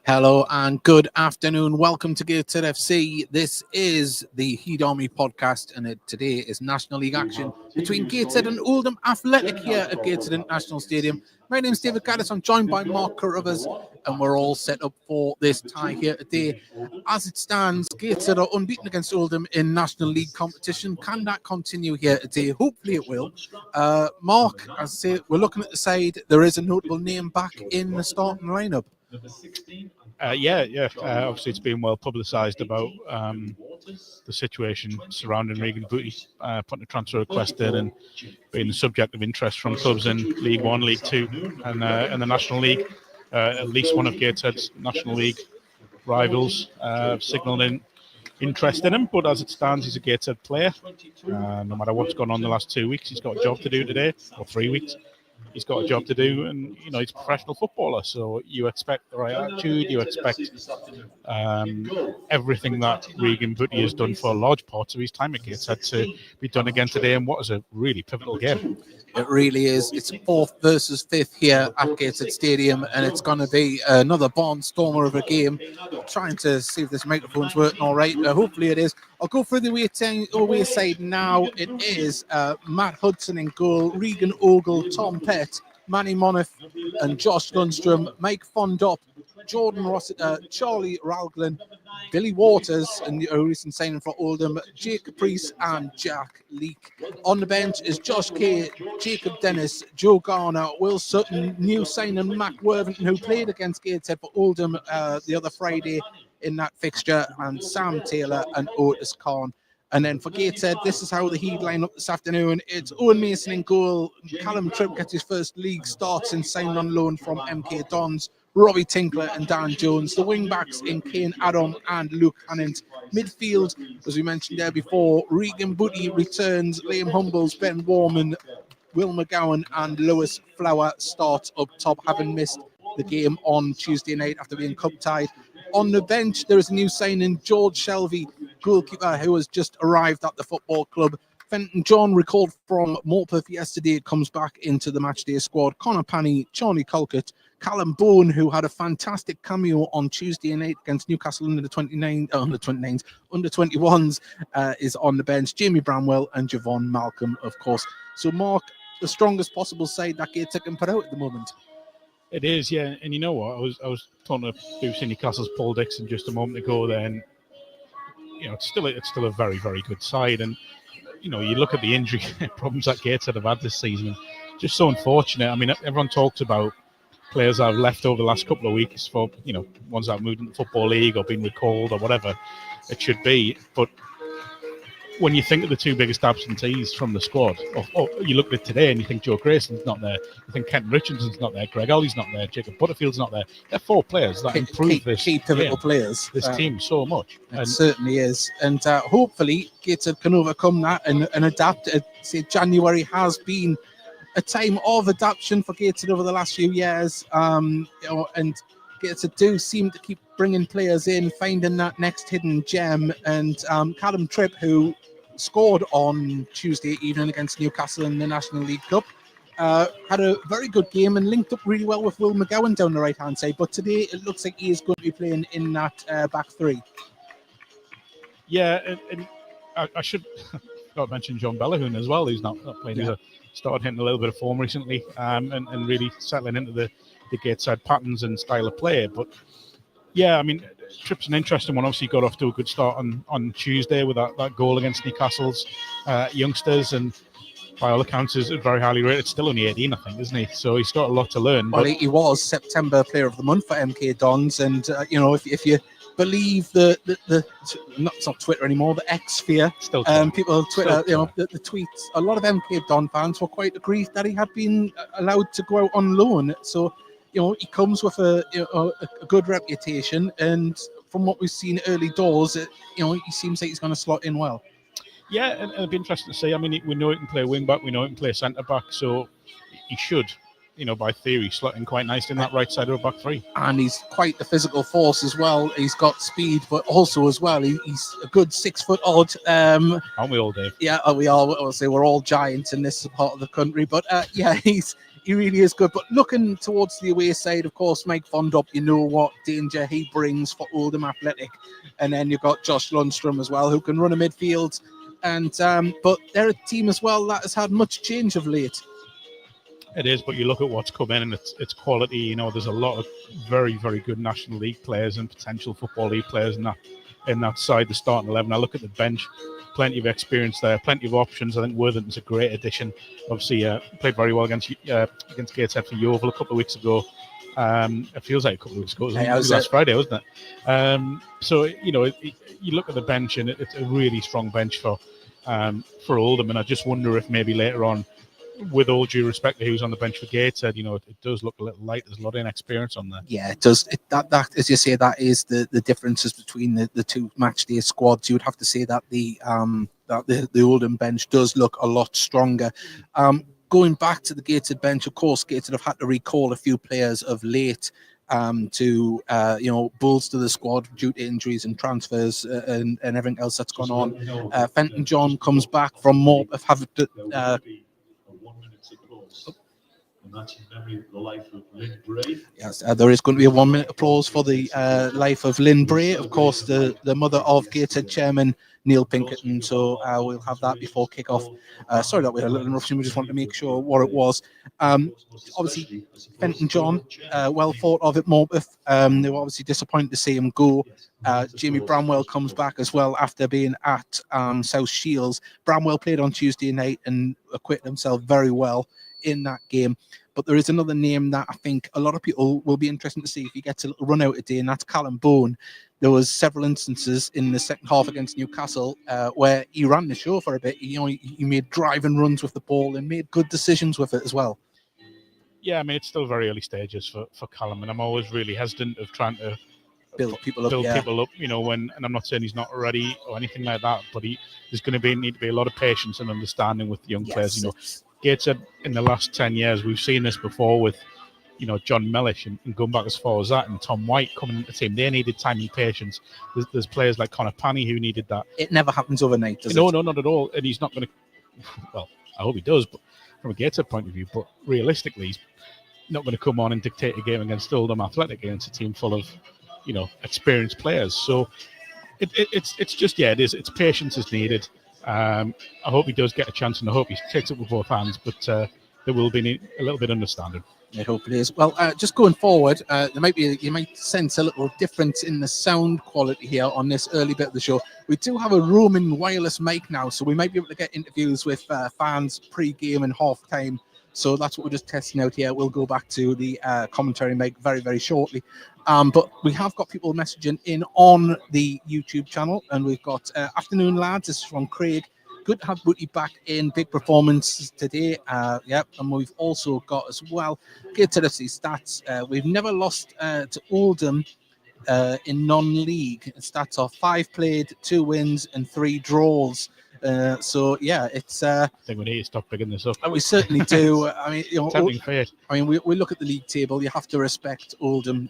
Hello and good afternoon. Welcome to Gateshead FC. This is the Heat Army podcast, and today is National League action between Gateshead and Oldham Athletic here at Gateshead International Stadium. My name is David Gaddis. I'm joined by Mark Carruthers, and we're all set up for this tie here today. As it stands, Gateshead are unbeaten against Oldham in National League competition. Can that continue here today? Hopefully it will. Mark, as I say, we're looking at the side. There is a notable name back in the starting lineup. Obviously, it's been well publicised about the situation surrounding Regan Booty putting a transfer request in and being the subject of interest from clubs in League One, League Two, and the National League. At least one of Gateshead's National League rivals signalled in interest in him, but as it stands, he's a Gateshead player. No matter what's gone on the last 2 weeks, he's got a job to do today, or 3 weeks. He's got a job to do, and he's a professional footballer, so you expect the right attitude, you expect everything that Regan Booty has done for large parts of his time at Gateshead to be done again today in what is a really pivotal game. It really is. It's 4th versus 5th here at Gateshead Stadium, and it's going to be another barnstormer of a game. Trying to see if this microphone's working all right. Hopefully it is. I'll go through the away side now. It is Matt Hudson in goal, Regan Ogle, Tom Pett, Manny Monif and Josh Lundstrom, Mike Fondop, Jordan Rossiter, Charlie Ralglen, Billy Waters, and a recent signing for Oldham, Jake Caprice and Jack Leake. On the bench is Josh Kay, Jacob Dennis, Joe Garner, Will Sutton, new signing Mac Worthington, who played against Gateshead for Oldham the other Friday in that fixture, and Sam Taylor and Otis Khan. And then for Gateshead, this is how the Heat line up this afternoon. It's Owen Mason in goal. Callum Tripp gets his first league start since signing on loan from MK Dons. Robbie Tinkler and Dan Jones. The wing-backs in Kane Adam and Luke Hannant. Midfield, as we mentioned there before, Regan Booty returns. Liam Humbles, Ben Warman, Will McGowan and Lewis Flower start up top, having missed the game on Tuesday night after being cup-tied. On the bench, there is a new signing, George Shelby, goalkeeper who has just arrived at the football club. Fenton John, recalled from Morpeth yesterday, comes back into the matchday squad. Connor Panny, Charlie Colcott, Callum Bowen, who had a fantastic cameo on Tuesday night against Newcastle under 21s, is on the bench. Jamie Bramwell and Javon Malcolm, of course. So, Mark, the strongest possible side that Gateshead can put out at the moment. It is, yeah. And you know what? I was talking to BBC Newcastle's Paul Dixon just a moment ago there, and it's still a very, very good side. And you look at the injury problems that Gateshead have had this season. Just so unfortunate. I mean, everyone talks about players that have left over the last couple of weeks for ones that have moved into the Football League or been recalled or whatever it should be. But when you think of the two biggest absentees from the squad, or you look at it today and you think Joe Grayson's not there, you think Kenton Richardson's not there, Greg Ollie's not there, Jacob Butterfield's not there. They're 4 players that improve this key pivotal players. This team so much. It certainly is. And hopefully Gateshead can overcome that and adapt. Say January has been a time of adaptation for Gateshead over the last few years. And Gateshead do seem to keep bringing players in, finding that next hidden gem. And Callum Tripp, who scored on Tuesday evening against Newcastle in the National League Cup, had a very good game and linked up really well with Will McGowan down the right-hand side. But today it looks like he is going to be playing in that back three. Yeah, and I should not mention John Bellahoon as well, who's not playing. He's started hitting a little bit of form recently and really settling into the Gateshead patterns and style of play. But yeah, I mean, Tripp's an interesting one. Obviously, got off to a good start on Tuesday with that goal against Newcastle's youngsters, and by all accounts is very highly rated. Still only 18, I think, isn't he? So he's got a lot to learn. Well, he was September Player of the Month for MK Dons, and if you believe the it's not Twitter anymore, the X sphere, people Twitter, the tweets. A lot of MK Don fans were quite aggrieved that he had been allowed to go out on loan. So he comes with a good reputation, and from what we've seen early doors, he seems like he's going to slot in well. Yeah, and it'll be interesting to see. I mean, we know he can play wing back, we know he can play centre back, so he should, by theory, slot in quite nicely in that right side of a back three. And he's quite the physical force as well. He's got speed, but also as well, he's a good 6 foot odd. Aren't we all, Dave? Yeah, we are. I'll say we're all giants in this part of the country, but he's He really is good. But looking towards the away side, of course, Mike Fondop, you know what danger he brings for Oldham Athletic. And then you've got Josh Lundstrom as well, who can run a midfield. And but they're a team as well that has had much change of late. It is, but you look at what's come in and it's quality. You know, there's a lot of very, very good National League players and potential Football League players in that side, the starting 11. I look at the bench, plenty of experience there, plenty of options. I think Worthington's a great addition. Obviously, played very well against Gateshead for Yeovil a couple of weeks ago. It feels like a couple of weeks ago. It was last Friday, wasn't it? So, you know, you look at the bench and it's a really strong bench for Oldham. And I just wonder if maybe later on, with all due respect to who's on the bench for Gateshead, you know, it does look a little light. There's a lot of inexperience on there. Yeah, it does. That as you say, that is the differences between the two match day squads. You would have to say that the Oldham bench does look a lot stronger. Going back to the Gateshead bench, of course, Gateshead have had to recall a few players of late to bolster the squad due to injuries and transfers and everything else that's gone on. Fenton John comes back from Morpeth, and that's in memory of the life of Lynn Bray. Yes, there is going to be a 1 minute applause for the life of Lynn Bray, of course, the mother of Gateshead chairman Neil Pinkerton. So we'll have that before kick-off. Sorry that we had a little interruption. We just wanted to make sure what it was. Obviously, Fenton John, well thought of at Morpeth. They were obviously disappointed to see him go. Jamie Bramwell comes back as well after being at South Shields. Bramwell played on Tuesday night and acquitted himself very well in that game. But there is another name that I think a lot of people will be interested to see if he gets a little run out today, and that's Callum Bone. There was several instances in the second half against Newcastle where he ran the show for a bit. He made driving runs with the ball and made good decisions with it as well. Yeah, I mean, it's still very early stages for Callum, and I'm always really hesitant of trying to build people up, you know, and I'm not saying he's not ready or anything like that, but there's going to need to be a lot of patience and understanding with the young players. You know, Gateshead in the last 10 years, we've seen this before with, you know, John Mellish and going back as far as that, and Tom White coming into the team. They needed time and patience. There's players like Connor Panny who needed that. It never happens overnight, does it? No, not at all. And he's not going to, well, I hope he does, but from a Gateshead point of view, but realistically, he's not going to come on and dictate a game against Oldham Athletic, against a team full of, you know, experienced players. So it's just, yeah, it's patience is needed. I hope he does get a chance, and I hope he takes it with both hands, but there will be a little bit of understanding. I hope it is. Well, just going forward, you might sense a little difference in the sound quality here on this early bit of the show. We do have a roaming wireless mic now, so we might be able to get interviews with fans pre-game and half-time. So that's what we're just testing out here. We'll go back to the commentary mic very, very shortly. But we have got people messaging in on the YouTube channel, and we've got afternoon lads. This is from Craig. Good to have Booty back in. Big performance today. Yep, and we've also got as well Gateshead FC stats. We've never lost to Oldham in non-league. Stats are 5 played, 2 wins, and 3 draws. So yeah, it's. I think we need to stop picking this up. We certainly do. I mean, you know, tempting fate. I mean, we look at the league table. You have to respect Oldham.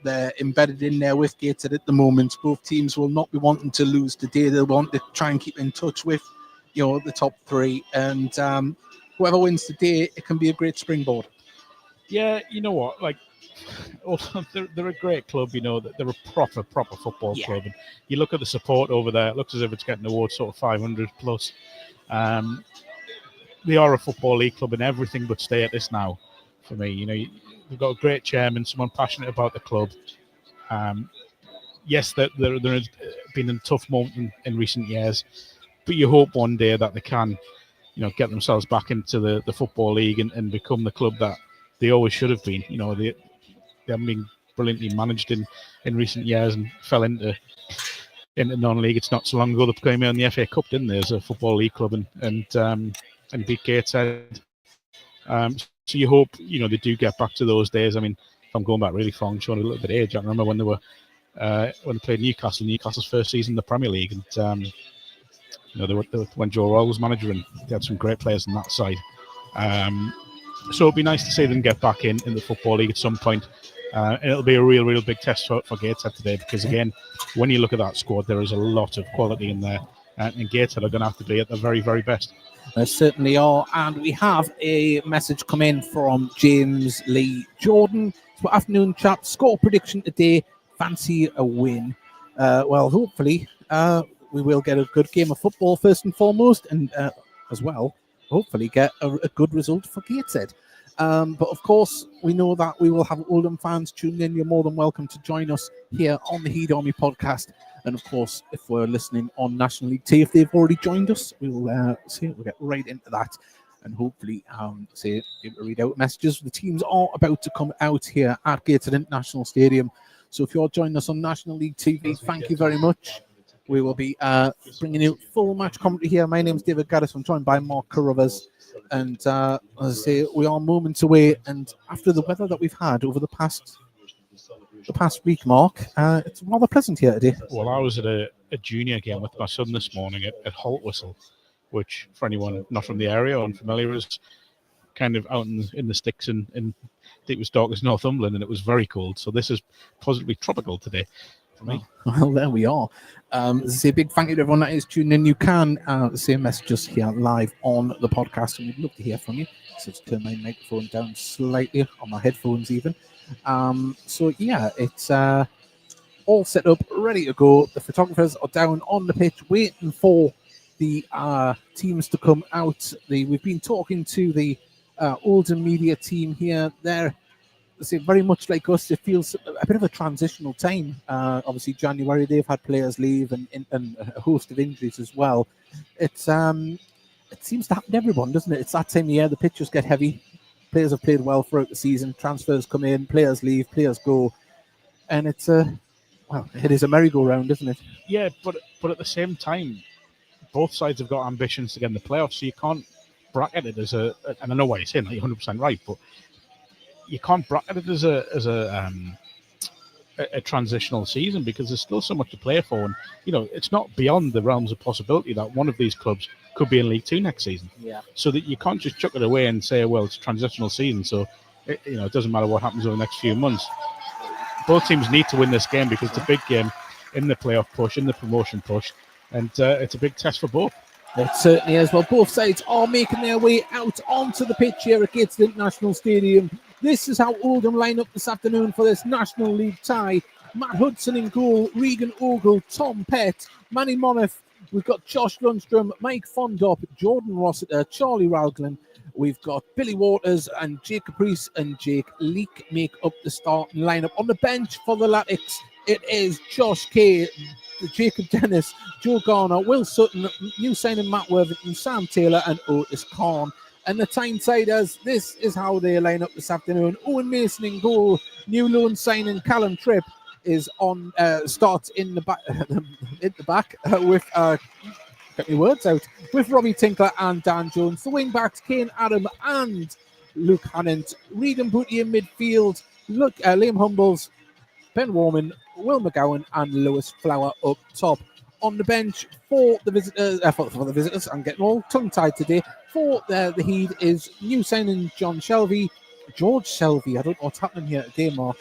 They're embedded in there with Gateshead at the moment. Both teams will not be wanting to lose today. They'll want to try and keep in touch with, you know, the top 3. And whoever wins today, it can be a great springboard. Yeah, you know what? Like, they're a great club. You know, they're a proper football club. And you look at the support over there. It looks as if it's getting towards sort of 500 plus. They are a Football League club and everything but stay at this now. For me, you know, you've got a great chairman, someone passionate about the club. Yes, there has been a tough moment in recent years, but you hope one day that they can, you know, get themselves back into the Football League and become the club that they always should have been. You know, they haven't been brilliantly managed in recent years and fell into non-league. It's not so long ago they came in the FA Cup, didn't they, as a Football League club and beat Gateshead. So you hope, you know, they do get back to those days. I mean, if I'm going back really far and showing a little bit of age, I remember when they were when they played Newcastle's first season in the Premier League, and you know, they were when Joe Royle was manager, and they had some great players on that side. So it'd be nice to see them get back in the Football League at some point. And it'll be a real big test for Gateshead today, because again, when you look at that squad, there is a lot of quality in there, and Gateshead are going to have to be at the very, very best. They certainly are. And we have a message come in from James Lee Jordan. So, afternoon, chaps. Score prediction today. Fancy a win. Well, hopefully, we will get a good game of football first and foremost, and as well, hopefully, get a good result for Gateshead. But of course, we know that we will have Oldham fans tuning in. You're more than welcome to join us here on the Heed Army podcast. And of course, if we're listening on National League T, if they've already joined us, we'll get right into that and hopefully read out messages. The teams are about to come out here at Gateshead International Stadium. So if you're joining us on National League TV, thank you very much. We will be bringing you full match commentary here. My name is David Gaddis. I'm joined by Mark Carruthers. And as I say, we are moments away. And after the weather that we've had over the past week, Mark, it's rather pleasant here today. Well, I was at a junior game with my son this morning at Haltwhistle, which, for anyone not from the area or unfamiliar, is kind of out in the sticks in it was dark as Northumberland, and it was very cold. So this is positively tropical today for me. Well, there we are. Say a big thank you to everyone that is tuning in. You can say messages here live on the podcast, and we'd love to hear from you. So just turn my microphone down slightly on my headphones even. So yeah, it's all set up, ready to go. The photographers are down on the pitch waiting for the teams to come out. We've been talking to the Oldham media team here. They're very much like us. It feels a bit of a transitional time. Obviously, January, they've had players leave and a host of injuries as well. It seems to happen to everyone, doesn't it? It's that time of year. The pitches get heavy. Players have played well throughout the season. Transfers come in, players leave, players go. And it is a merry-go-round, isn't it? Yeah, but at the same time, both sides have got ambitions to get in the playoffs, so you can't bracket it as and I know why you're saying that, you're 100% right, but you can't bracket it as a transitional season because there's still so much to play for, and it's not beyond the realms of possibility that one of these clubs could be in League Two next season. Yeah. So that you can't just chuck it away and say, well, it's a transitional season, so it doesn't matter what happens over the next few months. Both teams need to win this game because it's a big game in the playoff push, in the promotion push, and it's a big test for both. It certainly is. Well, both sides are making their way out onto the pitch here at Gateshead International Stadium. This is how Oldham line up this afternoon for this National League tie. Matt Hudson in goal, Regan Ogle, Tom Pett, Manny Monif. We've got Josh Lundstrom, Mike Fondop, Jordan Rossiter, Charlie Ralglen. We've got Billy Waters and Jake Caprice and Jake Leake make up the starting lineup. On the bench for the Latics, it is Josh Kay, Jacob Dennis, Joe Garner, Will Sutton, new signing Matt Worthington, Sam Taylor and Otis Khan. And the Tynesiders, this is how they line up this afternoon. Owen Mason in goal, new loan signing Callum Tripp is on starts in the back with get my words out, with Robbie Tinkler and Dan Jones. The wing backs Kane Adam and Luke Hannant. Regan Booty in midfield. Liam Humbles, Ben Warman, Will McGowan and Lewis Flower up top. On the bench for the visitors, I'm getting all tongue-tied today. For the Heed is new signing George Shelby. I don't know what's happening here today, Mark.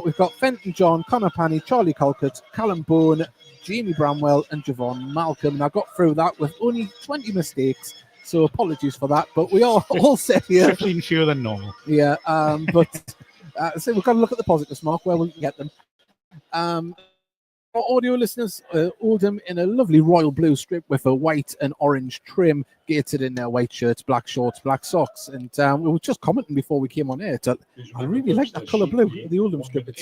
We've got Fenton John, Connor Panny, Charlie Colcott, Callum Bone, Jamie Bramwell and Javon Malcolm. And I got through that with only 20 mistakes, so apologies for that. But we are all set here. 15 fewer than normal. Yeah, but so we've got to look at the positives, Mark, where we can get them. For audio listeners, Oldham in a lovely royal blue strip with a white and orange trim, Gateshead in their white shirts, black shorts, black socks. And we were just commenting before we came on air. I really like that colour blue, the Oldham strip. It's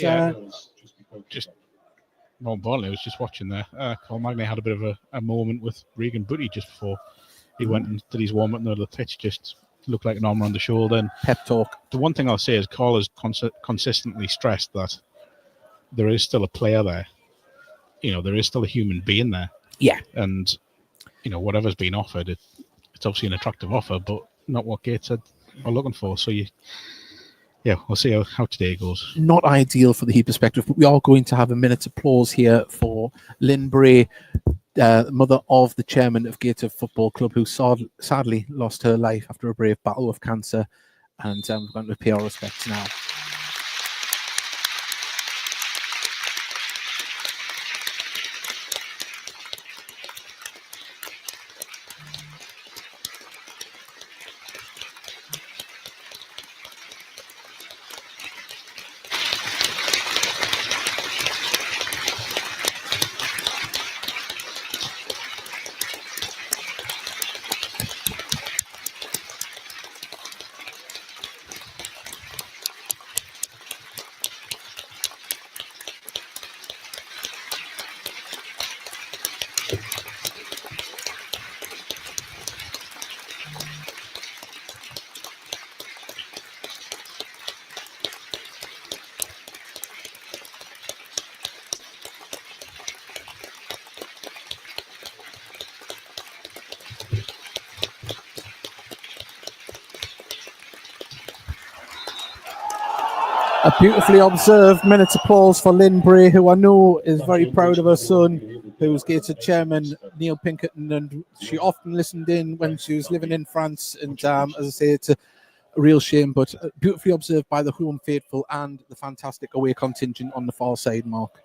just more importantly, I was just watching there. Carl Magny had a bit of a moment with Regan Booty just before he went and did his warm up in the middle of the pitch. Just looked like an arm around the shoulder. And pep talk. The one thing I'll say is Carl has consistently stressed that there is still a player there. There is still a human being there. Yeah. And, whatever's been offered, it's obviously an attractive offer, but not what Gateshead are looking for. So, we'll see how today goes. Not ideal for the Heat perspective, but we are going to have a minute's applause here for Lynn Bray, mother of the chairman of Gateshead Football Club, who sadly lost her life after a brave battle with cancer. And we're going to pay our respects now. A beautifully observed minute applause for Lynn Bray, who I know is very proud of her son, who was Gateshead chairman, Neil Pinkerton, and she often listened in when she was living in France. And as I say, it's a real shame, but beautifully observed by the home faithful and the fantastic away contingent on the far side, Mark.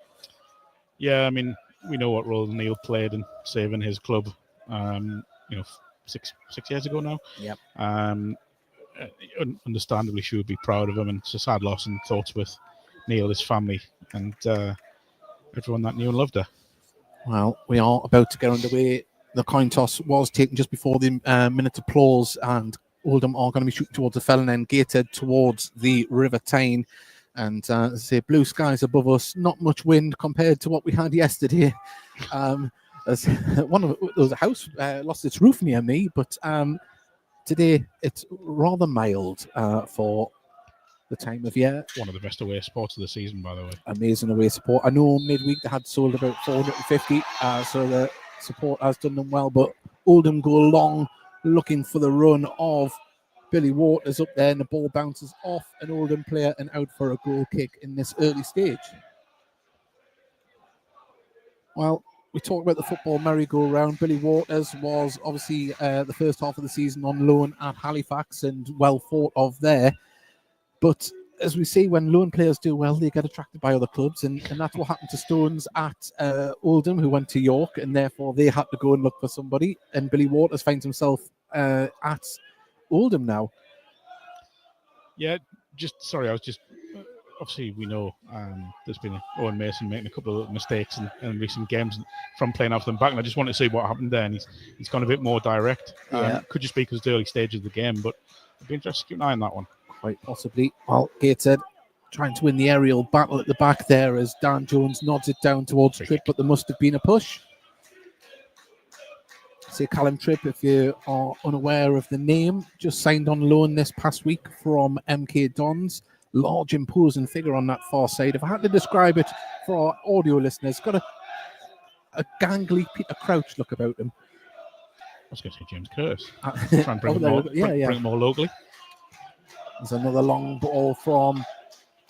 Yeah, I mean, we know what role Neil played in saving his club, 6 years ago now. Yep. Understandably, she would be proud of him, and it's a sad loss, and thoughts with Neil, his family, and everyone that knew and loved her. Well, we are about to get underway. The coin toss was taken just before the minute applause, and Oldham are going to be shooting towards the Felon and Gateshead towards the River Tyne. And as I say, blue skies above us, not much wind compared to what we had yesterday. As one of those house lost its roof near me, but today it's rather mild for the time of year. One of the best away sports of the season, by the way. Amazing away support. I know midweek they had sold about 450, so the support has done them well. But Oldham go along looking for the run of Billy Waters up there, and the ball bounces off an Oldham player and out for a goal kick in this early stage. Well, we talked about the football merry-go-round. Billy Waters was obviously the first half of the season on loan at Halifax and well thought of there. But as we see, when loan players do well, they get attracted by other clubs, and that's what happened to Stones at Oldham, who went to York, and therefore they had to go and look for somebody. And Billy Waters finds himself at Oldham now. Yeah, I was just obviously we know there's been Owen Mason making a couple of mistakes in recent games from playing off them back, and I just want to see what happened there. And he's gone a bit more direct. Could just be because the early stages of the game, but I'd be interested to keep an eye on that one. Quite possibly. Well, Gateshead trying to win the aerial battle at the back there as Dan Jones nods it down towards Tripp, but there must have been a push. Say Callum Tripp, if you are unaware of the name, just signed on loan this past week from MK Dons. Large, imposing figure on that far side. If I had to describe it for our audio listeners, got a gangly Peter Crouch look about him. I was going to say James Curtis. Try and bring it more locally. There's another long ball from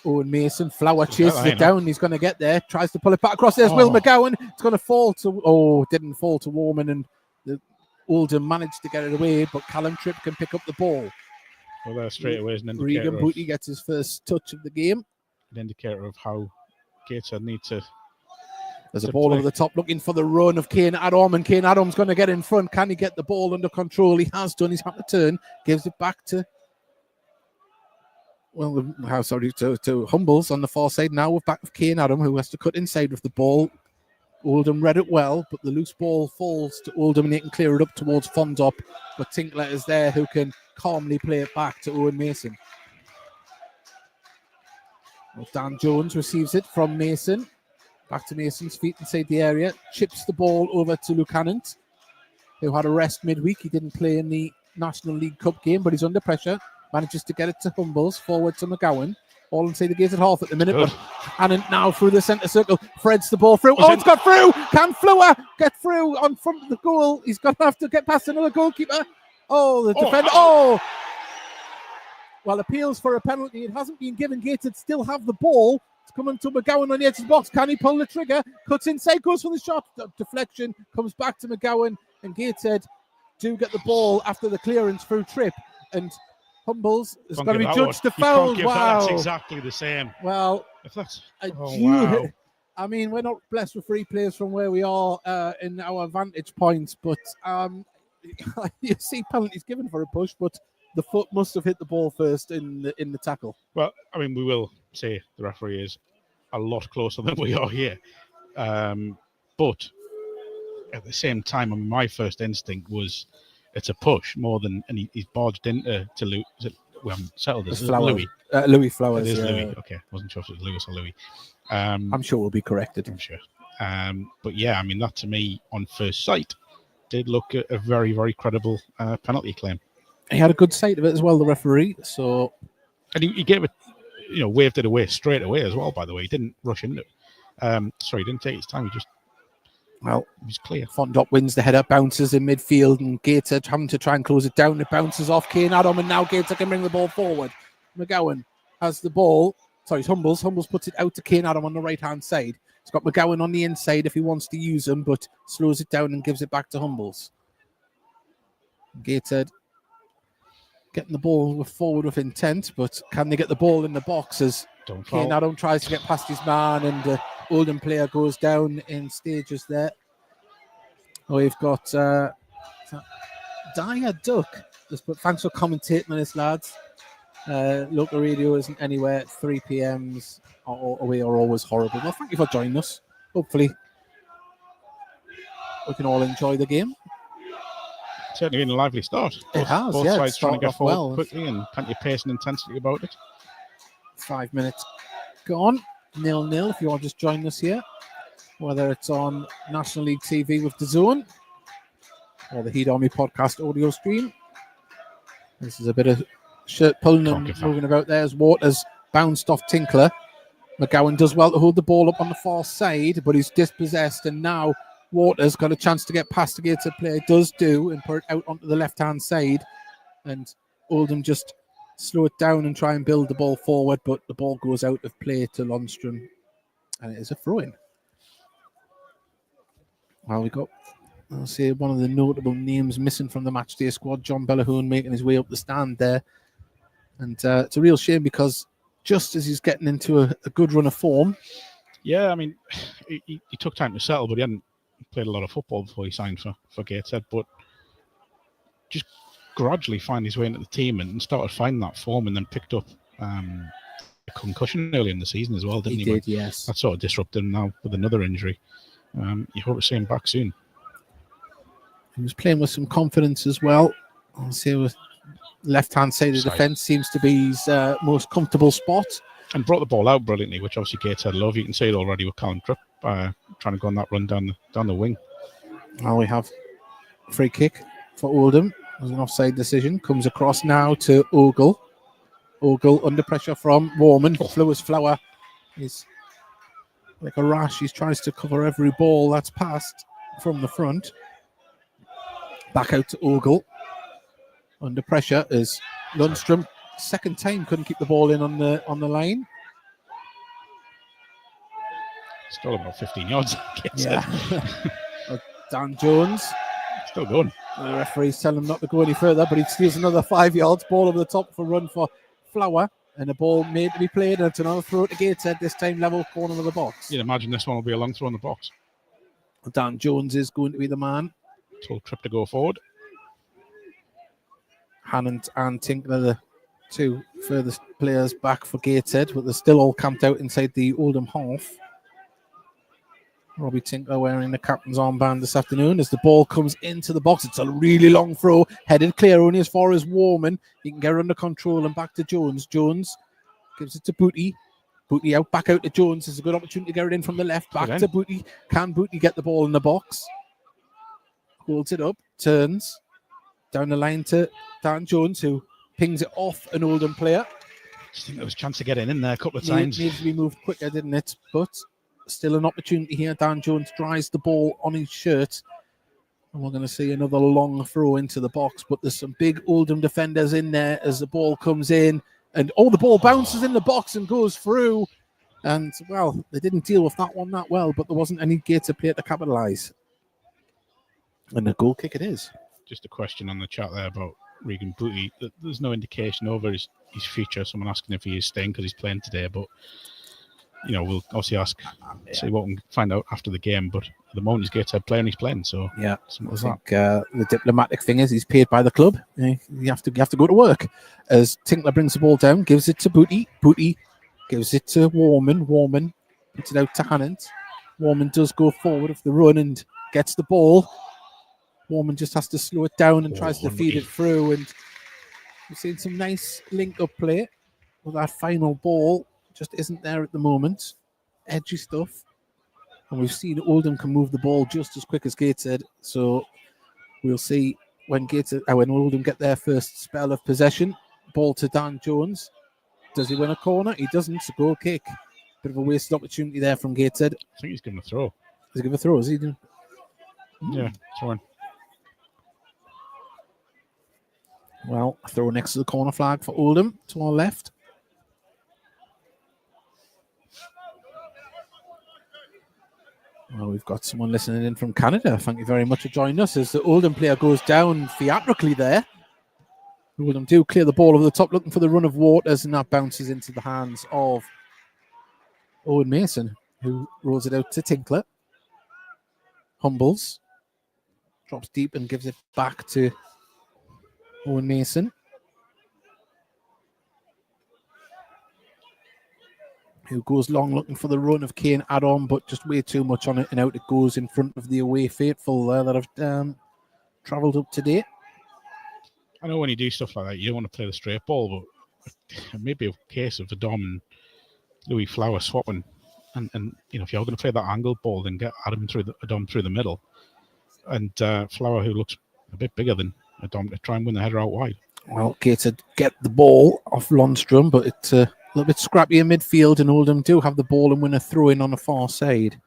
Owen Mason. Flower chases it down. He's going to get there. Tries to pull it back across. There's Will McGowan. It's going to fall to... didn't fall to Warman, and the Oldham managed to get it away, but Callum Tripp can pick up the ball. Well, there straight away is an indicator. Regan Booty gets his first touch of the game. An indicator of how Gateshead need to... There's a ball over the top looking for the run of Kane Adam, and Kane Adam's going to get in front. Can he get the ball under control? He has done. He's had to turn. Gives it back to... to Humbles on the far side. Now we're back with Kane Adam, who has to cut inside with the ball. Oldham read it well, but the loose ball falls to Oldham and they can clear it up towards Fondop. But Tinkler is there who can calmly play it back to Owen Mason. Well, Dan Jones receives it from Mason. Back to Mason's feet inside the area. Chips the ball over to Lucanant, who had a rest midweek. He didn't play in the National League Cup game, but he's under pressure. Manages to get it to Humbles, forward to McGowan. All inside the Gateshead half at the minute. But Annan now through the centre circle. Threads the ball through. It's got through. Can Flower get through on front of the goal? He's going to have to get past another goalkeeper. The defender. Well, appeals for a penalty. It hasn't been given. Gateshead still have the ball. It's coming to McGowan on the edge of the box. Can he pull the trigger? Cuts inside, goes for the shot. Deflection comes back to McGowan. And Gateshead do get the ball after the clearance through Tripp. And Humbles is going to be judged to foul. Wow. That's exactly the same. Well, if that's... wow. I mean, we're not blessed with free players from where we are in our vantage points, but you see penalties given for a push, but the foot must have hit the ball first in the tackle. Well, I mean, we will say the referee is a lot closer than we are here. But at the same time, I mean, my first instinct was it's a push more than, and he's barged into Louis. We haven't settled this. Louis. Louis Flowers. It is Louis. Okay, wasn't sure if it was Lewis or Louis. I'm sure we'll be corrected. I'm sure. But yeah, I mean, that to me on first sight did look at a very, very credible penalty claim. He had a good sight of it as well, the referee. So, and he gave it, waved it away straight away as well. By the way, he didn't rush into it. He didn't take his time. He just. Well, it was clear. Fondop wins the header, bounces in midfield, and Gateshead having to try and close it down. It bounces off Kane Adam, and now Gateshead can bring the ball forward. McGowan has the ball. Sorry, it's Humbles. Humbles puts it out to Kane Adam on the right-hand side. He's got McGowan on the inside if he wants to use him, but slows it down and gives it back to Humbles. Gateshead getting the ball forward with intent, but can they get the ball in the box as Kane Adam tries to get past his man, and the Oldham player goes down in stages there. We've got Dyer Duck. But thanks for commentating on this, lads. Local radio isn't anywhere at 3 p.m.s. We are always horrible. Well, thank you for joining us. Hopefully, we can all enjoy the game. Certainly been a lively start. It has, both yeah. sides trying to get forward well. quickly and plenty of pace and intensity about it. 5 minutes gone. 0-0 if you want to just join us here. Whether it's on National League TV with the Zone or the Heat Army podcast audio stream. This is a bit of shirt pulling and moving about there as Waters bounced off Tinkler. McGowan does well to hold the ball up on the far side, but he's dispossessed, and now Waters got a chance to get past the Gateshead player. Does do and put it out onto the left-hand side, and Oldham just slow it down and try and build the ball forward, but the ball goes out of play to Lundstrom, and it is a throw-in. Well, we got, I'll say, one of the notable names missing from the matchday squad, John Bellahoon, making his way up the stand there. And it's a real shame because just as he's getting into a good run of form. Yeah, I mean, he took time to settle, but he hadn't played a lot of football before he signed for Gateshead. But just gradually find his way into the team and started finding that form, and then picked up a concussion early in the season as well, didn't he? He did, yes. That sort of disrupted him now with another injury. You hope to see him back soon. He was playing with some confidence as well. I'll say with left-hand side of the defence seems to be his most comfortable spot. And brought the ball out brilliantly, which obviously Gateshead love. You can see it already with Callum Tripp trying to go on that run down the wing. Now we have a free kick for Oldham. There's an offside decision. Comes across now to Ogle. Ogle under pressure from Warman. Flowers Flower is like a rash. He tries to cover every ball that's passed from the front. Back out to Ogle. Under pressure is Lundstrom. Second time couldn't keep the ball in on the line. Still about 15 yards. Yeah. Dan Jones. Still going. The referees tell him not to go any further, but he steals another 5 yards. Ball over the top for run for Flower. And the ball made to be played. And it's another throw to Gateshead, this time level corner of the box. You'd imagine this one will be a long throw in the box. Dan Jones is going to be the man. Told Tripp to go forward. Hannant and Tinkler, the two furthest players back for Gateshead, but they're still all camped out inside the Oldham half. Robbie Tinkler wearing the captain's armband this afternoon as the ball comes into the box. It's a really long throw, headed clear only as far as Warman. He can get under control and back to Jones. Jones gives it to Booty. Booty out, back out to Jones. There's a good opportunity to get it in from the left. Back to Booty. Can Booty get the ball in the box? Holds it up, turns down the line to Dan Jones, who pings it off an Oldham player. I think there was a chance to get it in there a couple of times. Needs to be moved quicker, didn't it? But still an opportunity here. Dan Jones dries the ball on his shirt. And we're going to see another long throw into the box. But there's some big Oldham defenders in there as the ball comes in. And the ball bounces in the box and goes through. And, well, they didn't deal with that one that well, but there wasn't any Gateshead player to capitalise. And a goal kick it is. Just a question on the chat there about Regan Booty. There's no indication over his future. Someone asking if he is staying because he's playing today. But, we'll obviously see what we can find out after the game. But at the moment, he's Gateshead player and he's playing. So, yeah, I think the diplomatic thing is he's paid by the club. You have to go to work. As Tinkler brings the ball down, gives it to Booty. Booty gives it to Warman. Warman puts it out to Hannant. Warman does go forward of the run and gets the ball. Warman just has to slow it down and tries to feed it through. And we've seen some nice link-up play. Well, that final ball just isn't there at the moment. Edgy stuff. And we've seen Oldham can move the ball just as quick as Gateshead. So we'll see when Oldham get their first spell of possession. Ball to Dan Jones. Does he win a corner? He doesn't. It's a goal kick. Bit of a wasted opportunity there from Gateshead. I think he's giving a throw. Is he giving a throw? Is he doing? Yeah, throwing. Well, a throw next to the corner flag for Oldham to our left. Well, we've got someone listening in from Canada. Thank you very much for joining us as the Oldham player goes down theatrically there. Oldham do clear the ball over the top, looking for the run of Waters, and that bounces into the hands of Owen Mason, who rolls it out to Tinkler. Humbles, drops deep and gives it back to Owen Mason, who goes long looking for the run of Kane Add-on, but just way too much on it, and out it goes in front of the away faithful there that have travelled up to date. I know when you do stuff like that, you don't want to play the straight ball, but it may be a case of the Dom and Louis Flower swapping. And you know, if you're going to play that angled ball, then get Adam through the Dom through the middle, and Flower, who looks a bit bigger than a Dom, to try and win the header out wide. Well, Gateshead get the ball off Lundstrom, but it's a little bit scrappy in midfield, and Oldham do have the ball and win a throw-in on the far side.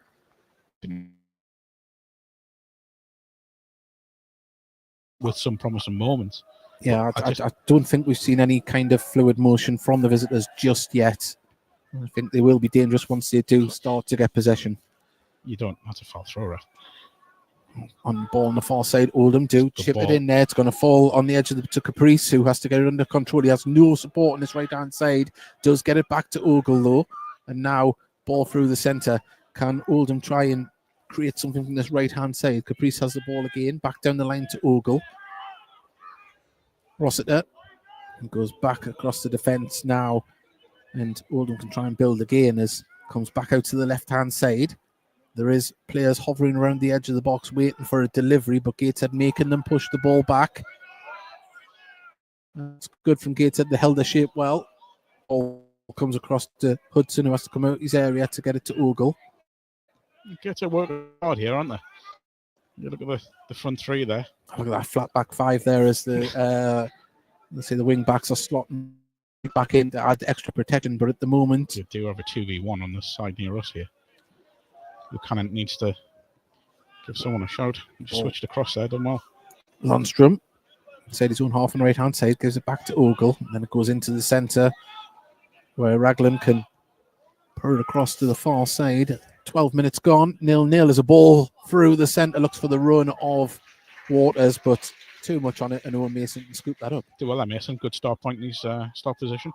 With some promising moments. Yeah, I don't think we've seen any kind of fluid motion from the visitors just yet. I think they will be dangerous once they do start to get possession. You don't. That's a foul throw, ref. On ball on the far side, Oldham do chip it in there. It's going to fall on the edge of to Caprice, who has to get it under control. He has no support on his right-hand side. Does get it back to Ogle, though. And now, ball through the centre. Can Oldham try and create something from this right-hand side? Caprice has the ball again. Back down the line to Ogle. Rossiter goes back across the defence now, and Oldham can try and build again as comes back out to the left-hand side. There is players hovering around the edge of the box waiting for a delivery, but Gateshead making them push the ball back. That's good from Gateshead. They held their shape well. Ball comes across to Hudson, who has to come out his area to get it to Ogle. Gateshead working hard here, aren't they? You look at the front three there. Look at that flat back five there as the let's say the wing backs are slotting back in to add extra protection, but at the moment You do have a 2v1 on the side near us here. Buchanan needs to give someone a shout. Just switched across there, done well. Lundstrom inside his own half on the right hand side, gives it back to Ogle, and then it goes into the centre where Raglan can put it across to the far side. 12 minutes gone, 0-0 as a ball through the centre, looks for the run of Waters, but too much on it, and Owen Mason can scoop that up. Do well there, Mason. Good start point in his start position.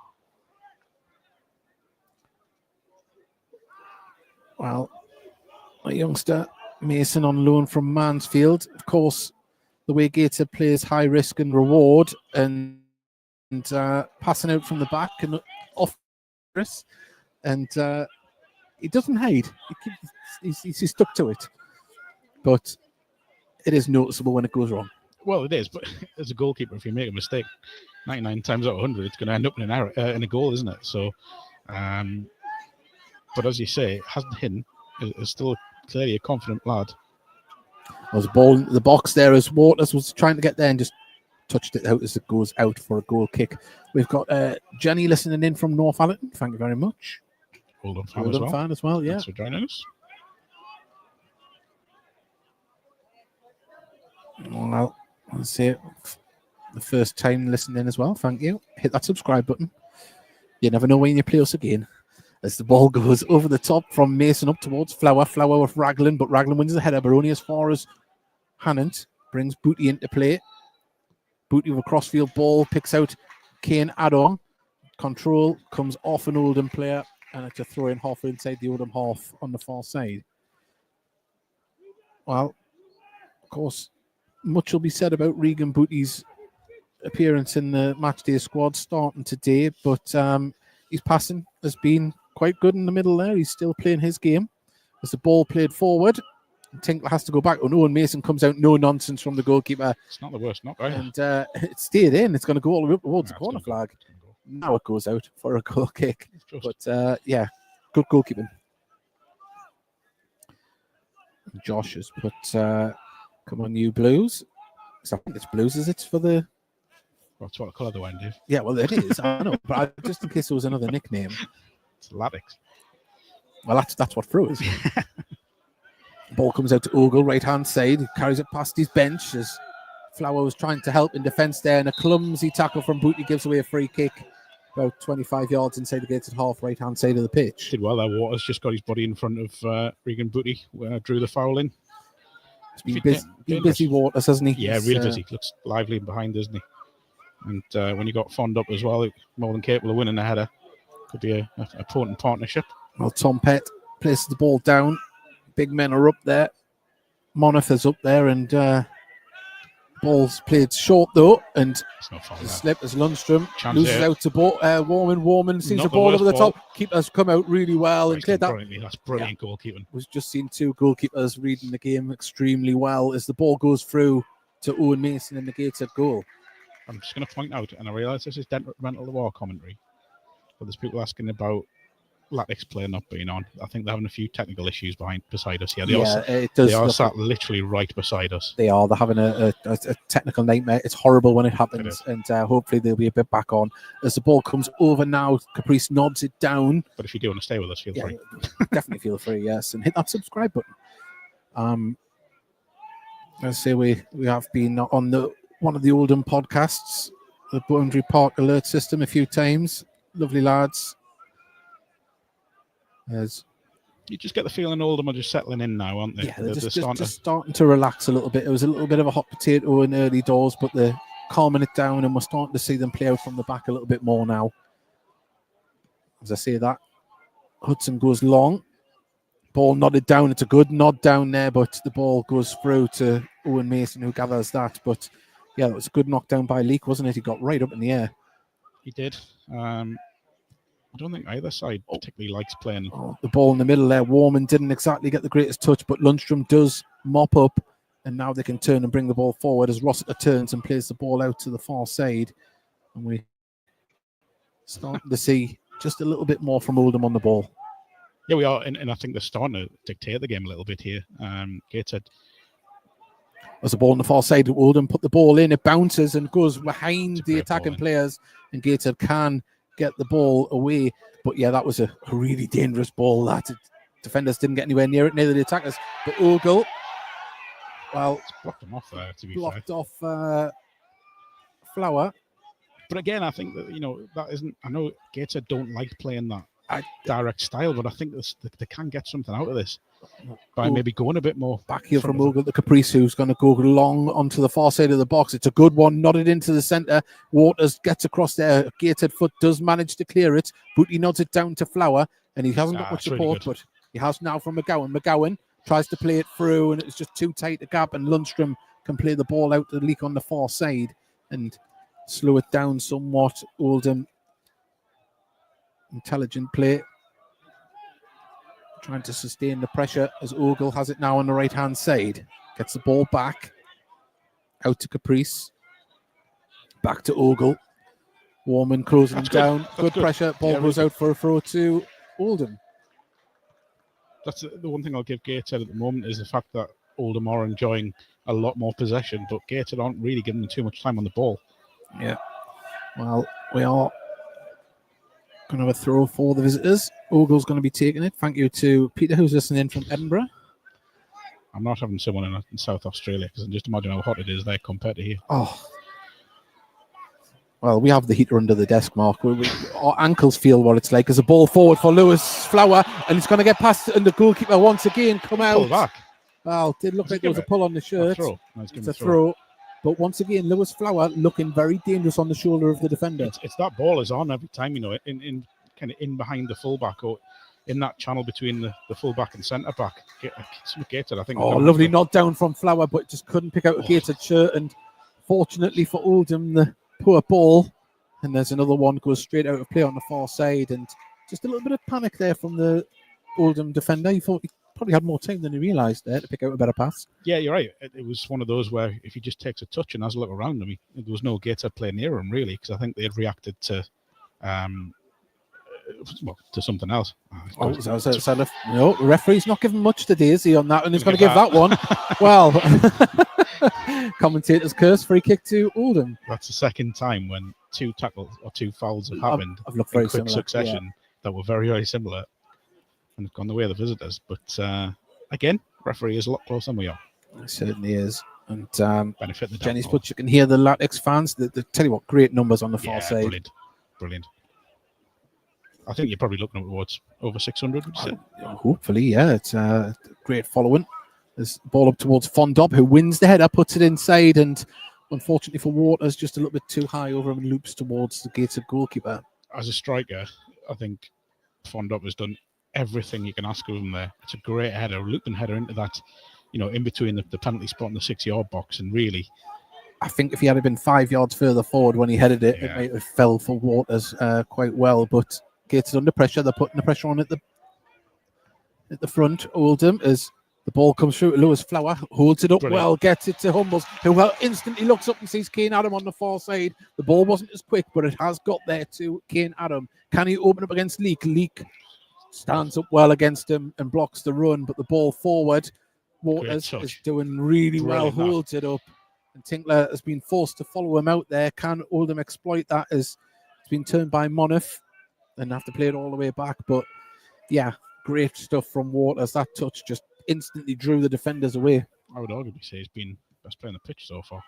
Well, a youngster, Mason, on loan from Mansfield. Of course, the way Gateshead plays high risk and reward, and passing out from the back and off Chris, and he doesn't hide. He's stuck to it, but it is noticeable when it goes wrong. Well, it is, but as a goalkeeper, if you make a mistake 99 times out of 100, it's going to end up in an error, in a goal, isn't it? So, but as you say, it hasn't hidden. Is still clearly a confident lad. There's a ball into the box there as Waters was trying to get there and just touched it out as it goes out for a goal kick. We've got Jenny listening in from Northallerton. Thank you very much. Oldham fan as well. Yeah. Thanks for joining us. Well, I'll say it the first time listening as well. Thank you. Hit that subscribe button. You never know when you play us again. As the ball goes over the top from Mason up towards Flower. Flower with Raglan, but Raglan wins the header, but only as far as Hannant. Brings Booty into play. Booty with a crossfield ball, picks out Kane Add-on. Control comes off an Oldham player, and it's a throw in half inside the Oldham half on the far side. Well, of course, much will be said about Regan Booty's appearance in the matchday squad starting today, but his passing has been quite good in the middle there. He's still playing his game. As the ball played forward, Tinkler has to go back. Oh no, and Mason comes out, no nonsense from the goalkeeper. It's not the worst knock, right? And it stayed in. It's going to go all the way up towards the corner flag. Now it goes out for a goal kick. But yeah, good goalkeeping. Josh has put, come on, you Blues. I think it's Blues, is it, for the... That's what colour they went, Dave. Yeah, well, it is. I know, but just in case there was another nickname. It's Ladix. Well, that's what throw is. Ball comes out to Ogle, right-hand side. He carries it past his bench as Flower was trying to help in defence there, and a clumsy tackle from Booty gives away a free kick. about 25 yards inside the Gateshead half right-hand side of the pitch. Did well there. Waters just got his body in front of Regan Booty, drew the foul in. He's been busy, Waters, hasn't he? Yeah, really busy. Looks lively in behind, doesn't he? And when you got Fond up as well, more than capable of winning a header. Could be a potent partnership. Well, Tom Pett places the ball down. Big men are up there. Monif's up there, and ball's played short though, and the slip as Lundstrom loses out to Warman. Warman sees the ball over the top. Keepers come out really well and cleared that. That's brilliant goalkeeping. We've just seen two goalkeepers reading the game extremely well as the ball goes through to Owen Mason in the Gateshead goal. I'm just going to point out, and I realise this is Rental the War commentary, but there's people asking about Latic's player not being on. I think they're having a few technical issues beside us here. They are sat literally right beside us. They're having a technical nightmare. It's horrible when it happens, and hopefully they'll be a bit back on. As the ball comes over now, Caprice nods it down. But if you do want to stay with us, feel free. Definitely feel free, yes. And hit that subscribe button. Let's say we have been on one of the Oldham podcasts, the Boundary Park alert system, a few times. Lovely lads. You just get the feeling Oldham are just settling in now, aren't they? Yeah, they're just starting to relax a little bit. It was a little bit of a hot potato in early doors, but they're calming it down, and we're starting to see them play out from the back a little bit more now. As I say that, Hudson goes long. Ball nodded down. It's a good nod down there, but the ball goes through to Owen Mason, who gathers that. But yeah, it was a good knockdown by Leek, wasn't it? He got right up in the air. He did. I don't think either side particularly likes playing. The ball in the middle there. Warman didn't exactly get the greatest touch, but Lundstrom does mop up, and now they can turn and bring the ball forward as Rossiter turns and plays the ball out to the far side. And we starting to see just a little bit more from Oldham on the ball. Yeah, we are, and I think they're starting to dictate the game a little bit here. Gateshead. As the ball on the far side, Oldham put the ball in, it bounces and goes behind the attacking players, and Gateshead can get the ball away. But yeah, that was a really dangerous ball. That defenders didn't get anywhere near it, neither the attackers. But Ogle, well, it's blocked them off there, to be blocked fair. Off Flower. But again, I think that, that isn't. I know Gateshead don't like playing that direct style, but I think they can get something out of this by maybe going a bit more back here from Ogle to Caprice, who's going to go long onto the far side of the box. It's a good one, nodded into the centre. Waters gets across there. Gateshead foot does manage to clear it. Booty nods it down to Flower, and he hasn't got much support, really, but he has now from McGowan. McGowan tries to play it through, and it's just too tight a gap, and Lundstrom can play the ball out to the Leak on the far side and slow it down somewhat. Oldham, intelligent play, trying to sustain the pressure as Ogle has it now on the right-hand side. Gets the ball back. Out to Caprice. Back to Ogle. Warman closing him down. Good pressure. Ball goes out for a throw to Oldham. That's the one thing I'll give Gateshead at the moment is the fact that Oldham are enjoying a lot more possession, but Gateshead aren't really giving them too much time on the ball. Yeah. Well, we are going to have a throw for the visitors. Ogle's going to be taking it. Thank you to Peter, who's listening from Edinburgh. I'm not having someone in South Australia because I can just imagine how hot it is there compared to here. Oh. Well, we have the heater under the desk, Mark. Our ankles feel what it's like. There's a ball forward for Lewis Flower, and it's going to get past, and the goalkeeper once again come out. Pull back. Well, it did look like there was a pull on the shirt. It's a throw. But once again, Lewis Flower looking very dangerous on the shoulder of the defender. It's that ball is on every time, in kind of in behind the fullback or in that channel between the fullback and centre back. Gateshead, I think. Oh, lovely nod down from Flower, but just couldn't pick out a Gateshead shirt. And fortunately for Oldham, the poor ball. And there's another one goes straight out of play on the far side. And just a little bit of panic there from the Oldham defender. He thought he probably had more time than he realised there to pick out a better pass. Yeah, you're right. It was one of those where if he just takes a touch and has a look around him, there was no Gateshead player near him, really, because I think they had reacted to something else. No, the referee's not giving much today, is he, on that? And he's going to give that one. Well, commentator's curse, free kick to Oldham. That's the second time when two tackles or two fouls have happened in quick succession that were very, very similar and have gone the way of the visitors. But again, referee is a lot closer than we are. It certainly is. And benefit the Jenny's Butch, you can hear the Latex fans. They tell you what, great numbers on the far side. Brilliant. I think you're probably looking at towards over 600. Would you say? Hopefully, yeah. It's a great following. There's ball up towards Fondop, who wins the header, puts it inside, and unfortunately for Waters, just a little bit too high over him and loops towards the Gateshead goalkeeper. As a striker, I think Fondop has done everything you can ask of him there. It's a great header, looping header into that, in between the penalty spot and the 6-yard box, and really, I think if he had been 5 yards further forward when he headed it, Yeah. it might have fell for Waters quite well. But Gateshead under pressure. They're putting the pressure on at the front. Oldham, as the ball comes through to Lewis Flower, holds it up Brilliant. well, gets it to Humbles, who instantly looks up and sees Kane Adam on the far side. The ball wasn't as quick, but it has got there to Kane Adam. Can he open up against Leek? Leek stands up well against him and blocks the run, but the ball forward, Waters touch. is doing really well, Brilliant, that. holds it up. And Tinkler has been forced to follow him out there. Can Oldham exploit that as it's been turned by Monif and have to play it all the way back? But yeah, great stuff from Waters. That touch just instantly drew the defenders away. I would arguably say he's been best player on the pitch so far.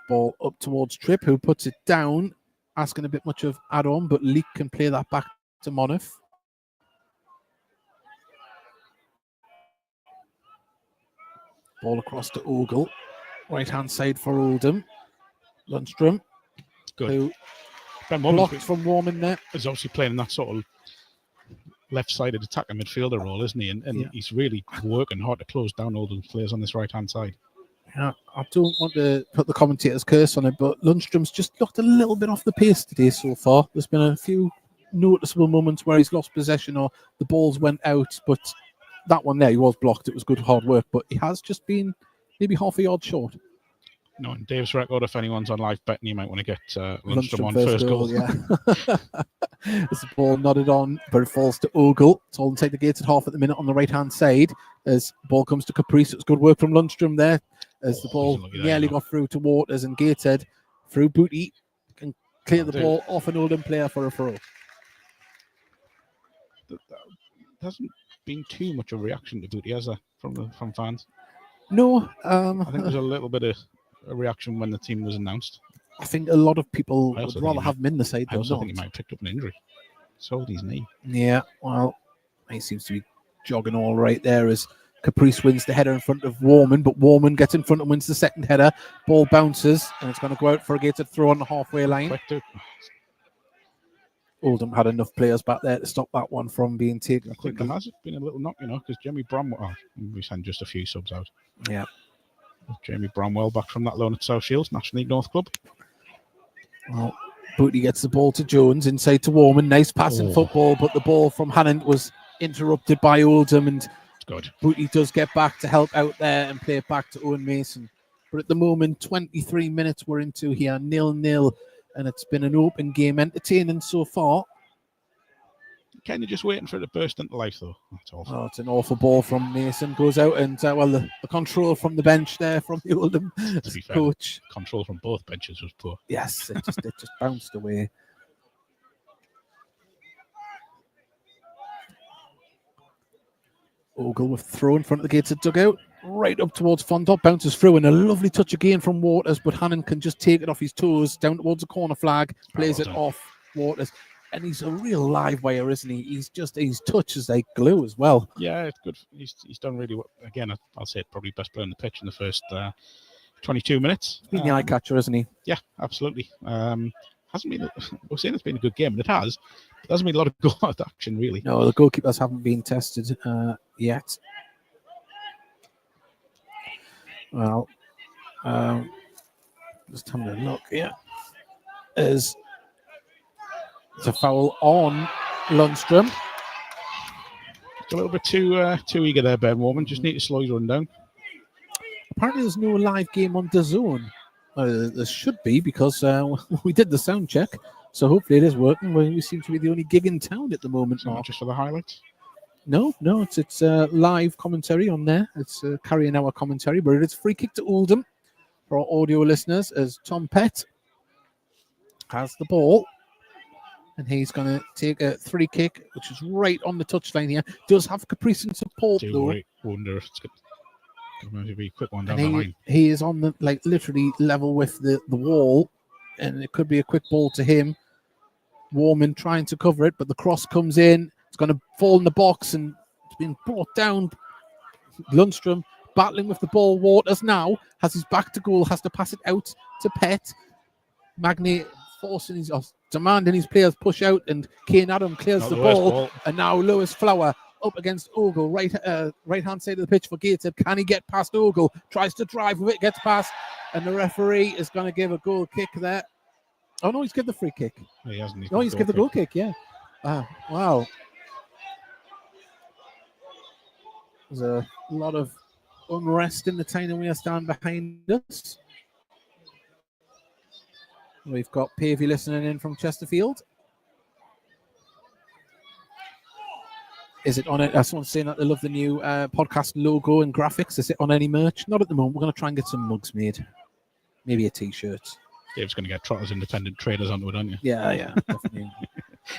Ball up towards Tripp, who puts it down, asking a bit much of Adam, but Leek can play that back to Monif. Ball across to Ogle. Right-hand side for Oldham. Lundstrom, Good. who Ben Warman's blocked from Warman there. is obviously playing in that sort of left-sided attacking midfielder role, isn't he? And Yeah. he's really working hard to close down Oldham's players on this right-hand side. Yeah, I don't want to put the commentator's curse on it, but Lundstrom's just looked a little bit off the pace today so far. There's been a few noticeable moments where he's lost possession or the balls went out, but that one there, he was blocked. It was good hard work, but he has just been maybe half a yard short. No, and Dave's record, if anyone's on live betting, you might want to get Lundstrom on first first goal. Yeah. As the ball nodded on, but it falls to Ogle. It's all take the Gateshead half at the minute on the right-hand side. As ball comes to Caprice, it's good work from Lundstrom there. As the ball unlucky there, nearly got through to Waters, and Gateshead through Booty can clear the ball off an Oldham player for a throw. There hasn't been too much of a reaction to Booty, has there, from fans? No, I think there's a little bit of a reaction when the team was announced. I think a lot of people I also would think rather he have him in the side I than also not. think he might have picked up an injury. Sold his knee. Yeah, well, he seems to be jogging all right there as Caprice wins the header in front of Warman, but Warman gets in front and wins the second header. Ball bounces, and it's going to go out for a Gateshead throw on the halfway line. Quick too. Oldham had enough players back there to stop that one from being taken I think quickly. there has been a little knock, because Jamie Bramwell, we sent just a few subs out. Yeah. Jamie Bramwell back from that loan at South Shields, National League North Club. Well, Booty gets the ball to Jones, inside to Warman. Nice passing football, but the ball from Hannon was interrupted by Oldham, and It's good. Booty does get back to help out there and play it back to Owen Mason. But at the moment, 23 minutes we're into here, 0-0, and it's been an open game, entertaining so far. Kind of just waiting for it to burst into life, though. That's all. Oh, it's an awful ball from Mason. Goes out, and the control from the bench there from the Oldham To be fair, coach. control from both benches was poor. Yes, it just bounced away. Ogle with throw in front of the Gateshead dugout. Right up towards Fondop, bounces through, and a lovely touch again from Waters, but Hannon can just take it off his toes, down towards the corner flag, plays well it done. off Waters. And he's a real live wire, isn't he? His touch is like glue as well. Yeah, it's good. He's done really well. Again, I'll say it, probably best player on the pitch in the first 22 minutes. He's the eye catcher, isn't he? Yeah, absolutely. Hasn't been. We're saying it's been a good game, and it has. There hasn't been a lot of goal-out action, really. No, the goalkeepers haven't been tested yet. Well, just having a look here. It's a foul on Lundstrom. It's a little bit too eager there, Ben Warman. Just need to slow your run down. Apparently, there's no live game on DAZN. There should be, because we did the sound check. So hopefully it is working. We seem to be the only gig in town at the moment. So not just for the highlights. No, it's live commentary on there. It's carrying our commentary, but it's free kick to Oldham for our audio listeners as Tom Pett has the ball. And he's going to take a free kick, which is right on the touchline here. Does have Caprice in support, though. Wonder if it's going to be a quick one down And the line. he is on the literally level with the wall, and it could be a quick ball to him. Warman trying to cover it, but the cross comes in. It's going to fall in the box and it's been brought down. Lundstrom battling with the ball. Waters now has his back to goal, has to pass it out to Pett. Magny demanding his players push out, and Kane Adam clears Not the the worst ball. And now Lewis Flower up against Ogle, right hand side of the pitch for Gateshead. Can he get past Ogle? Tries to drive with it, gets past, and the referee is going to give a goal kick there. Oh no, he's given the free kick. No, he hasn't. He's given the goal kick. Yeah. Wow. There's a lot of unrest in the Tyne-and-Wear stand behind us. We've got Pavey listening in from Chesterfield. Is it on it? Someone's saying that they love the new podcast logo and graphics. Is it on any merch? Not at the moment. We're going to try and get some mugs made. Maybe a t-shirt. Dave's going to get Trotters Independent Traders onto it, aren't you? Yeah, definitely.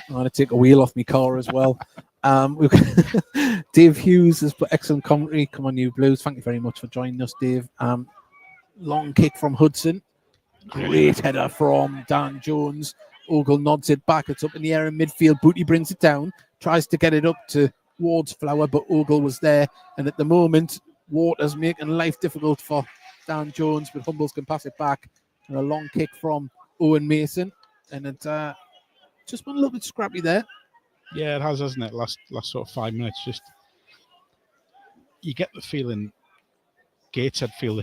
I'm going to take a wheel off my car as well. We've got Dave Hughes has put excellent commentary. Come on, you Blues. Thank you very much for joining us, Dave. Long kick from Hudson. Great header from Dan Jones. Ogle nods it back. It's up in the air in midfield. Booty brings it down. Tries to get it up towards Flower, but Ogle was there. And at the moment, Waters making life difficult for Dan Jones, but Humbles can pass it back. And a long kick from Owen Mason. And it just went a little bit scrappy there. Yeah, it has, hasn't it? Last sort of 5 minutes. Just you get the feeling Gateshead feel they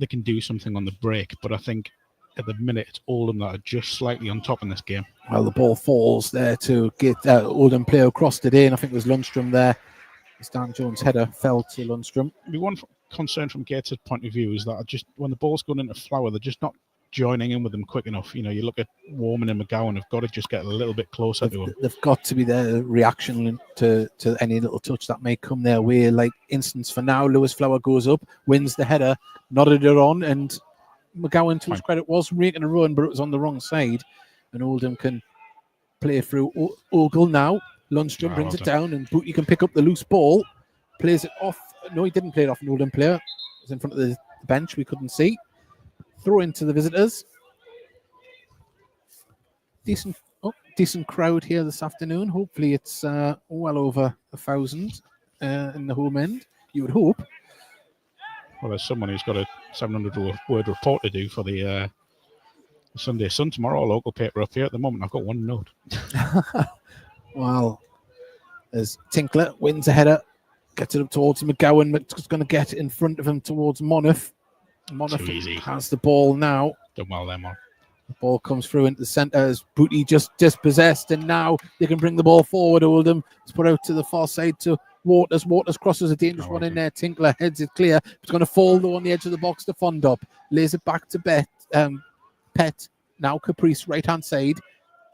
can do something on the break, but I think at the minute it's Oldham that are just slightly on top in this game. Well, the ball falls there to get Oldham player crossed it in. I think it was Lundstrom there. Dan Jones' header fell to Lundstrom. One concern from Gateshead's point of view is that just when the ball's going into Flower, they're just not joining in with them quick enough. You know, you look at Warman and McGowan have got to just get a little bit closer to him. They've got to be their reaction to any little touch that may come their way. Like instance for now, Lewis Flower goes up, wins the header, nodded it on, and McGowan, to his credit, was making a run, but it was on the wrong side. And Oldham can play through Ogle now. Lundstrom brings it down, and Booty can pick up the loose ball, plays it off. No, he didn't play it off an Oldham player. It was in front of the bench. We couldn't see. Throw into the visitors. Decent crowd here this afternoon. Hopefully it's well over 1,000 in the home end. You would hope. Well, there's someone who's got a 700-word report to do for the Sunday Sun tomorrow, a local paper up here. At the moment, I've got one note. Well, as Tinkler wins a header, gets it up towards McGowan. It's going to get in front of him towards Monaghan. Monaghan has the ball now. Done well there, Mark. The ball comes through into the centre as Booty just dispossessed, and now they can bring the ball forward. Oldham. It's put out to the far side to Waters. Waters crosses a dangerous one in there. Tinkler heads it clear. It's going to fall though on the edge of the box to Fondop. Lays it back to Pett. Now Caprice, right hand side.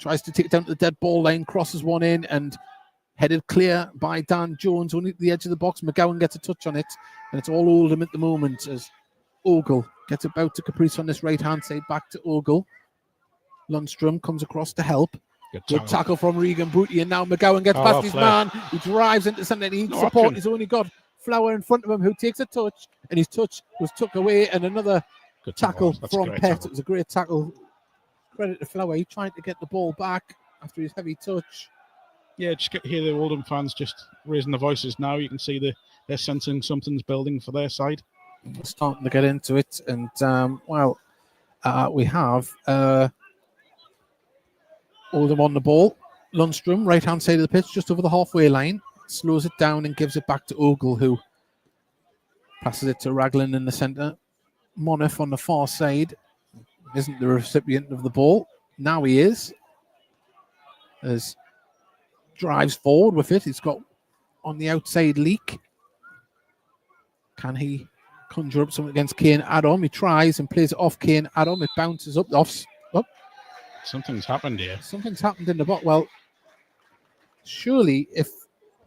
Tries to take it down to the dead ball line. Crosses one in and headed clear by Dan Jones. Only at the edge of the box. McGowan gets a touch on it. And it's all Oldham at the moment as Ogle gets about to Caprice on this right hand side. Back to Ogle. Lundstrom comes across to help. Good tackle from Regan Booty, and now McGowan gets past his man. He drives into something. He needs support. He's only got Flower in front of him, who takes a touch, and his touch was took away. And another good tackle from Pett. It was a great tackle. Credit to Flower. He tried to get the ball back after his heavy touch. Yeah, just hear the Oldham fans just raising their voices now. You can see they're sensing something's building for their side. We're starting to get into it, and we have Oldham on the ball. Lundstrom, right-hand side of the pitch, just over the halfway line. Slows it down and gives it back to Ogle, who passes it to Raglan in the centre. Monaghan on the far side isn't the recipient of the ball. Now he is. As drives forward with it. He's got on the outside Leak. Can he conjure up something against Kane Adam? He tries and plays it off Kane Adam. It bounces up. Something's happened here. Something's happened in the ball. Well, surely if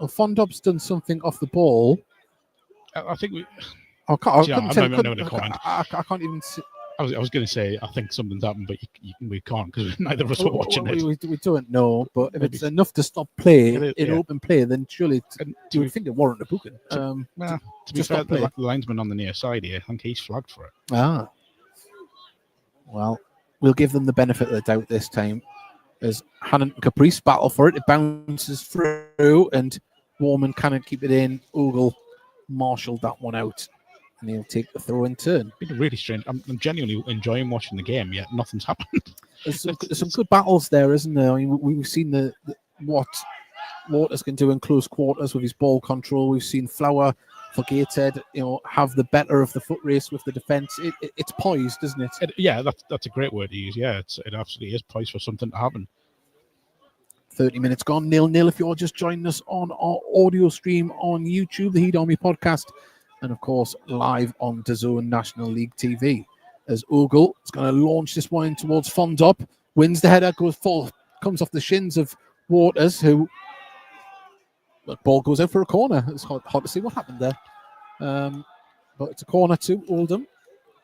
Fondop's done something off the ball, I think we. I can't even. I was going to say I think something's happened, but we can't because neither of us were watching it. We don't know, but if it's enough to stop play in open play, then surely you would think it warrant a booking. To be fair, the linesman on the near side here, I think he's flagged for it. Well, we'll give them the benefit of the doubt this time. as Hannon and Caprice battle for it. It bounces through, and Warman cannot keep it in. Ogle marshalled that one out, and he'll take the throw in turn. Been really strange. I'm genuinely enjoying watching the game, yet nothing's happened. There's some good battles there, isn't there? I mean, we've seen what Waters can do in close quarters with his ball control. We've seen Flower for Gateshead, have the better of the foot race with the defence. It's poised, isn't it? Yeah, that's a great word to use. Yeah, it absolutely is poised for something to happen. 30 minutes gone, 0-0. If you're just joining us on our audio stream on YouTube, the Heat Army podcast, and of course live on DAZN National League TV, as Ogle is going to launch this one in towards Fondop, wins the header, comes off the shins of Waters, who the ball goes out for a corner. It's hard to see what happened there, but it's a corner to Oldham.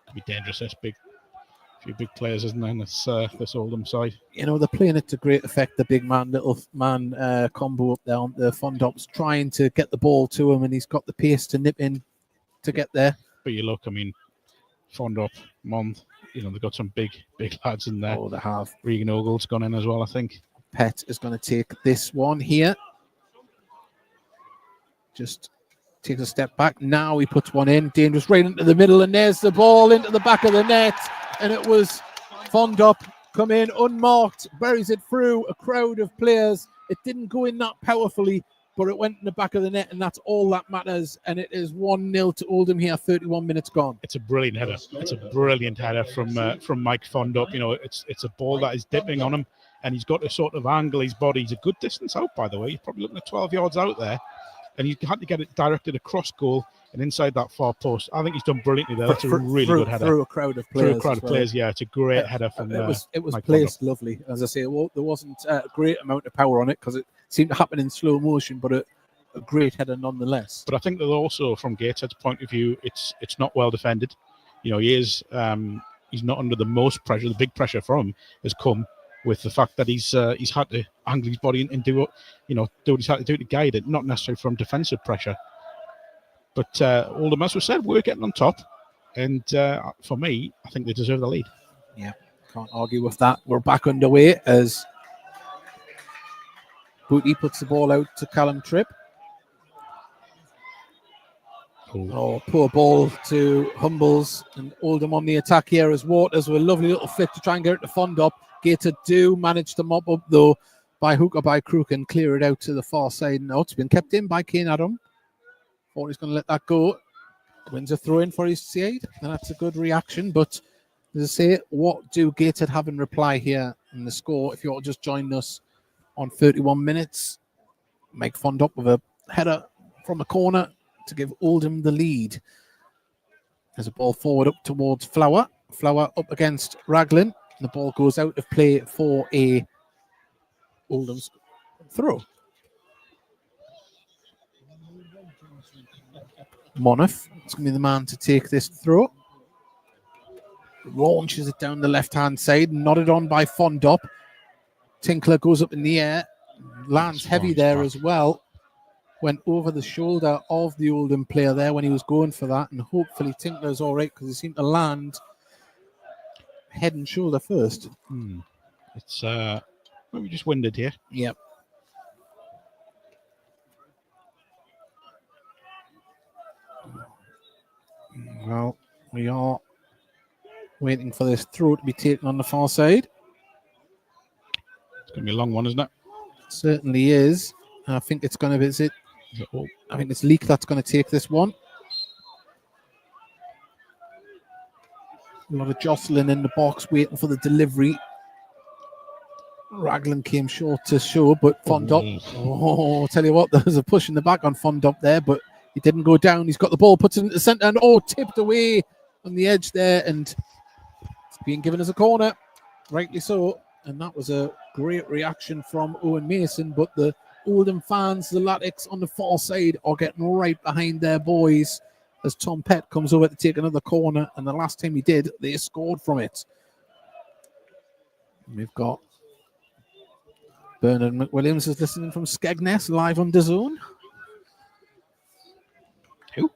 Could be dangerous. This few big players, isn't there? This Oldham side. They're playing it to great effect. The big man, little man combo up there on the Fondop's trying to get the ball to him, and he's got the pace to nip in to get there. But you look, I mean, Fondop, Mond, they've got some big lads in there. Oh, they have. Regan Ogle's gone in as well, I think. Pett is going to take this one here. Just takes a step back. Now he puts one in. Dangerous right into the middle, and there's the ball into the back of the net. And it was Fondop come in unmarked, buries it through a crowd of players. It didn't go in that powerfully, but it went in the back of the net, and that's all that matters. And it is 1-0 to Oldham here, 31 minutes gone. It's a brilliant header. It's a brilliant header from Mike Fondop. It's a ball that is dipping on him, and he's got to sort of angle his body. He's a good distance out, by the way. He's probably looking at 12 yards out there, and he had to get it directed across goal and inside that far post. I think he's done brilliantly there. That's a really good header. Through a crowd of players. Yeah. It's a great header from It was Mike placed Fondop. lovely. As I say, there wasn't a great amount of power on it because it seemed to happen in slow motion, but a great header nonetheless. But I think that also, from Gateshead's point of view, it's not well defended. He is he's not under the most pressure. The big pressure from him has come with the fact that he's had to angle his body and do what he's had to do to guide it, not necessarily from defensive pressure. But Oldham, as we said, we're getting on top, and for me, I think they deserve the lead. Yeah, can't argue with that. We're back underway as Booty puts the ball out to Callum Tripp. Oh, poor ball to Humbles, and Oldham on the attack here as Waters with a lovely little flick to try and get it to Fondop. Gator do manage to mop up though by hook or by crook and clear it out to the far side. No, it's been kept in by Kane Adam. Thought he's going to let that go. Wins a throw in for his side, and that's a good reaction. But as I say, what do Gateshead have in reply here in the score? If you're just joining us on 31 minutes, Mike Fondop with a header from a corner to give Oldham the lead. There's a ball forward up towards Flower. Flower up against Raglan. The ball goes out of play for a Oldham's throw. Monif is going to be the man to take this throw. Launches it down the left-hand side, nodded on by Fondop. Tinkler goes up in the air, lands heavy there as well. Went over the shoulder of the Oldham player there when he was going for that, and hopefully Tinkler's all right because he seemed to land head and shoulder first. It's maybe just winded here. Yep. Well, we are waiting for this throw to be taken on the far side. It's going to be a long one, isn't it? It certainly is. I think it's going to visit. I think it's Leak that's going to take this one. A lot of jostling in the box, waiting for the delivery. Raglan came short to show, but Fondop. I'll tell you what, there's a push in the back on Fondop there, but he didn't go down. He's got the ball, puts it into the centre, and tipped away on the edge there, and it's being given as a corner, rightly so. And that was a great reaction from Owen Mason, but the Oldham fans, the Latics on the far side, are getting right behind their boys as Tom Pett comes over to take another corner, and the last time he did, they scored from it. We've got Bernard McWilliams is listening from Skegness, live on DAZN. Who?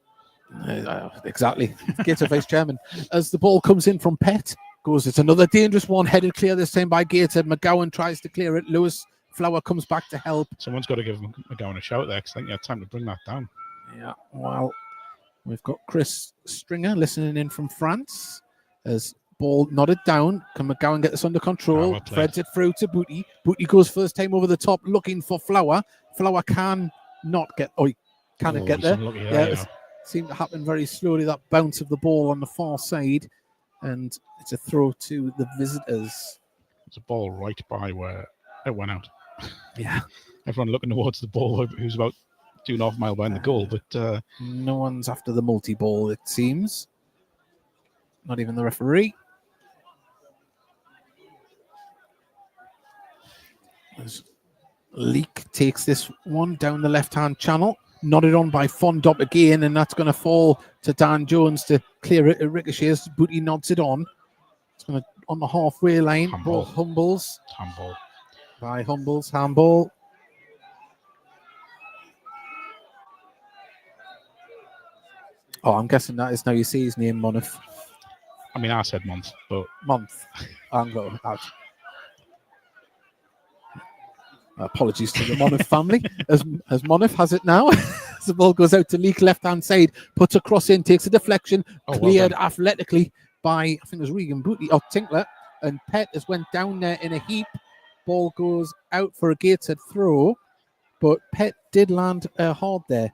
Exactly. Gator Vice Chairman. As the ball comes in from Pett, goes. It's another dangerous one, headed clear this time by Gateshead. McGowan tries to clear it. Lewis Flower comes back to help. Someone's got to give McGowan a shout there, because I think he had time to bring that down. Yeah, well, we've got Chris Stringer listening in from France. As ball nodded down. Can McGowan get this under control? Well Threads it through to Booty. Booty goes first time over the top, looking for Flower. Flower can not get... Oh, he cannot get there. Yeah, it seemed to happen very slowly, that bounce of the ball on the far side. And it's a throw to the visitors. It's a ball right by where it went out. Yeah. Everyone looking towards the ball, who's about 2.5 miles behind the goal, but no one's after the multi-ball, it seems. Not even the referee. As Leak takes this one down the left-hand channel. Nodded on by Fondop again, and that's going to fall to Dan Jones to clear it. It ricochets. Booty nods it on. It's going to on the halfway line. Ball Humbles. Handball. By Humbles. Handball. Oh, I'm guessing that is now you see his name, Monif. I mean, I said month, but... Month. Anglo. Out. Apologies to the Monif family, as Monif has it now. The ball goes out to Leak, left-hand side, puts a cross in, takes a deflection, cleared athletically by, I think it was Regan Booty, or Tinkler, and Pett has went down there in a heap. Ball goes out for a Gateshead throw, but Pett did land hard there.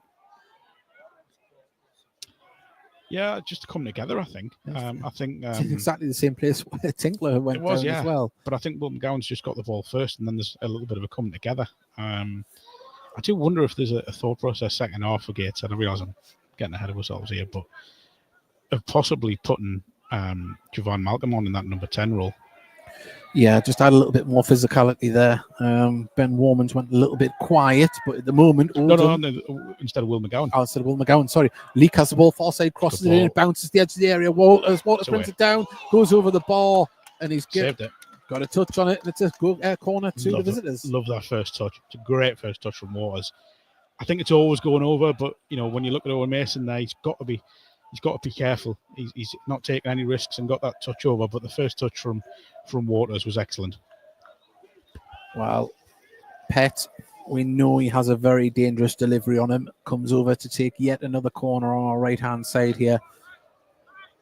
Yeah, just to come together, I think. I think it's exactly the same place where Tinkler went down as well. But I think Will McGowan's just got the ball first, and then there's a little bit of a coming together. I do wonder if there's a thought process second half for Gateshead. I realise I'm getting ahead of ourselves here, but of possibly putting Javon Malcolm on in that number 10 role. Yeah, just add a little bit more physicality there. Ben Warman's went a little bit quiet, but at the moment... No, instead of Will McGowan. Oh, instead of Will McGowan, sorry. Leak has the ball, far side, crosses it in, it bounces the edge of the area. Walters brings it down, goes over the bar, and he's saved it. Got a touch on it, and it's a good corner to the visitors. Love that first touch. It's a great first touch from Waters. I think it's always going over, but, you know, when you look at Owen Mason there, he's got to be careful. He's not taking any risks and got that touch over, but the first touch from Waters was excellent. Well, Pett, we know he has a very dangerous delivery on him. Comes over to take yet another corner on our right-hand side here.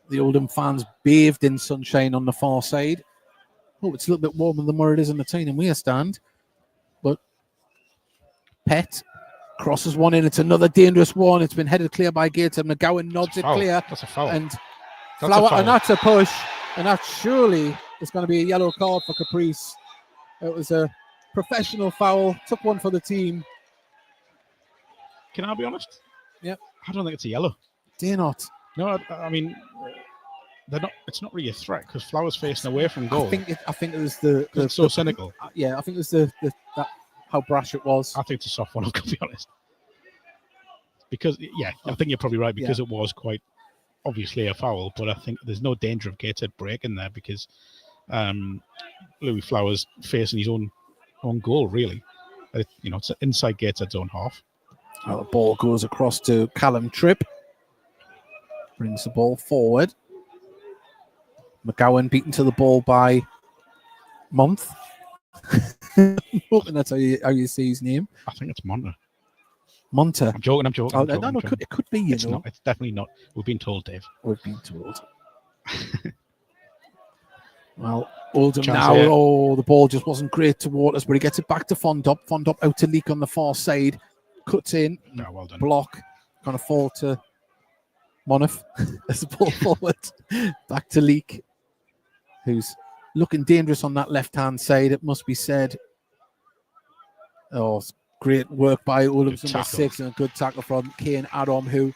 The Oldham fans bathed in sunshine on the far side. Oh, it's a little bit warmer than where it is in the Tyne and Weir stand. But Pett crosses one in. It's another dangerous one. It's been headed clear by Gates, and McGowan nods it clear. That's a foul. And Flower, and that's a push. And that surely is going to be a yellow card for Caprice. It was a professional foul. Took one for the team. Can I be honest? Yep. I don't think it's a yellow. Do you not? No, I mean, they're not. It's not really a threat because Flower's facing away from goal. I think it was the it's so cynical. Yeah, I think it was that how brash it was. I think it's a soft one. I'm going to be honest. Because I think you're probably right because it was quite obviously a foul, but I think there's no danger of Gateshead breaking there because Louis Flower's facing his own goal really. It's inside Gateshead's own half. Well, the ball goes across to Callum Tripp. Brings the ball forward. McGowan beaten to the ball by Month. Hoping that's how you say his name. I think it's Monta. Monta. I'm joking. Oh, no, it could be. It's not. It's definitely not. We've been told, Dave. We've been told. Well, Oldham now. Here. Oh, the ball just wasn't great to Waters, but he gets it back to Fondop. Fondop out to Leak on the far side. Cuts in. Yeah, well done. Block. Going to fall to Monif as the ball forward. Back to Leak, who's looking dangerous on that left-hand side, it must be said. Oh, great work by Oldham's number 6 and a good tackle from Kane Adam, who,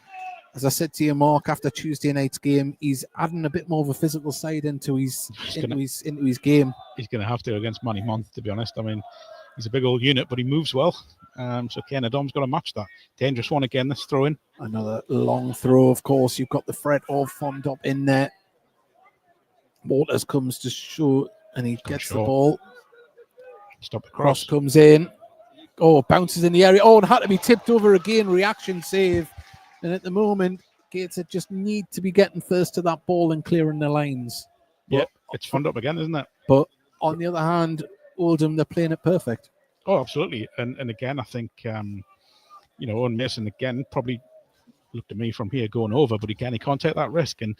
as I said to you, Mark, after Tuesday night's game, he's adding a bit more of a physical side into his game. He's going to have to against Manny Month, to be honest. I mean, he's a big old unit, but he moves well. So Kane Adam's got to match that. Dangerous one again, this throw in. Another long throw, of course. You've got the threat of Fondop in there. Waters comes to shoot, and he gets the ball. Stop the cross comes in. Oh, bounces in the area. Oh, and had to be tipped over again. Reaction save. And at the moment, Gateshead just need to be getting first to that ball and clearing the lines. Yeah. it's fund up again, isn't it? But on the other hand, Oldham, they're playing it perfect. Oh, absolutely. And again, I think, Owen Mason, again, probably looked at me from here going over, but again, he can't take that risk. And,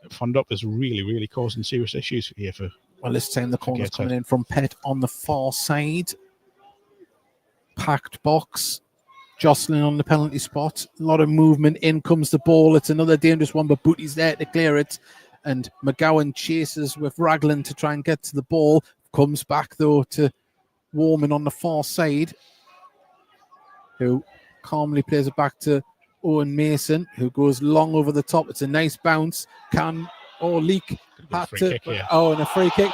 fund up is really, really causing serious issues here for. Well, this time the corner's Gateshead. coming in from Pett on the far side. Packed box. Jostling on the penalty spot. A lot of movement. In comes the ball. It's another dangerous one, but Booty's there to clear it. And McGowan chases with Raglan to try and get to the ball. Comes back, though, to Warman on the far side, who calmly plays it back to Owen Mason, who goes long over the top. It's a nice bounce. Leak had to. And a free kick.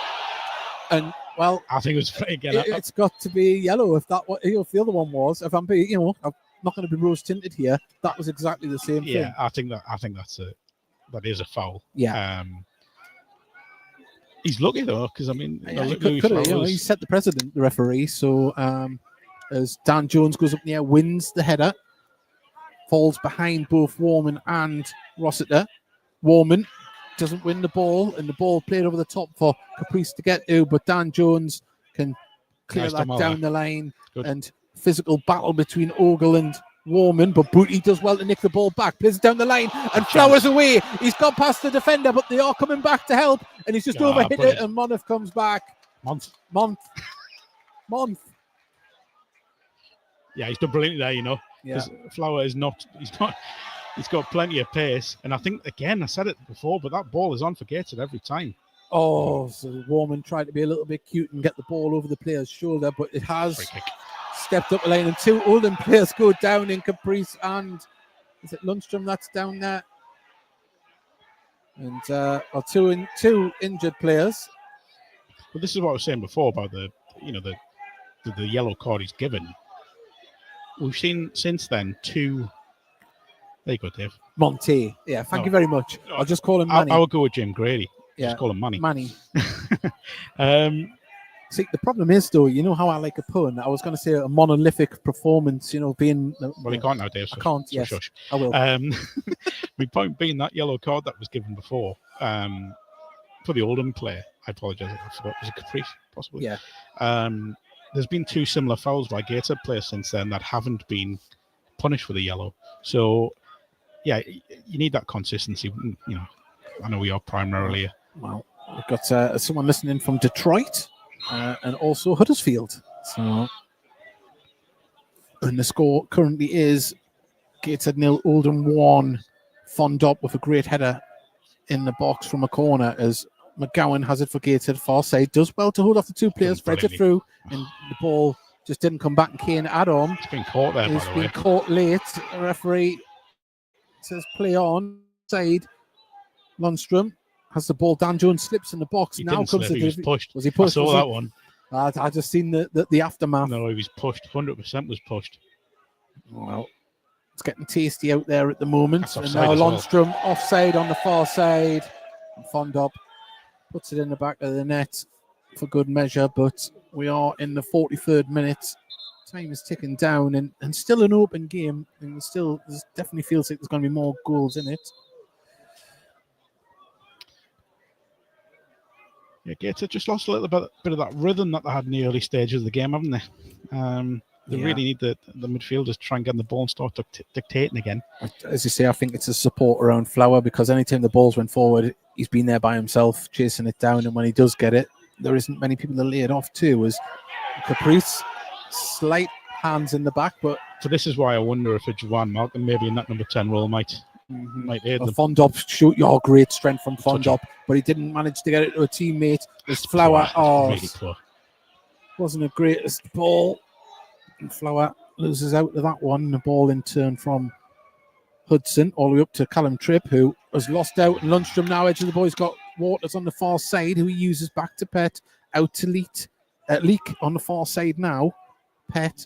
And, well, I think it was again. It's got to be yellow if the other one was. If I'm being, I'm not going to be rose tinted here. That was exactly the same thing. Yeah, I think that is a foul. Yeah. He's lucky though, because he set the precedent, the referee. So as Dan Jones goes up in the air, wins the header, falls behind both Warman and Rossiter. Warman doesn't win the ball, and the ball played over the top for Caprice to get to, but Dan Jones can clear that down the line. Good. And physical battle between Ogle and Warman, but Booty does well to nick the ball back, plays it down the line, and Flowers away. He's gone past the defender, but they are coming back to help, and he's just overhit it, and Monmouth comes back. Month. Yeah, he's done brilliantly there, because Flower is he's got plenty of pace, and I think, again, I said it before, but that ball is on for Gateshead every time. Oh, so Warman tried to be a little bit cute and get the ball over the player's shoulder, but it has stepped up the lane, and two Oldham players go down in Caprice, and is it Lundstrom that's down there? And two injured players. Well, this is what I was saying before about the yellow card he's given. We've seen since then two. There you go, Dave. Monty. Yeah, thank you very much. I'll just call him Manny. I would go with Jim Grady. Yeah. Just call him Manny. See, the problem is, though, you know how I like a pun? I was going to say a monolithic performance, being... Well, you can't now, Dave. I can't, yes. Shush. I will. My point being that yellow card that was given before for the Oldham player, I apologise, I forgot, was it Caprice, possibly? Yeah. There's been two similar fouls by Gateshead players since then that haven't been punished for the yellow. So, yeah, you need that consistency. I know we are primarily... Well, we've got someone listening from Detroit. And also Huddersfield. So, and the score currently is Gateshead 0, Oldham 1. Fondop with a great header in the box from a corner as McGowan has it for Gateshead. Far side does well to hold off the two players, threads it through, and the ball just didn't come back. And Kane Adam. It's been caught there, by the way. It's been caught late. The referee says play on. Side. Lundstrom has the ball. Dan Jones slips in the box. He now comes he was pushed. Was he pushed? I saw that one. I just seen the aftermath. No, he was pushed. 100% was pushed. Well, it's getting tasty out there at the moment. And now Lundstrom offside on the far side. And Fondop puts it in the back of the net for good measure. But we are in the 43rd minute. Time is ticking down, and still an open game. And still, definitely feels like there's going to be more goals in it. Yeah, Gateshead just lost a little bit of that rhythm that they had in the early stages of the game, haven't they? They really need the midfielders to try and get the ball and start dictating again. As you say, I think it's a support around Flower, because anytime the balls went forward, he's been there by himself, chasing it down, and when he does get it, there isn't many people to lay it off to. As Caprice, slight hands in the back, but... So this is why I wonder if a Juwan Malcolm, maybe in that number 10 role, might aid them. Fondop shoot your great strength from Fondop, but he didn't manage to get it to a teammate. It's Flower. Really poor. Wasn't the greatest ball. And Flower loses out to that one. The ball in turn from Hudson all the way up to Callum Tripp, who has lost out. And Lundstrom now edge of the ball. He's got Waters on the far side, who he uses back to Pett. Out to Leak on the far side now. Pett.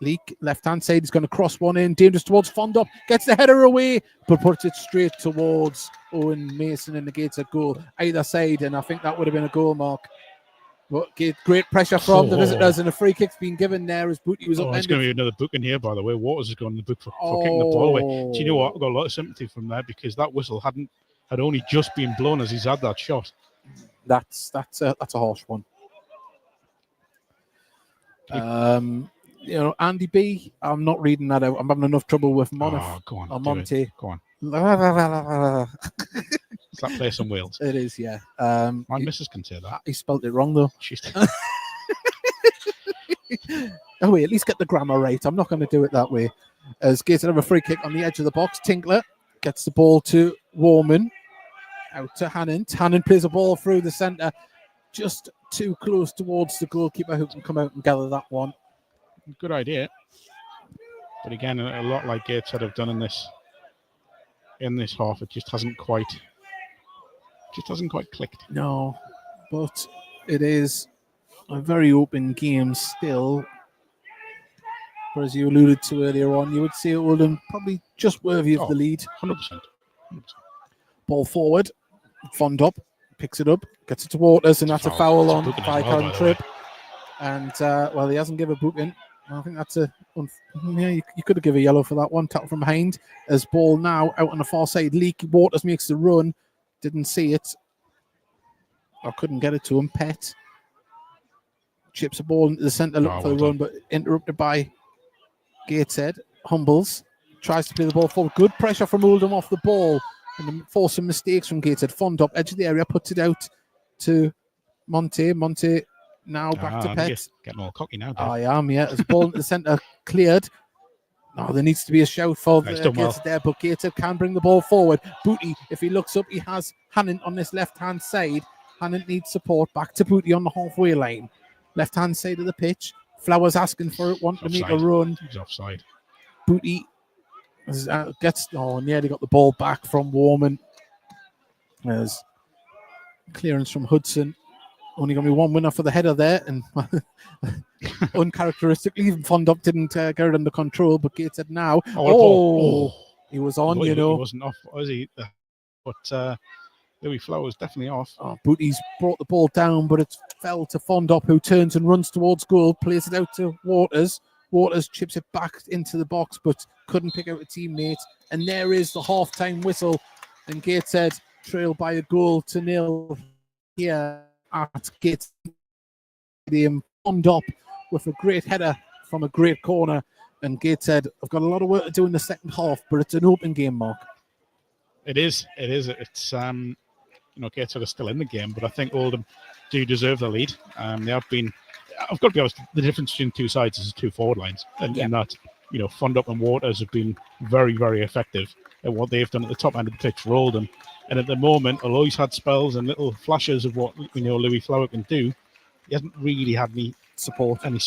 Leak, left-hand side, he's going to cross one in, dangerous towards Fondop, gets the header away, but puts it straight towards Owen Mason and the Gateshead goal, either side, and I think that would have been a goal, Mark. But great pressure from the visitors, and a free kick's been given there as Booty was upended. There's going to be another booking here, by the way. Waters has gone in the book for kicking the ball away. Do you know what? I've got a lot of sympathy from there, because that whistle had had only just been blown as he's had that shot. That's a harsh one. Andy B, I'm not reading that out. I'm having enough trouble with Oh, go on, do Monty. it. Go on. Does that place in Wales? It is, yeah. My missus can say that. He spelled it wrong, though. She's Oh, wait, at least get the grammar right. I'm not going to do it that way. As Gateshead have a free kick on the edge of the box. Tinkler gets the ball to Warman. Out to Hannon. Hannon plays a ball through the centre. Just too close towards the goalkeeper who can come out and gather that one. Good idea. But again, a lot like Gateshead have done in this half, it just hasn't quite clicked. No, but it is a very open game still. But as you alluded to earlier on, you would say Oldham probably just worthy of the lead. 100%. Ball forward. Fond up. Picks it up. Gets it to Waters, and that's a foul on Vicon Trip. And, he hasn't given a booking. I think that's you could have given a yellow for that one. Tap from behind. As ball now out on the far side. Leak. Waters makes the run. Didn't see it. I couldn't get it to him. Pet. Chips a ball into the centre, looking for the run, but interrupted by Gateshead. Humbles. Tries to play the ball forward. Good pressure from Oldham off the ball. And forcing mistakes from Gateshead. Fond up, edge of the area, puts it out to Monte. Monte now back to Pet. Getting all cocky now, Dave. I am, yeah. As the ball into the centre cleared. No, there needs to be a shout for Gateshead there, but Gateshead can bring the ball forward. Booty, if he looks up, he has Hannon on this left-hand side. Hannon needs support. Back to Booty on the halfway line. Left-hand side of the pitch. Flowers asking for it, wanting to make a run. He's offside. Booty nearly got the ball back from Warman. There's clearance from Hudson. Only going to be one winner for the header there, and uncharacteristically, even Fondop didn't get it under control. But Gateshead now. He was on. He wasn't off, was he? But Louis Flowers definitely off. Booty's brought the ball down, but it fell to Fondop, who turns and runs towards goal. Plays it out to Waters. Waters chips it back into the box, but couldn't pick out a teammate. And there is the half-time whistle. And Gateshead trail by a goal to nil here at Gateshead Stadium. Fond up with a great header from a great corner. And Gateshead have got a lot of work to do in the second half, but it's an open game, Mark. It is. It's Gateshead are still in the game, but I think Oldham do deserve the lead. They have been. I've got to be honest, the difference between two sides is two forward lines. And in that, Fondup and Waters have been very, very effective at what they've done at the top end of the pitch for Oldham. And at the moment, although he's had spells and little flashes of what Louis Flower can do, he hasn't really had any support. And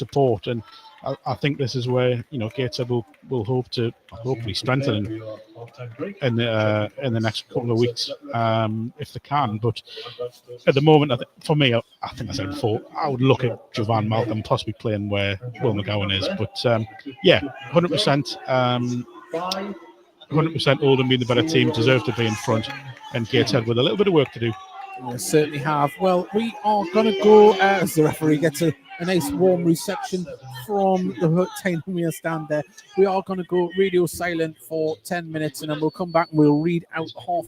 I think this is where Gateshead will hope to hopefully strengthen in the next couple of weeks if they can. But at the moment, for me, I think I said before, I would look at Jovan Malcolm possibly playing where Will McGowan is. But 100%. 100% Oldham being the better team, deserve to be in front, and Gateshead with a little bit of work to do. We certainly have. Well, we are going to go as the referee gets a nice warm reception from the time we stand there. We are going to go radio silent for 10 minutes, and then we'll come back and we'll read out the half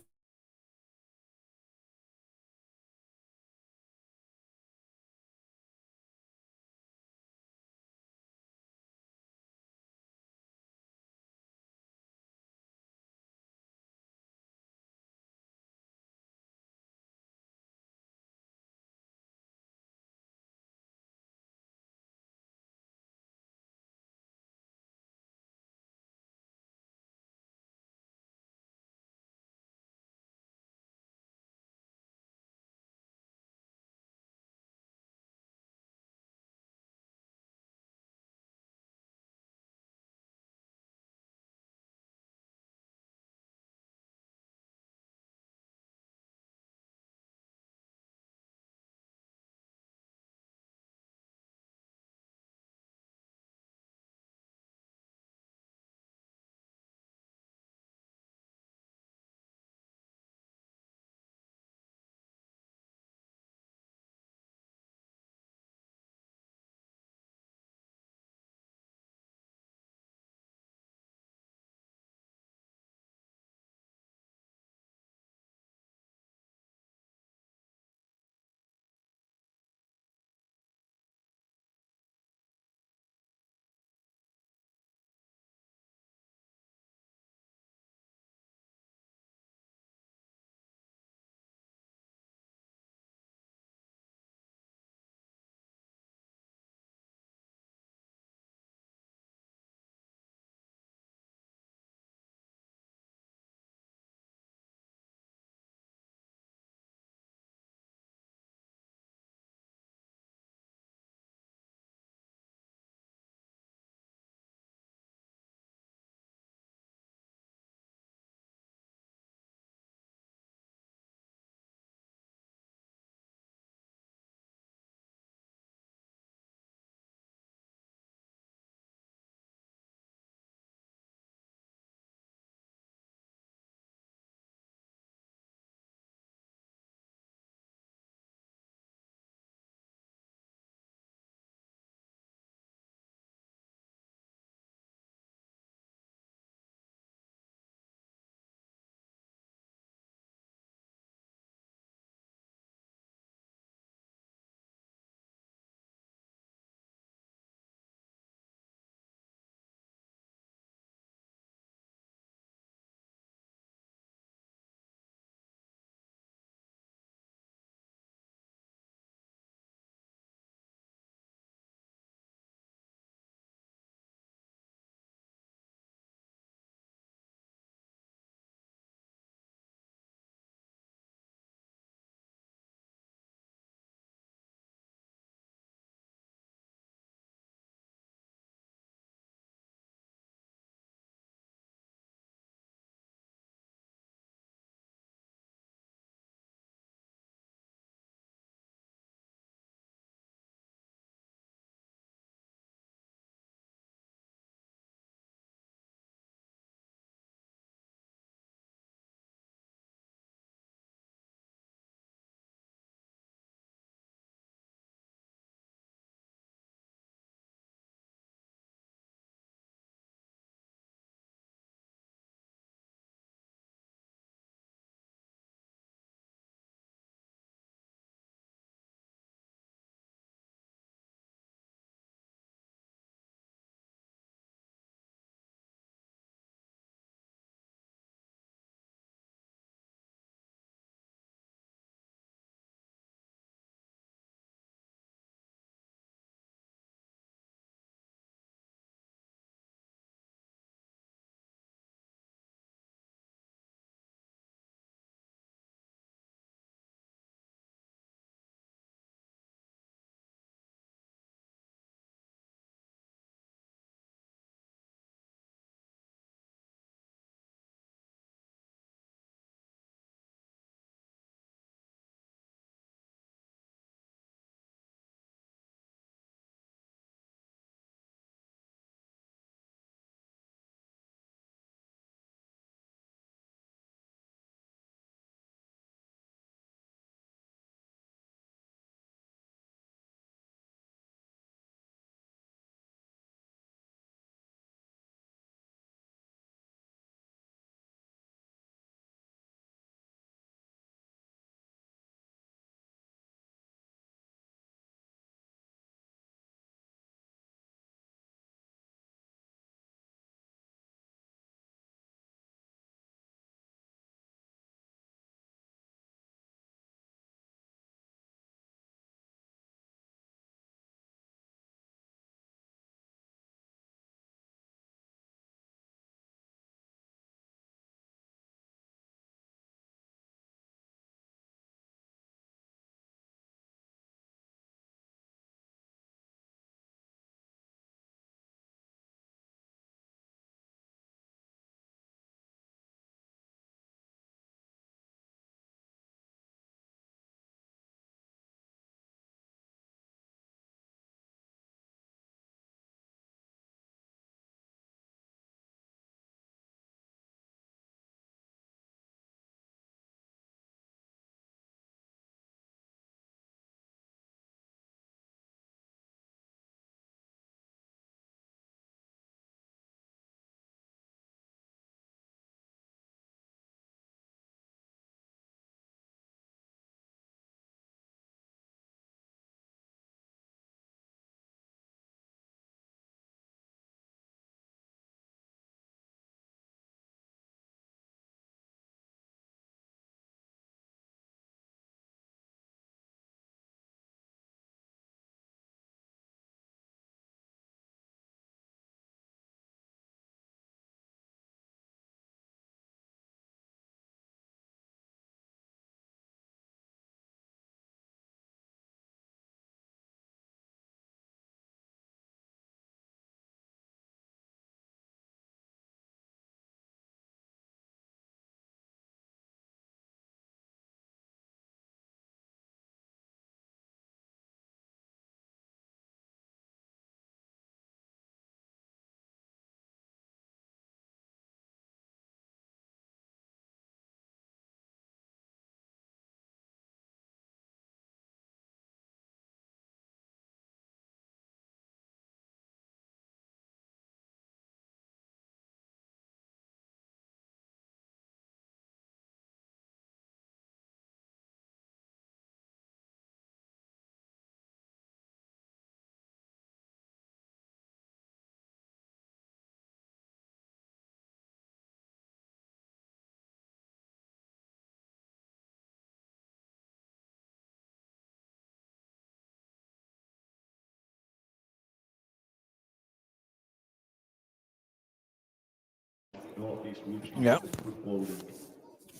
Yeah.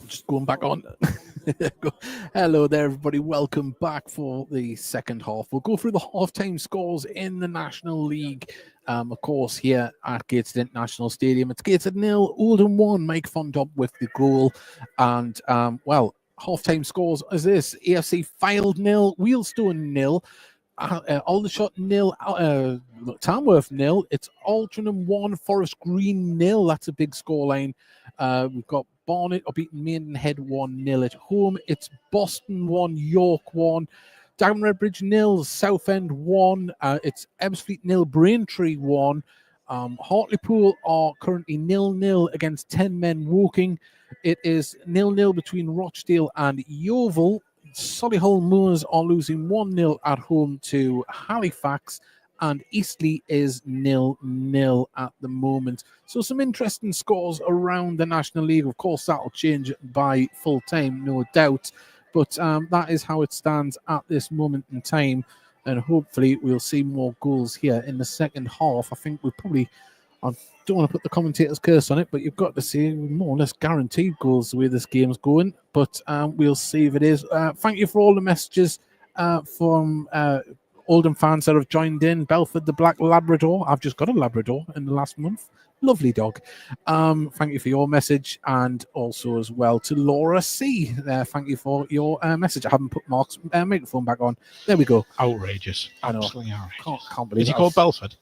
Just going back on. Hello there, everybody. Welcome back for the second half. We'll go through the half-time scores in the National League. Of course, here at Gateshead International Stadium, it's Gateshead 0, Oldham 1. Mike Fondop with the goal. And, half-time scores is this. AFC Fylde 0, Wheelstone 0. Aldershot 0, Tamworth 0. It's Altrincham 1, Forest Green 0. That's a big scoreline. We've got Barnet are beating Maidenhead 1-0 at home. It's Boston 1, York 1. Dagenham Redbridge 0, Southend 1. It's Ebbsfleet 0, Braintree 1. Hartlepool are currently 0-0 against 10 Men Woking. It is 0-0 between Rochdale and Yeovil. Solihull Moors are losing 1-0 at home to Halifax, and Eastleigh is 0-0 at the moment. So some interesting scores around the National League. Of course, that'll change by full time, no doubt. But that is how it stands at this moment in time. And hopefully we'll see more goals here in the second half. I think we probably... I don't want to put the commentator's curse on it, but you've got to see more or less guaranteed goals the way this game's going. But we'll see if it is. Thank you for all the messages from Oldham fans that have joined in. Belford the Black Labrador. I've just got a Labrador in the last month. Lovely dog. Thank you for your message, and also as well to Laura C. Thank you for your message. I haven't put Mark's microphone back on. There we go. Outrageous. I know. Absolutely outrageous. Can't believe Is he called Belford?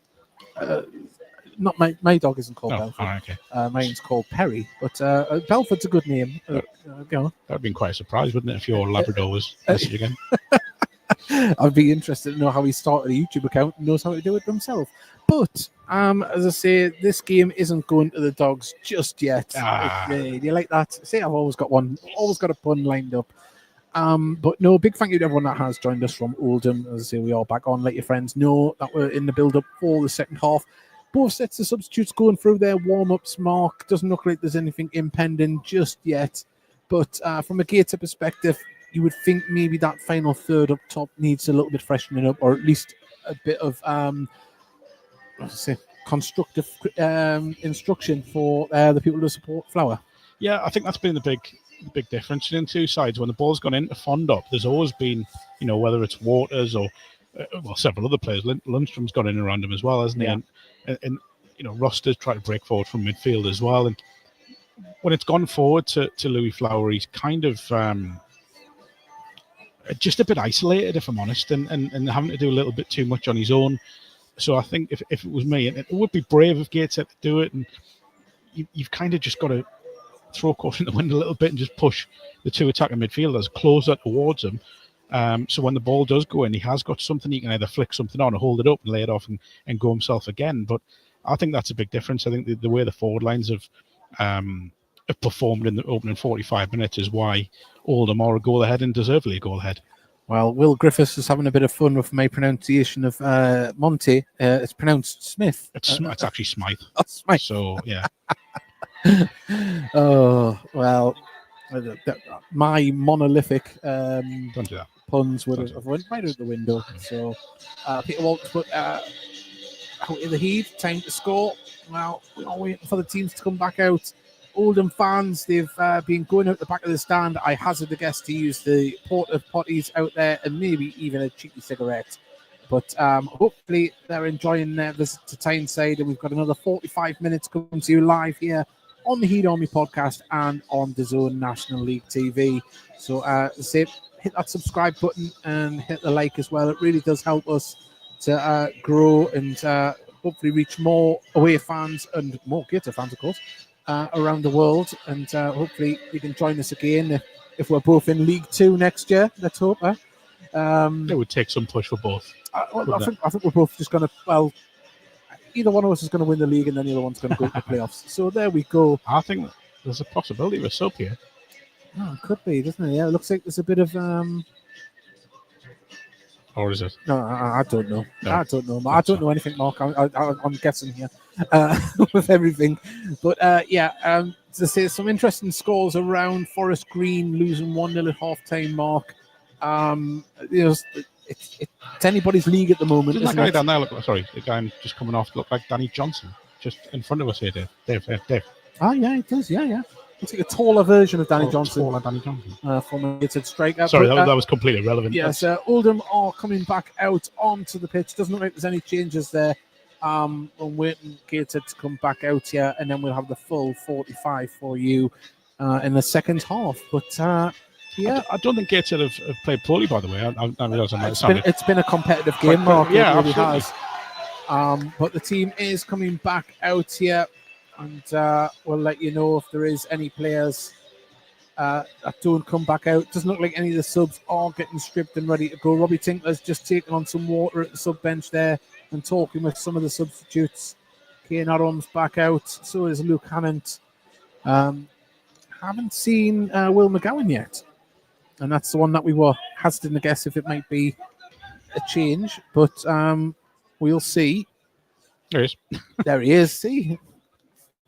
Not my dog isn't called Oh, Belford. all right, okay. Mine's called Perry, but Belford's a good name. Go on. That would have been quite a surprise, wouldn't it, if your Labrador was messaged again? I'd be interested to know how he started a YouTube account and knows how to do it himself. But as I say, this game isn't going to the dogs just yet. Do you like that? See, I've always got a pun lined up. But no, big thank you to everyone that has joined us from Oldham. As I say, we are back on. Let your friends know that we're in the build-up for the second half. Both sets of substitutes going through their warm-ups. Mark, doesn't look like there's anything impending just yet. But from a Gator perspective, you would think maybe that final third up top needs a little bit freshening up, or at least a bit of constructive instruction for the people to support Flower. Yeah, I think that's been the big difference in two sides. When the ball's gone into Fondop, there's always been, whether it's Waters or several other players. Lundstrom's gone in around him as well, hasn't he? Yeah. And Roster's tried to break forward from midfield as well. And when it's gone forward to Louis Flower, he's kind of just a bit isolated, if I'm honest, and having to do a little bit too much on his own. So I think if it was me, and it would be brave of Gateshead to do it, and you've kind of just got to throw caution in the wind a little bit and just push the two attacking midfielders closer towards him. So when the ball does go in, he has got something he can either flick something on or hold it up and lay it off and go himself again. But I think that's a big difference. I think the way the forward lines have performed in the opening 45 minutes is why Oldham are a goal ahead and deservedly a goal ahead. Well, Will Griffiths is having a bit of fun with my pronunciation of Monty. It's pronounced Smith. It's actually Smythe. Oh, Smythe. So, yeah. Oh, well, my monolithic Don't do that. puns would have went right out the window. So Peter Walters put out in the heat, time to score. Well, we are waiting for the teams to come back out. Oldham fans, they've been going out the back of the stand. I hazard a guess to use the porta potties out there and maybe even a cheeky cigarette. But hopefully they're enjoying their visit to Tyneside, and we've got another 45 minutes coming to you live here on the Heat Army podcast and on the Zone National League TV. So hit that subscribe button and hit the like as well. It really does help us to grow and hopefully reach more away fans and more Gator fans, of course, around the world. And hopefully you can join us again if we're both in League 2 next year. Let's hope. It would take some push for both. I think we're both just going to, either one of us is going to win the league and then the other one's going to go to the playoffs. So there we go. I think there's a possibility of a sub here. Oh, it could be, doesn't it? Yeah, it looks like there's a bit of... Or is it? No, I don't know. No. I don't know. I don't know anything, Mark. I'm guessing here with everything. But to say some interesting scores around. Forest Green losing 1-0 at half-time, Mark. It's anybody's league at the moment. Doesn't that isn't guy it? down there look? Sorry, the guy just coming off look like Danny Johnson, just in front of us here, Dave. Ah, yeah, it does. Yeah. It's like a taller version of Danny Johnson. Taller Danny Johnson. Former Gateshead striker. Sorry, But, that was completely irrelevant. Yes, Oldham are coming back out onto the pitch. Doesn't look like there's any changes there. I'm waiting Gateshead to come back out here, and then we'll have the full 45 for you in the second half. But yeah, I don't think Gateshead have played poorly, by the way. I realise it's been a competitive game, Mark. Yeah, it really absolutely. has. But the team is coming back out here, and we'll let you know if there is any players that don't come back out. Doesn't look like any of the subs are getting stripped and ready to go. Robbie Tinkler's just taking on some water at the sub bench there and talking with some of the substitutes. Kane Adams back out. So is Luke Hannant. Haven't seen Will McGowan yet. And that's the one that we were hazarding a guess if it might be a change. But we'll see. There he is. There he is. See?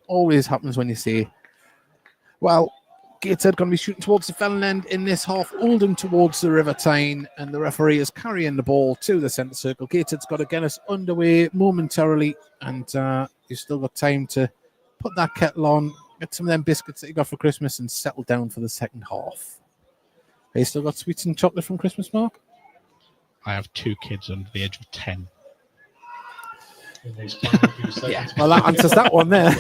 Always happens when you see. Well, Gateshead going to be shooting towards the Fellon end in this half. Oldham towards the River Tyne, and the referee is carrying the ball to the centre circle. Gateshead's got to get us underway momentarily, and you've still got time to put that kettle on, get some of them biscuits that you got for Christmas, and settle down for the second half. Have you still got sweets and chocolate from Christmas, Mark? I have 2 kids under the age of 10. Yeah, well, that answers that one there.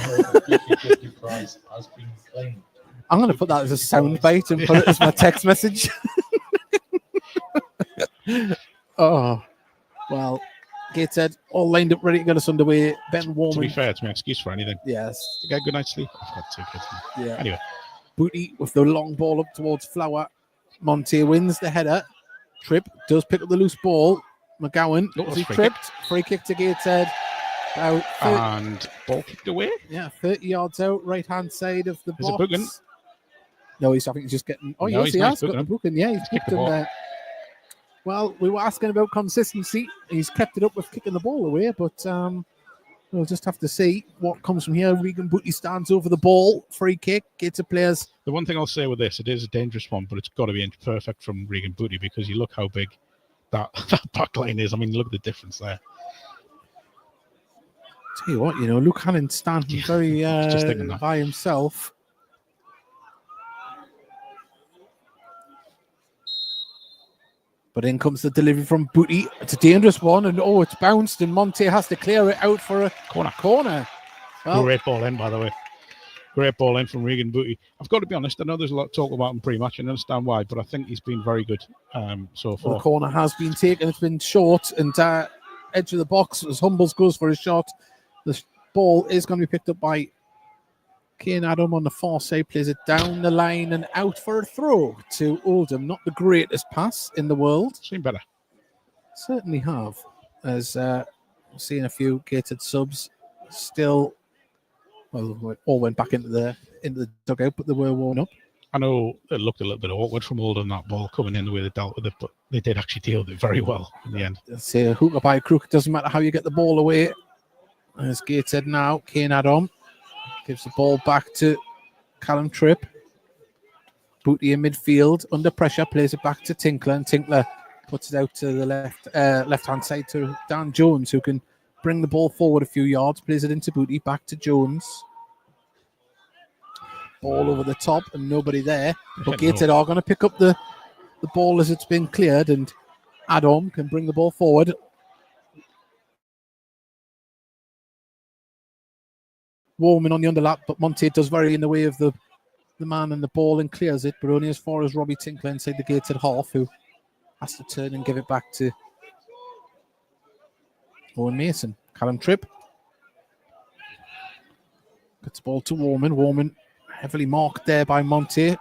I'm going to put that as a sound bite and put it as my text message. Oh, well, Gateshead all lined up, ready to get us underway. Ben Warman. To be fair, it's my excuse for anything. Yes. To get a good night's sleep. I've got 2 kids now. Yeah. Anyway. Booty with the long ball up towards Flower. Monte wins the header. Tripp does pick up the loose ball. McGowan was tripped. Free kick to Gateshead. And ball kicked away. Yeah, 30 yards out, right hand side of the box. Booking? No, I think he's just getting. Oh, no, yes, he has got booking the booking. Yeah, he's kicked him there. Well, we were asking about consistency. He's kept it up with kicking the ball away, but we'll just have to see what comes from here. Regan Booty stands over the ball. Free kick. Gateshead players. The one thing I'll say with this, it is a dangerous one, but it's got to be inch perfect from Regan Booty because you look how big that back line is. I mean, look at the difference there. Tell you what, Luke Hannon standing very by himself. But in comes the delivery from Booty. It's a dangerous one, and it's bounced, and Monte has to clear it out for a corner. Well, great ball in, by the way. Great ball in from Regan Booty. I've got to be honest, I know there's a lot of talk about him pre-match, and I understand why, but I think he's been very good so far. The corner has been taken. It's been short, and edge of the box as Humbles goes for his shot. The ball is going to be picked up by Kane Adam on the far side, plays it down the line and out for a throw to Oldham. Not the greatest pass in the world. Seen better. Certainly have. As seeing a few Gateshead subs still, well, all went back into the dugout, but they were worn up. I know it looked a little bit awkward from Oldham, that ball coming in the way they dealt with it, but they did actually deal with it very well in the end. Say a hooker by crook. It doesn't matter how you get the ball away. As Gateshead now, Kane Adam gives the ball back to Callum Tripp. Booty in midfield, under pressure, plays it back to Tinkler, and Tinkler puts it out to the left-hand side to Dan Jones, who can bring the ball forward a few yards, plays it into Booty, back to Jones. Ball over the top and nobody there. But Gateshead are going to pick up the ball as it's been cleared, and Adam can bring the ball forward. Warman on the underlap, but Monte does very in the way of the man and the ball and clears it, but only as far as Robbie Tinkler inside the Gateshead half, who has to turn and give it back to Owen Mason. Callum Tripp gets the ball to Warman. Warman heavily marked there by Monte.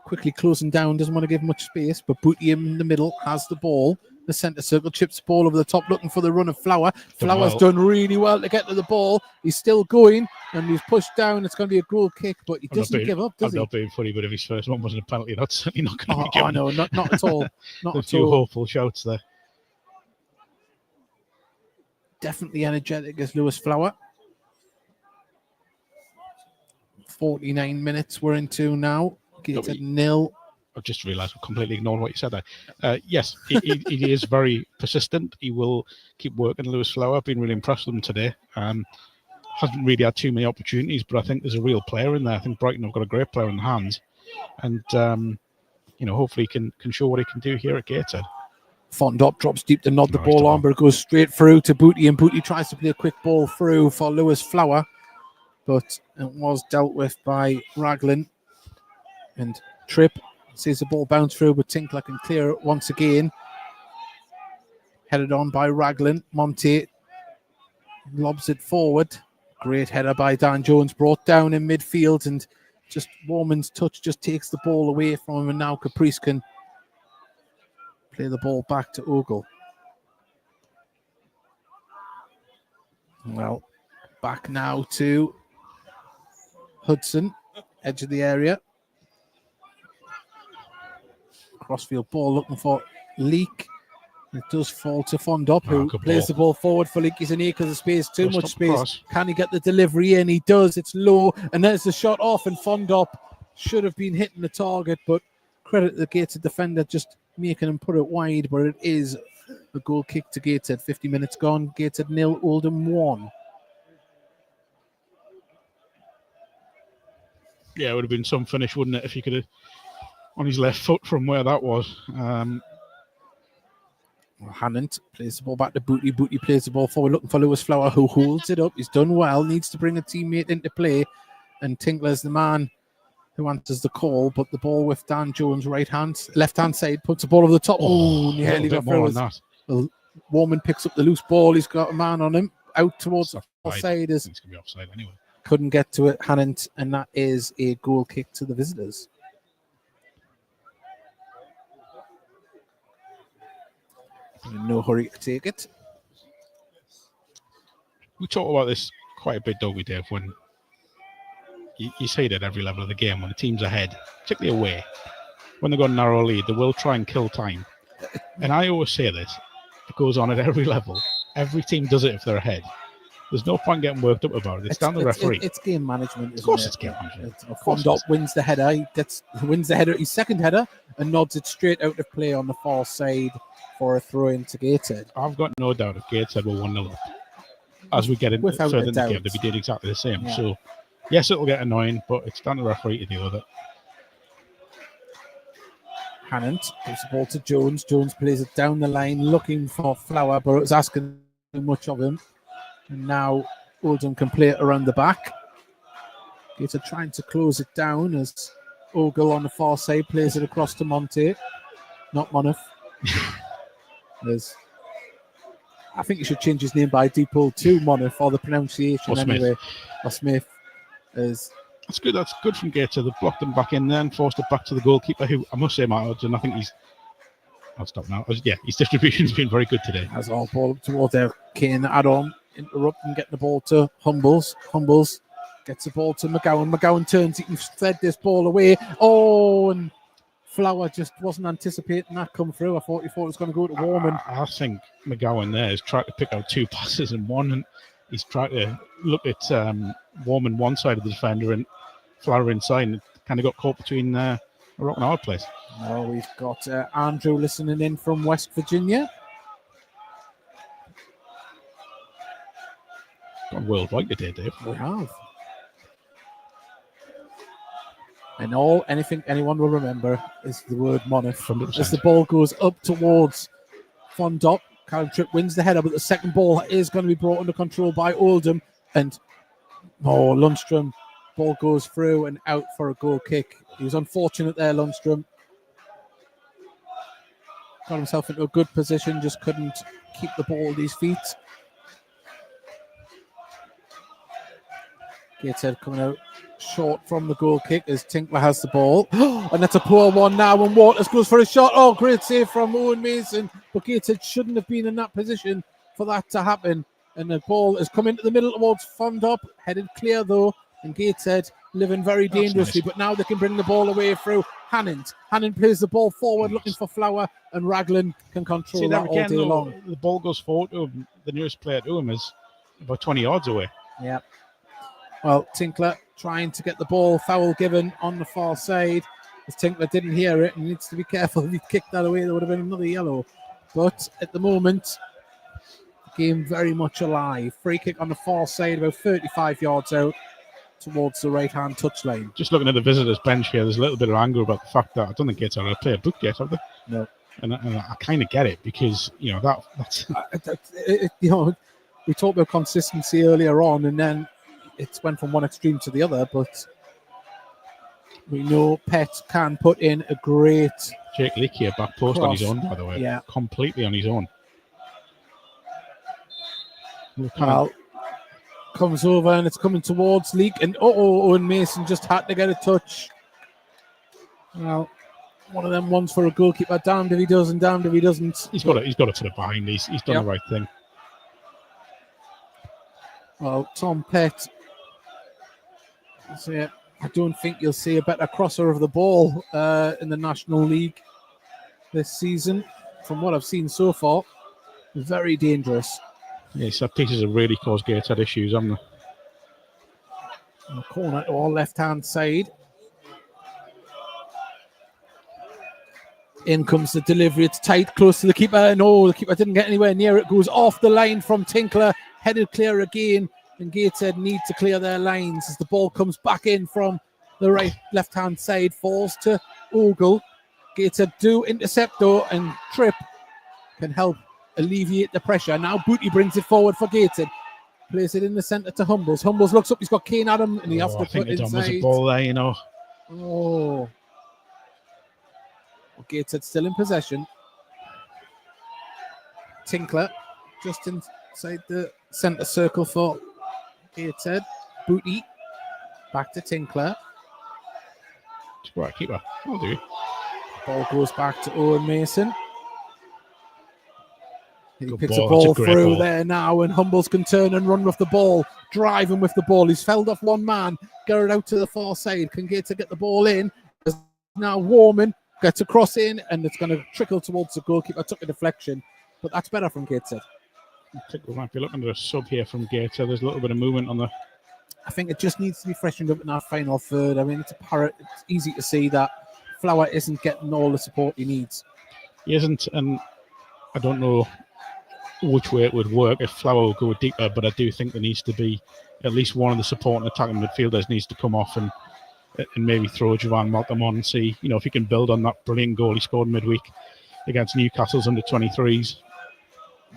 Quickly closing down, doesn't want to give much space, but Booty in the middle has the ball. The centre circle, chips the ball over the top, looking for the run of Flower. Flower's done really well to get to the ball. He's still going, and he's pushed down. It's going to be a goal kick, but he doesn't give up, does he? I'm not being funny, but if his first one wasn't a penalty, that's certainly not going to be given. No, not at all. Not a at few all. hopeful shouts there. Definitely energetic as Lewis Flower. 49 minutes we're into now. Gateshead 0. I've just realised I completely ignored what you said there. Yes, he is very persistent. He will keep working, Lewis Flower. I've been really impressed with him today. hasn't really had too many opportunities, but I think there's a real player in there. I think Brighton have got a great player in the hands, and hopefully he can show what he can do here at Gateshead. Fondop drops deep to nod the Nice ball ball. on, but it goes straight through to Booty, and Booty tries to play a quick ball through for Lewis Flower, but it was dealt with by Raglan. And Tripp sees the ball bounce through, but Tinkler can clear it once again. Headed on by Raglan. Monte lobs it forward. Great header by Dan Jones, brought down in midfield, and just Warman's touch just takes the ball away from him, and now Caprice can play the ball back to Ogle. Well, back now to Hudson, edge of the area. Crossfield ball looking for Leak. It does fall to Fondop, who plays the ball forward for Leak. He's in acres of space, too much space. Can he get the delivery in? He does. It's low, and there's the shot off, and Fondop should have been hitting the target, but credit the Gateshead defender just making him put it wide, but it is a goal kick to Gateshead. 50 minutes gone. Gateshead 0, Oldham 1. Yeah, it would have been some finish, wouldn't it, if he could have on his left foot from where that was. Hannant plays the ball back to Booty. Booty plays the ball forward, looking for Lewis Flower, who holds it up. He's done well, needs to bring a teammate into play, and Tinkler's the man who answers the call, but the ball with Dan Jones' left-hand side, puts the ball over the top. Oh, nearly got through. Well, Warman picks up the loose ball. He's got a man on him, out towards the offside. It's going to be offside anyway. Couldn't get to it, Hannant, and that is a goal kick to the visitors. In no hurry to take it. We talk about this quite a bit, don't we, Dave? When you say it at every level of the game, when the team's ahead, particularly away, when they've got a narrow lead, they will try and kill time. And I always say this, it goes on at every level. Every team does it if they're ahead. There's no point getting worked up about it. It's down to the referee. It's game management, isn't it? Of course it's game management. Fondop wins the header. He wins the header, his second header, and nods it straight out of play on the far side for a throw-in to Gateshead. I've got no doubt if Gateshead were 1-0 up, as we get in further in the game, they'd be doing exactly the same. Yeah. So, yes, it'll get annoying, but it's down to the referee to deal with it. Hannant gives the ball to Jones. Jones plays it down the line, looking for Flower, but it's asking too much of him. And now Oldham can play it around the back. Gateshead trying to close it down as Ogle on the far side plays it across to Monte. Not Monif. I think he should change his name by default to Monif, or the pronunciation anyway. Or Smith. That's good. That's good from Gateshead. They've blocked him back in there and forced it back to the goalkeeper, who I must say, Matt Hudson, I think I'll stop now. His distribution's been very good today. As all ball up towards there, Kane add-on, interrupt and get the ball to Humbles. Humbles gets the ball to McGowan. McGowan turns, he can thread this ball away. Oh, and Flower just wasn't anticipating that come through. I thought he was going to go to Warman. I think McGowan there has tried to pick out two passes in one, and he's tried to look at Warman one side of the defender and Flower inside, and kind of got caught between a rock and a hard place. Oh, we've got Andrew listening in from West Virginia. Gone worldwide today, Dave. We have. And anything anyone will remember is the word Monif. 100%. As the ball goes up towards Fondop, Callum Tripp wins the header, but the second ball is going to be brought under control by Oldham. And Lundstrom, ball goes through and out for a goal kick. He was unfortunate there, Lundstrom. Got himself into a good position, just couldn't keep the ball at his feet. Gateshead coming out short from the goal kick as Tinkler has the ball. And that's a poor one now, and Waters goes for a shot. Oh, great save from Owen Mason. But Gateshead shouldn't have been in that position for that to happen. And the ball has come into the middle towards Fondop, headed clear though, and Gateshead living very dangerously. Nice. But now they can bring the ball away through Hannant. Hannant plays the ball forward, looking for Flower, and Raglan can control that all day long. The ball goes forward to him. The nearest player to him is about 20 yards away. Yeah. Well, Tinkler trying to get the ball, foul given on the far side. As Tinkler didn't hear it and needs to be careful. If he kicked that away, there would have been another yellow. But at the moment, game very much alive. Free kick on the far side, about 35 yards out towards the right-hand touchline. Just looking at the visitors' bench here, there's a little bit of anger about the fact that I don't think Gateshead have a player booked yet, have they? No. And I kind of get it because, that's... We talked about consistency earlier on, and then it's went from one extreme to the other, but we know Pett can put in a great... Jake Leake here, back post on his own, by the way. Yeah. Completely on his own. Well, comes over and it's coming towards Leake, and Owen Mason just had to get a touch. Well, one of them ones for a goalkeeper. Damned if he does and damned if he doesn't. He's got to put it behind. He's done the right thing. Well, Tom Pett. So, I don't think you'll see a better crosser of the ball in the National League this season. From what I've seen so far, very dangerous. Yeah, set pieces have really caused Gateshead issues, haven't they? And a corner to our left-hand side. In comes the delivery. It's tight, close to the keeper. No, the keeper didn't get anywhere near it. Goes off the line from Tinkler. Headed clear again. And Gateshead need to clear their lines as the ball comes back in from the left-hand side. Falls to Ogle. Gateshead do intercept though, and Tripp can help alleviate the pressure. Now Booty brings it forward for Gateshead. Plays it in the centre to Humbles. Humbles looks up. He's got Kane Adam, and he has to put inside. Was a ball there, Oh. Gateshead still in possession. Tinkler just inside the centre circle for Gateshead. Booty back to Tinkler. Right, keeper. I'll do. Ball goes back to Owen Mason. He picks ball. a ball through ball there now, and Humbles can turn and run with the ball, driving with the ball. He's felled off one man, get it out to the far side. Can Gateshead get the ball in? Now Warman gets a cross in, and it's going to trickle towards the goalkeeper. Took a deflection, but that's better from Gateshead. I think we might be looking at a sub here from Gateshead. There's a little bit of movement on the... I think it just needs to be freshened up in our final third. I mean, it's easy to see that Flower isn't getting all the support he needs. He isn't, and I don't know which way it would work if Flower would go deeper, but I do think there needs to be at least one of the supporting attacking midfielders needs to come off and maybe throw Javan Malcolm on and see, if he can build on that brilliant goal he scored midweek against Newcastle's under 23s.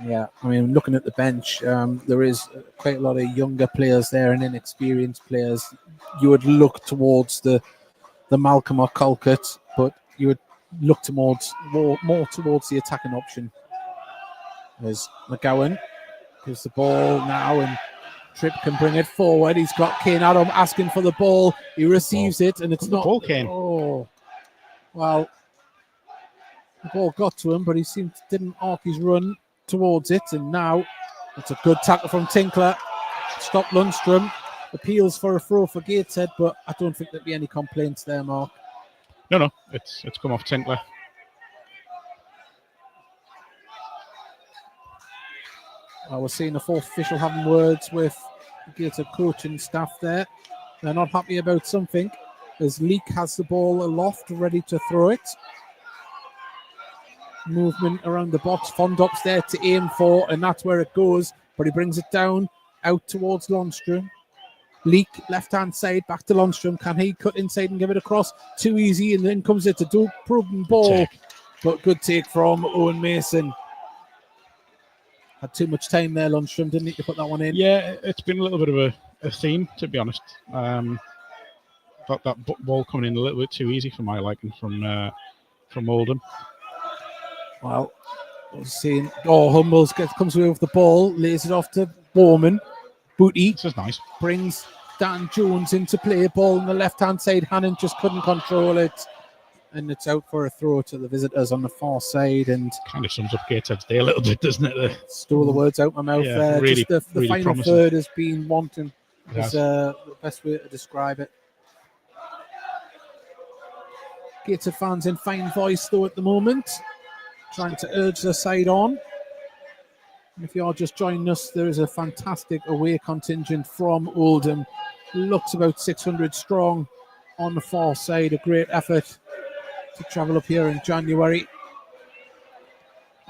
Yeah, I mean, looking at the bench, there is quite a lot of younger players there and inexperienced players. You would look towards the Malcolm or Colquitt, but you would look towards more towards the attacking option. There's McGowan gives the ball now, and Tripp can bring it forward. He's got Kane Adam asking for the ball. He receives it, and it's not. Ball, Kane. Oh, well, the ball got to him, but he didn't arc his run towards it, and now it's a good tackle from Tinkler. Stop Lundstrom. Appeals for a throw for Gateshead, but I don't think there'd be any complaints there, Mark. No, it's come off Tinkler. I was seeing the fourth official having words with the Gateshead coaching staff there. They're not happy about something, as Leake has the ball aloft, ready to throw it. Movement around the box. Fondop's there to aim for, and that's where it goes, but he brings it down out towards Lundstrom. Leak left-hand side, back to Lundstrom. Can he cut inside and give it across? Too easy, and then comes it to proven ball. But good take from Owen Mason. Had too much time there, Lundstrom. Didn't need to put that one in. Yeah, it's been a little bit of a theme, to be honest. That ball coming in a little bit too easy for my liking from Oldham. Well, we're seeing Humbles comes away with the ball, lays it off to Bowman. Booty. This is nice. Brings Dan Jones into play. Ball on the left-hand side. Hannon just couldn't control it. And it's out for a throw to the visitors on the far side. And kind of sums up Gateshead's day a little bit, doesn't it? Stole the words out my mouth there. Really, just the really final promising. third has been wanting. Is the best way to describe it. Gateshead fans in fine voice though at the moment, trying to urge their side on. And if you are just joining us, there is a fantastic away contingent from Oldham. Looks about 600 strong on the far side. A great effort to travel up here in January.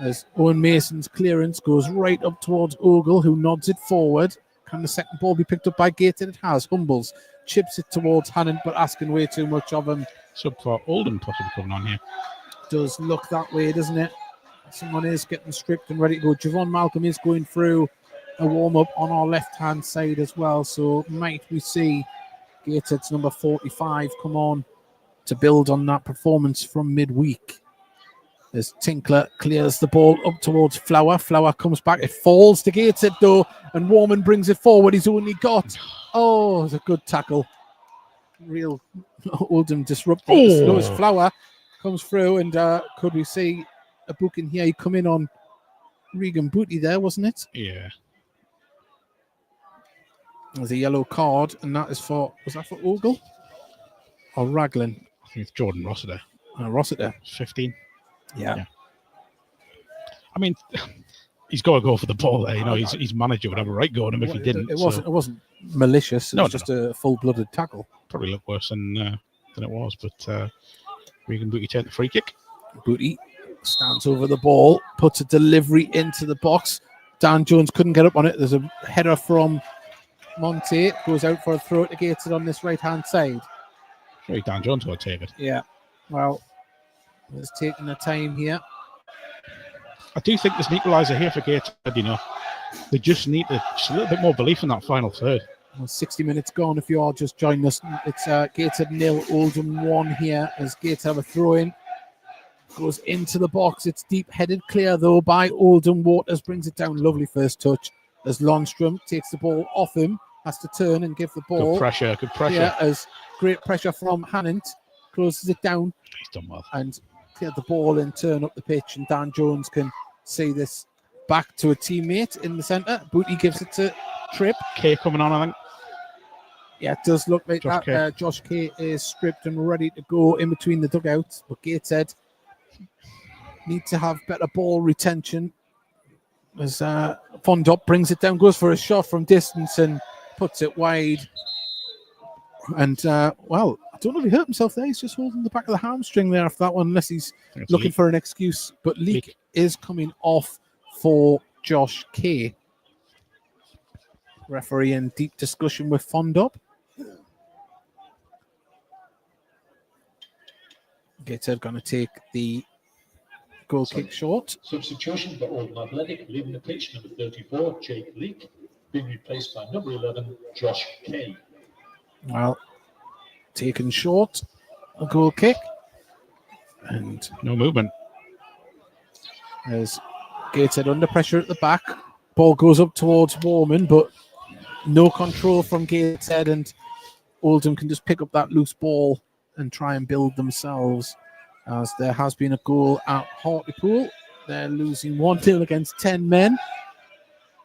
As Owen Mason's clearance goes right up towards Ogle, who nods it forward. Can the second ball be picked up by Gateshead? It has. Humbles chips it towards Hannon, but asking way too much of him. Sub for Oldham possibly coming on here. Does look that way, doesn't it? Someone is getting stripped and ready to go. Javon Malcolm is going through a warm-up on our left-hand side as well. So might we see Gateshead's number 45 come on to build on that performance from midweek. As Tinkler clears the ball up towards Flower. Flower comes back. It falls to Gateshead though, and Warman brings it forward. He's only got... Oh, it's a good tackle. Real Oldham disruptor. So as Flower comes through, and could we see a booking here? He come in on Regan Booty there, wasn't it? Yeah. There's a yellow card, and that is for... Was that for Ogle? Or Raglan? I think it's Jordan Rossiter. Rossiter. 15. Yeah. I mean, he's got to go for the ball there. You know, his manager would have a right go on him if he didn't. It wasn't malicious. It was just a full-blooded tackle. Probably looked worse than it was, but Regan Booty turned the free kick. Booty stands over the ball, puts a delivery into the box. Dan Jones couldn't get up on it. There's a header from Monte. Goes out for a throw to Gateshead on this right-hand side. Sure, Dan Jones will take it. Yeah. Well, it's taking the time here. I do think there's an equaliser here for Gateshead, you know. They just need a little bit more belief in that final third. Well, 60 minutes gone if you are just joining us. It's Gateshead 0, Oldham 1 here as Gateshead have a throw-in. Goes into the box. It's deep-headed clear, though, by Oldham. Waters brings it down. Lovely first touch as Lundstrom takes the ball off him. Has to turn and give the ball. Good pressure. Yeah, as great pressure from Hannant. Closes it down. He's done well. And cleared the ball and turn up the pitch. And Dan Jones can see this back to a teammate in the centre. Booty gives it to Tripp. Kay coming on, I think. Yeah, it does look like Josh that. Josh Kay is stripped and ready to go in between the dugouts. But Gateshead need to have better ball retention. As Fondop brings it down, goes for a shot from distance and puts it wide. And, well, I don't know if he hurt himself there. He's just holding the back of the hamstring there after that one, unless he's looking for an excuse. But Leak is coming off for Josh Kay. Referee in deep discussion with Fondop. Gateshead going to take the goal kick short. Substitution for Oldham Athletic, leaving the pitch, number 34, Jake Leake, being replaced by number 11, Josh Kay. Well, taken short, a goal kick. And no movement. As Gateshead under pressure at the back. Ball goes up towards Warman, but no control from Gateshead, and Oldham can just pick up that loose ball and try and build themselves. As there has been a goal at Hartlepool. They're losing 1-0 against 10 men.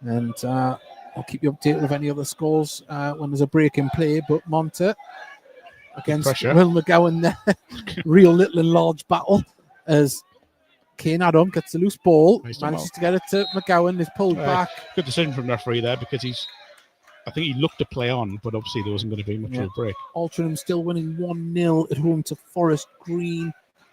And I'll keep you updated with any other scores when there's a break in play. But Monte against Will McGowan there. Real little and large battle as Kane Adam gets the loose ball. Manages to get it to McGowan. Is pulled back. Good decision from the referee there because I think he looked to play on, but obviously there wasn't going to be much of a break. Altrincham still winning 1-0 at home to Forest Green.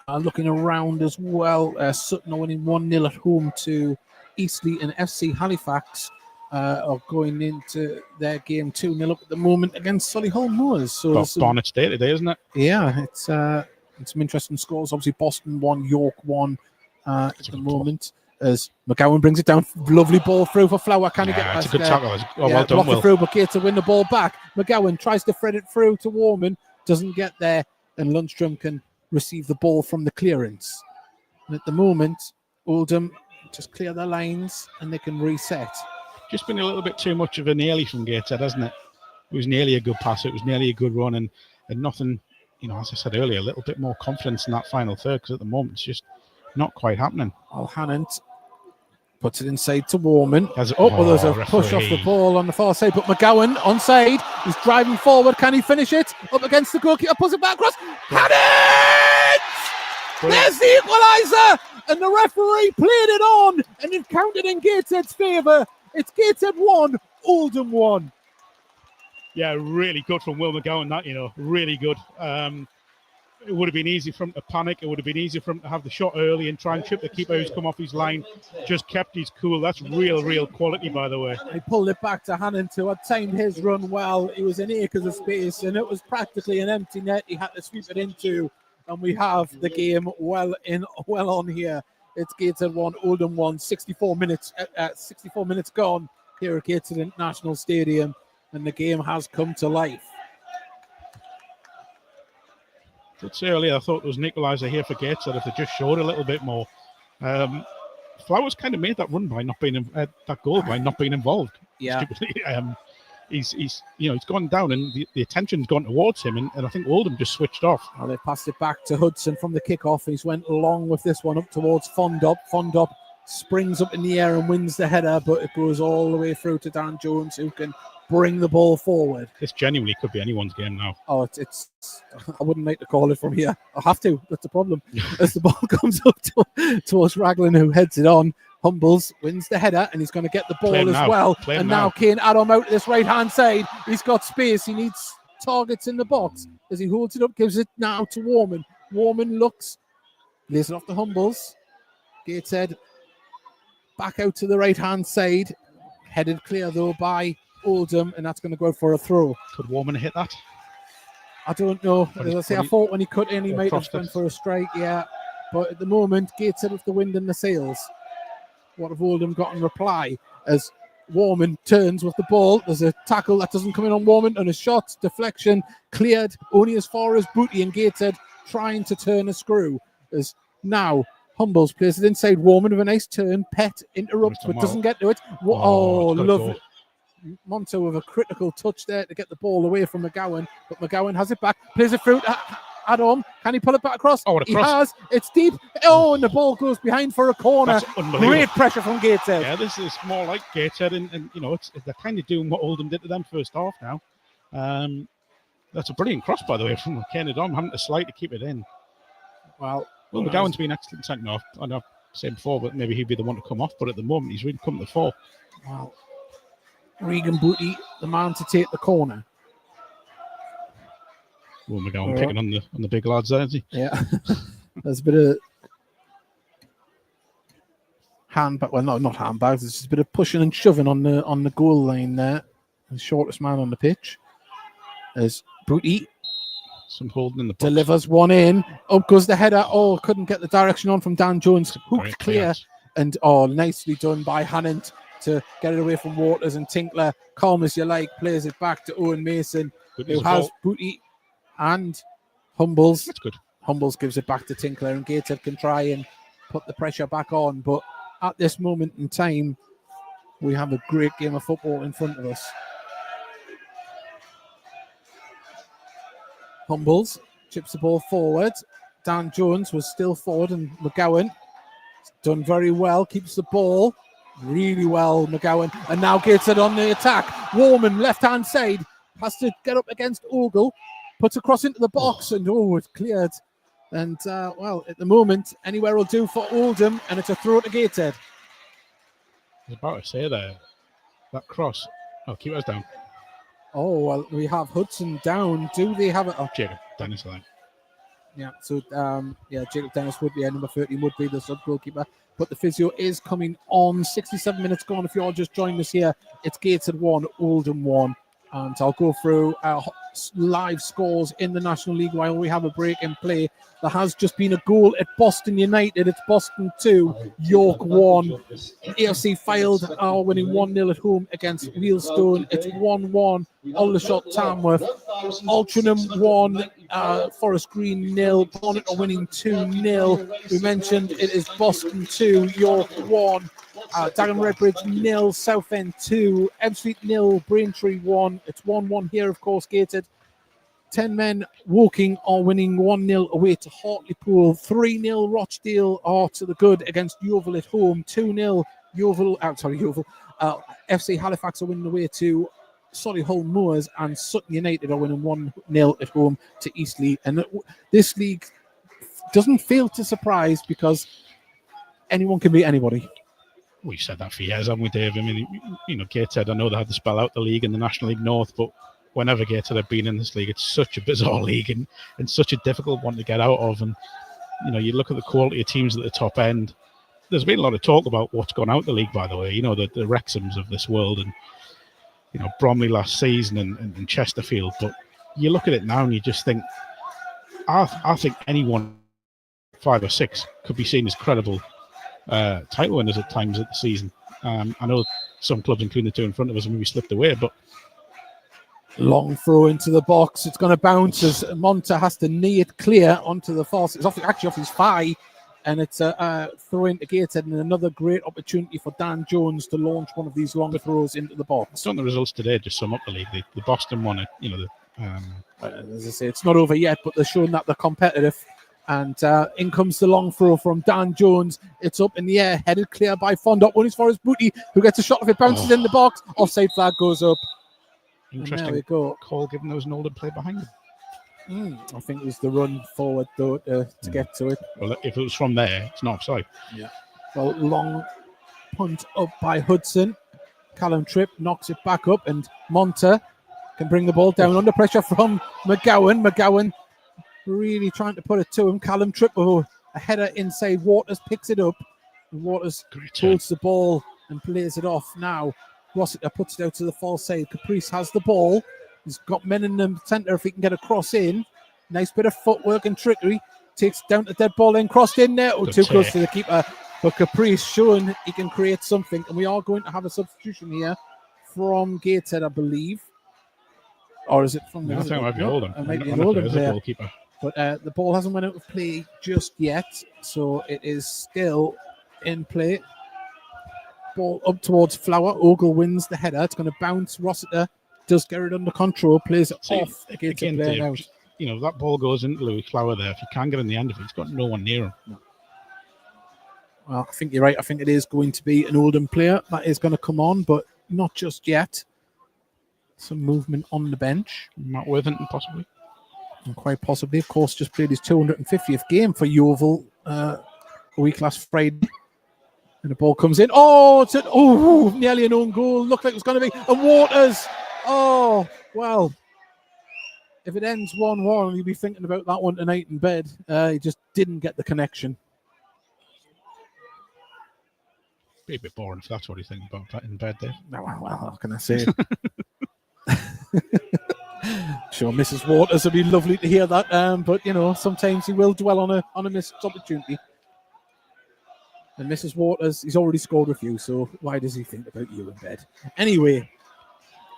Looking around as well, Sutton are winning 1-0 at home to Eastleigh, and FC Halifax are going into their game 2-0 up at the moment against Solihull Moors. So Barnett Day today, isn't it? Yeah, it's some interesting scores. Obviously, Boston 1, York 1 at the moment. As McGowan brings it down, lovely ball through for Flower. Can he get it's a good tackle. Well done, Will. Through, but to win the ball back. McGowan tries to thread it through to Warman, doesn't get there, and Lundstrom can receive the ball from the clearance. And at the moment, Oldham just clear their lines and they can reset. Just been a little bit too much of a nearly from Gateshead, hasn't it? It was nearly a good pass. It was nearly a good run, and nothing, as I said earlier, a little bit more confidence in that final third, because at the moment it's just not quite happening. Hannant puts it inside to Warman. There's a push off the ball on the far side, but McGowan onside. He's driving forward. Can he finish it? Up against the goalkeeper, puts it back across. Hannant! There's the equaliser, and the referee played it on, and it counted in Gateshead's favour. It's Gateshead 1, Oldham 1. Yeah, really good from Will McGowan. That really good. it would have been easy for him to panic. It would have been easy for him to have the shot early and try and chip the keeper who's come off his line. Just kept his cool. That's real quality, by the way. He pulled it back to Hannon, who had timed his run well. He was in acres of space, and it was practically an empty net he had to sweep it into. And we have the game well on here. It's Gateshead 1, Oldham 1, 64 minutes gone here at Gateshead International Stadium, and the game has come to life. I did say earlier I thought there was an equaliser here for Gateshead if they just showed a little bit more. Flowers kind of made that run by not being that goal by not being involved. Yeah. He's gone down and the attention's gone towards him, and I think Oldham just switched off. Well, they passed it back to Hudson from the kickoff. He's went along with this one up towards Fondop. Fondop springs up in the air and wins the header, but it goes all the way through to Dan Jones, who can bring the ball forward. This genuinely could be anyone's game now. Oh, it's I wouldn't like to call it from here. I have to. That's the problem. As the ball comes up towards Raglan, who heads it on, Humbles wins the header, and he's going to get the ball as well. And now Kane Adam out to this right-hand side. He's got space. He needs targets in the box. As he holds it up, gives it now to Warman. Warman looks, lays it off to Humbles. Gateshead back out to the right-hand side. Headed clear, though, by Oldham, and that's going to go for a throw. Could Warman hit that? I don't know. As I say, I thought when he cut in, he might have gone for a strike, yeah. But at the moment, Gateshead with the wind in the sails. What have Oldham got in reply? As Warman turns with the ball, there's a tackle that doesn't come in on Warman, and a shot, deflection, cleared only as far as Booty, and Gateshead trying to turn a screw. As now Humbles plays it inside Warman with a nice turn. Pett interrupts, but doesn't get to it. Lovely. Monto with a critical touch there to get the ball away from McGowan, but McGowan has it back, plays it through to Adam. Can he pull it back across? He has. It's deep. And the ball goes behind for a corner. Great pressure from Gateshead. Yeah, this is more like Gateshead, and they're kind of doing what Oldham did to them first half now. That's a brilliant cross, by the way, from Kane Adam, having to slide to keep it in. Well, McGowan's been excellent second half. I know I've said before, but maybe he'd be the one to come off, but at the moment he's really come to the fore. Wow. Regan Booty, the man to take the corner. Well, McGowan picking on the big lads there, is he? Yeah. There's a bit of handbag. Well, no, not handbags. There's just a bit of pushing and shoving on the goal line there. The shortest man on the pitch. There's Booty. Some holding in the box. Delivers one in. Up goes the header. Oh, couldn't get the direction on from Dan Jones. Hooked clear. And nicely done by Hannant to get it away from Waters, and Tinkler, calm as you like, plays it back to Owen Mason, who has Booty and Humbles. That's good. Humbles gives it back to Tinkler, and Gateshead can try and put the pressure back on. But at this moment in time, we have a great game of football in front of us. Humbles chips the ball forward. Dan Jones was still forward, and McGowan done very well, keeps the ball really well, McGowan, and now Gateshead on the attack. Warman, left-hand side, has to get up against Ogle, puts across into the box, and it's cleared. And, at the moment, anywhere will do for Oldham, and it's a throw to Gateshead. I was about to say there, that cross. Oh, keeper's down. Oh, well, we have Hudson down. Do they have it? Oh, Jacob Dennis, I think. Yeah, so, Jacob Dennis would be, number 13 would be the sub-goalkeeper. But the physio is coming on. 67 minutes gone. If you all just joined us here, it's Gateshead 1, Oldham 1. And I'll go through our live scores in the National League while we have a break in play. There has just been a goal at Boston United. It's Boston 2, York 1. AFC Fylde are winning 1-0 at home against Wheelstone. It's 1-1, Aldershot Tamworth. Altrincham 1, Forest Green 0. Bonnet are winning 2-0. We mentioned it is Boston 2, York 1. Dagenham Redbridge 0, Southend 2, Ebbsfleet 0, Braintree 1. It's 1-1 here, of course, Gateshead. 10 men walking are winning 1-0 away to Hartlepool. 3-0 Rochdale are to the good against Yeovil at home. 2-0 Yeovil. FC Halifax are winning away to Solihull Moors, and Sutton United are winning 1-0 at home to Eastleigh. And this league doesn't fail to surprise because anyone can beat anybody. We've said that for years, haven't we, Dave? I mean, Gateshead, I know they had to spell out the league in the National League North, but whenever Gateshead have been in this league, it's such a bizarre league and such a difficult one to get out of. And, you look at the quality of teams at the top end. There's been a lot of talk about what's gone out the league, by the way, the Wrexhams of this world and, Bromley last season and Chesterfield. But you look at it now and you just think, I think anyone 5 or 6 could be seen as credible title winners at times at the season. I know some clubs, including the 2 in front of us, maybe slipped away, but long throw into the box. It's going to bounce as Monta has to knee it clear onto the false. It's actually off his thigh, and it's a throw into Gateshead, and another great opportunity for Dan Jones to launch one of these long throws into the box. Don't the results today just sum up the league? The Boston one, as I say, it's not over yet, but they're showing that they're competitive. And in comes the long throw from Dan Jones. It's up in the air, headed clear by Fondop. One is for his booty, who gets a shot if it bounces in the box. Offside flag goes up. Interesting. There we go. Call given there was an Oldham play behind him. I think it was the run forward though to get to it. Well, if it was from there, it's not offside. Yeah. Well, long punt up by Hudson. Callum Tripp knocks it back up, and Monta can bring the ball down under pressure from McGowan. McGowan really trying to put it to him. Callum Tripp, a header inside. Waters picks it up. And Waters holds the ball and plays it off. Now Rossiter puts it out to the far side. Caprice has the ball. He's got men in the centre if he can get a cross in. Nice bit of footwork and trickery. Takes it down to dead ball in. Crossed in there. Oh, too close to the keeper. But Caprice showing he can create something. And we are going to have a substitution here from Gateshead, I believe. Or is it from I think it might be Oldham. It might be an Oldham player. Goalkeeper. But the ball hasn't went out of play just yet. So it is still in play. Ball up towards Flower. Ogle wins the header. It's going to bounce. Rossiter does get it under control. Plays it off against the player now. That ball goes into Louis Flower there. If you can't get in the end of it, he's got no one near him. No. Well, I think you're right. I think it is going to be an Oldham player that is going to come on, but not just yet. Some movement on the bench. Matt Worthington, possibly. And quite possibly, of course, just played his 250th game for Yeovil a week last Friday. And the ball comes in. Nearly an own goal. Looked like it was going to be. And Waters. Oh, well. If it ends 1-1, you'll be thinking about that one tonight in bed. He just didn't get the connection. Be a bit boring if that's what he's thinking about in bed there. Well, how can I say it? Sure, Mrs. Waters would be lovely to hear that. But, sometimes he will dwell on a missed opportunity. And Mrs. Waters, he's already scored a few, so why does he think about you in bed? Anyway,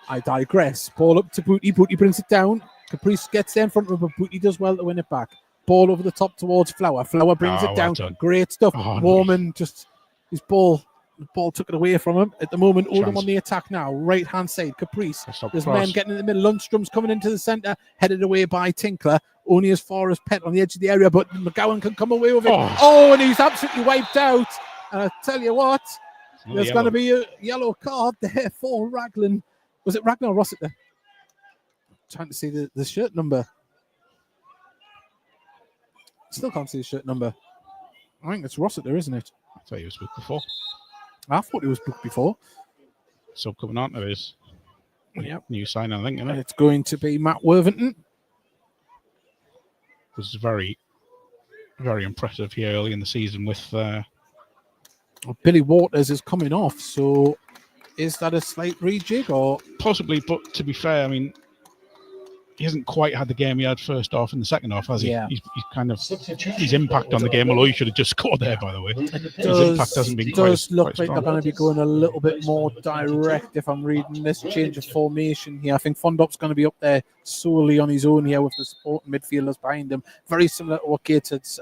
I digress. Ball up to Booty. Booty brings it down. Caprice gets there in front of him, but Booty does well to win it back. Ball over the top towards Flower. Flower brings it down. Well, great stuff. Warman just his ball. The ball took it away from him. At the moment, Oldham on the attack now. Right-hand side, Caprice. There's men getting in the middle. Lundstrom's coming into the centre. Headed away by Tinkler. Only as far as Pett on the edge of the area, but McGowan can come away with it. And he's absolutely wiped out. And I tell you what, there's going to be a yellow card there for Raglan. Was it Raglan or Rossiter? Trying to see the shirt number. Still can't see the shirt number. I think it's Rossiter, isn't it? I thought he was booked before. I thought he was booked before. So coming on to his new sign, I think, isn't it? It's going to be Matt Worthington. Was very, very impressive here early in the season with Billy Waters is coming off. So is that a slight rejig or possibly? But to be fair, I mean, he hasn't quite had the game he had first half and the second half, has he? Yeah. He's kind of his impact on the game, although he should have just scored there, by the way. His impact hasn't been quite. It does look like they're going to be going a little bit more direct if I'm reading this change of formation here. I think Fondop's going to be up there solely on his own here with the supporting midfielders behind him. Very similar to what Gateshead's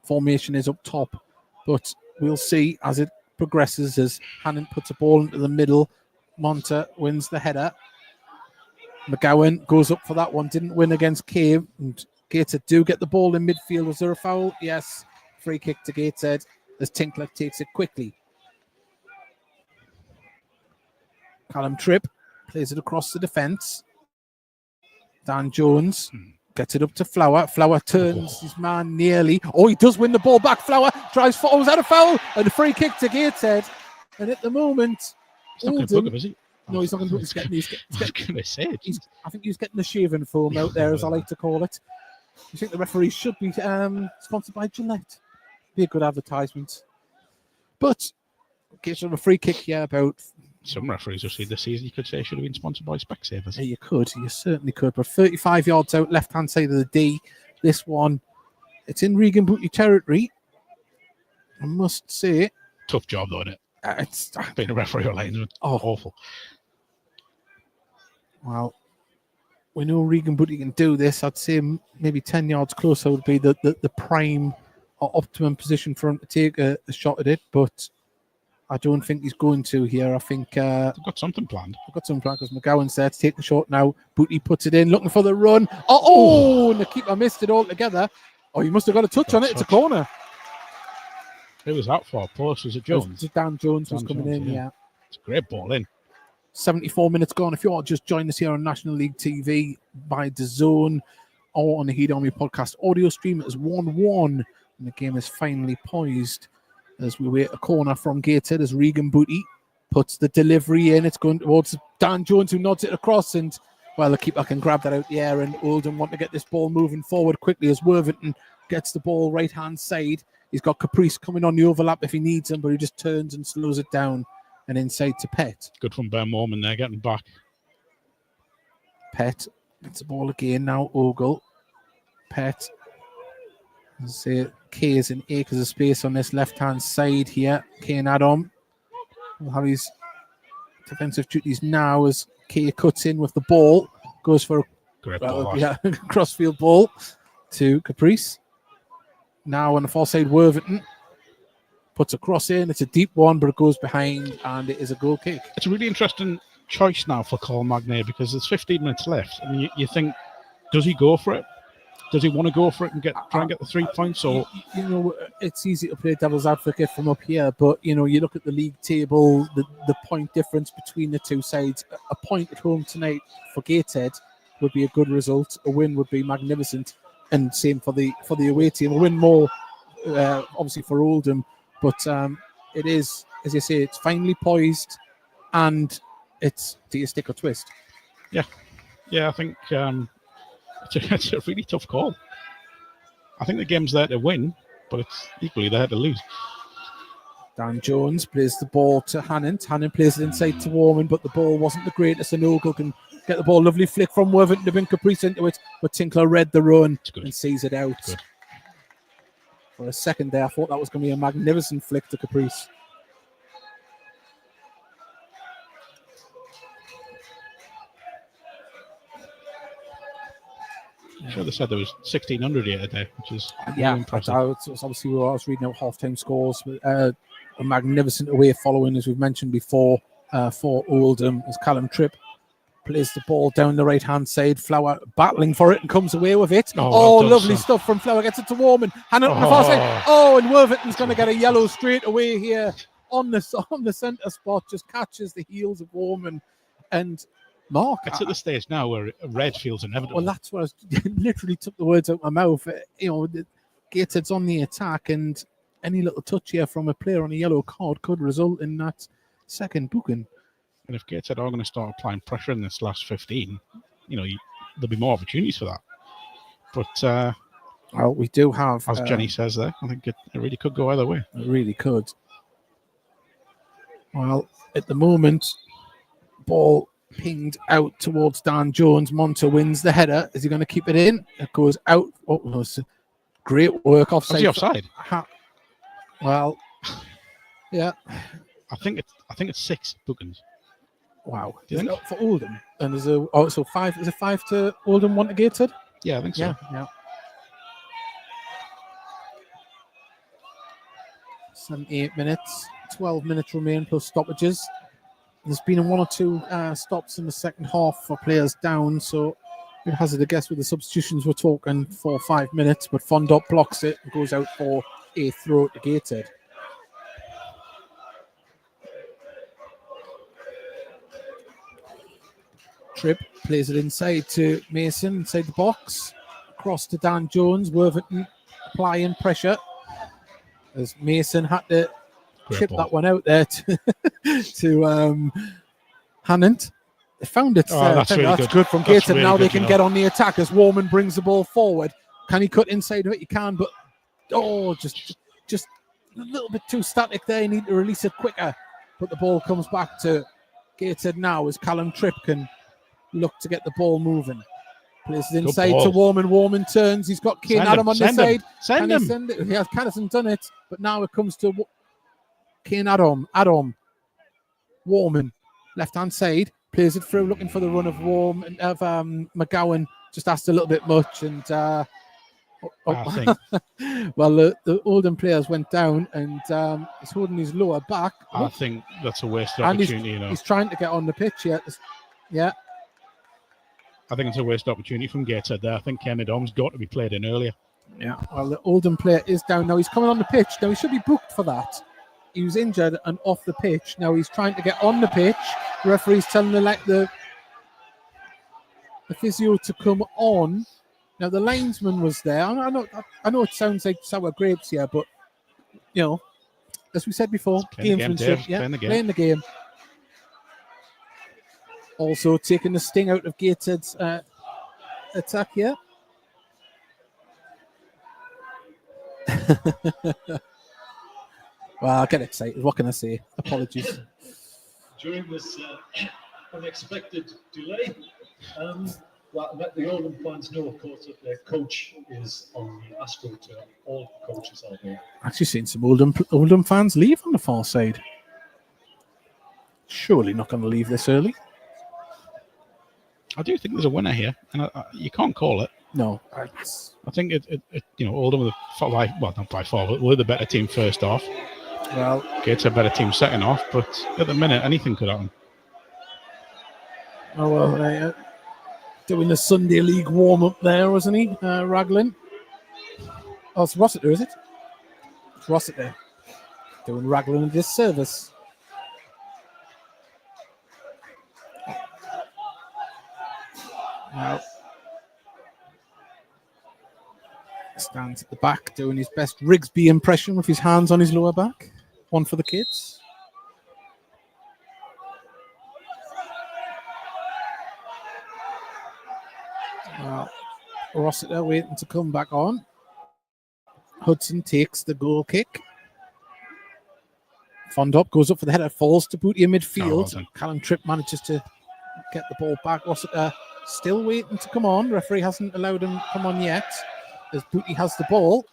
formation is up top. But we'll see as it progresses as Hannon puts a ball into the middle. Monta wins the header. McGowan goes up for that one. Didn't win against Cave. And Gateshead do get the ball in midfield. Was there a foul? Yes. Free kick to Gateshead as Tinkler takes it quickly. Callum Tripp plays it across the defence. Dan Jones gets it up to Flower. Flower turns his man nearly. He does win the ball back. Flower tries was that a foul? And a free kick to Gateshead. And at the moment, he's not going to book him, is he? No, he's not going to. He's I was going to say, I think he's getting the shaving foam out there, as I like to call it. You think the referee should be sponsored by Gillette? Be a good advertisement. But gives him a free kick here. About some referees have seen this season. You could say should have been sponsored by Specsavers. Yeah, you certainly could. But 35 yards out, left hand side of the D. This one, it's in Regan Booty territory. I must say, tough job though, isn't it? It's being a referee or linesman. Awful. Well, we know Regan Booty can do this. I'd say maybe 10 yards closer would be the prime or optimum position for him to take a shot at it, but I don't think he's going to here. I think they've got something planned. Because McGowan's there to take the shot now. Booty puts it in, looking for the run. And the keeper missed it altogether. Oh, he must have got a touch on it. It's a corner. Who was that for? Post, was it Jones? Dan Jones was coming in, yeah. It's a great ball in. 74 minutes gone. If you want to just join us here on National League TV by DAZN or on the Heat Army podcast audio stream, it is 1-1 and the game is finally poised as we wait a corner from Gateshead as Regan Booty puts the delivery in. It's going towards Dan Jones, who nods it across, and the keeper can grab that out the air, and Oldham want to get this ball moving forward quickly as Worthington gets the ball right hand side. He's got Caprice coming on the overlap if he needs him, but he just turns and slows it down and inside to Pett. Good from Ben Morman there, getting back. Pett gets the ball again now. Ogle. Pett. Say K is in acres of space on this left-hand side here. Kane Adam will have his defensive duties now as K cuts in with the ball. Goes for a crossfield ball to Caprice. Now on the far side, Worthington puts a cross in. It's a deep one, but it goes behind, and it is a goal kick. It's a really interesting choice now for Carl Magnay because there's 15 minutes left, and you think, does he go for it? Does he want to go for it and try and get the 3 points? Or it's easy to play devil's advocate from up here, but you look at the league table, the point difference between the two sides. A point at home tonight for Gateshead would be a good result. A win would be magnificent, and same for the away team. A win more, obviously for Oldham, but it is, as you say, it's finally poised, and it's do you stick or twist? Yeah, I think. It's a really tough call. I think the game's there to win, but it's equally there to lose. Dan Jones plays the ball to Hannon. Hannon plays it inside to Warman, but the ball wasn't the greatest, and Ogle can get the ball. Lovely flick from Worthington to bring Caprice into it, but Tinkler read the run and sees it out. For a second there, I thought that was going to be a magnificent flick to Caprice. I'm sure they said there was 1,600 here today, which is really impressive. It's obviously I was reading out half-time scores. A magnificent away following, as we've mentioned before, for Oldham, as Callum Tripp plays the ball down the right-hand side. Flower battling for it and comes away with it. Lovely stuff from Flower. Gets it to Warman. Hand on the far side. And Worthington's going to get a yellow straight away here on the centre spot. Just catches the heels of Warman and Mark. It's at the stage now where red feels inevitable. Well, that's what I was literally took the words out of my mouth. Gateshead's on the attack, and any little touch here from a player on a yellow card could result in that second booking. And if Gateshead are going to start applying pressure in this last 15, there'll be more opportunities for that. But we do have, as Jenny says there, I think it really could go either way. It really could. Well, at the moment, ball pinged out towards Dan Jones. Monta wins the header. Is he going to keep it in? It goes out. Great work offside. Was he offside? Well, yeah. I think it's 6 bookings. Wow. Is it for Oldham? And there's so 5. Is it 5 to Oldham, 1 to Gateshead? Yeah, I think so. Yeah. 78 minutes. 12 minutes remain plus stoppages. There's been 1 or 2 stops in the second half for players down, so it hazard a guess with the substitutions. We're talking 4 or 5 minutes, but Fondop blocks it and goes out for a throw to Gateshead. Tripp plays it inside to Mason, inside the box, across to Dan Jones. Worthington applying pressure as Mason had to chip that one out there to Hannant. They found it. Oh, that's really that's good. good from That's Gateshead. really Now they good, can you know. get on the attack as Warman brings the ball forward. Can he cut inside of it? He can, but just a little bit too static there. You need to release it quicker. But the ball comes back to Gateshead now as Callum Tripp can look to get the ball moving. Places inside to Warman. Warman turns. He's got Kane Adam on the side. Send him. Send it? He hasn't done it, but now it comes to Kane Adam. Warman, left hand side, plays it through, looking for the run of McGowan. Just asked a little bit much, and I think. well, the Oldham players went down, and he's holding his lower back. I think that's a wasted And opportunity. he's trying to get on the pitch yet. Yeah. I think it's a wasted opportunity from Gateshead there. I think Ken Adam's got to be played in earlier. Yeah. Well, the Oldham player is down now. He's coming on the pitch. Now, he should be booked for that. He was injured and off the pitch. Now he's trying to get on the pitch. The referee's telling the physio to come on. Now, the linesman was there. I know it sounds like sour grapes here, but, you know, as we said before, gamesmanship. Playing the game. Also taking the sting out of Gateshead's attack here. Well, I get excited. What can I say? Apologies. During this unexpected delay, let the Oldham fans know, of course, that their coach is on the AstroTurf. All the coaches are there. Actually seen some Oldham fans leave on the far side. Surely not going to leave this early. I do think there's a winner here, and you can't call it. No. I think Oldham were not by far, but we're the better team first off. Well, Gateshead a better team second off, but at the minute, anything could happen. Oh, well, doing the Sunday League warm-up there, wasn't he, Raglan? Oh, it's Rossiter, is it? It's Rossiter. Doing Raglan a disservice. Now, stands at the back doing his best Rigsby impression with his hands on his lower back. One for the kids. Rossiter waiting to come back on. Hudson takes the goal kick. Fondop goes up for the header, falls to Booty in midfield. Well, Callum Tripp manages to get the ball back. Rossiter still waiting to come on. Referee hasn't allowed him to come on yet, as Booty has the ball.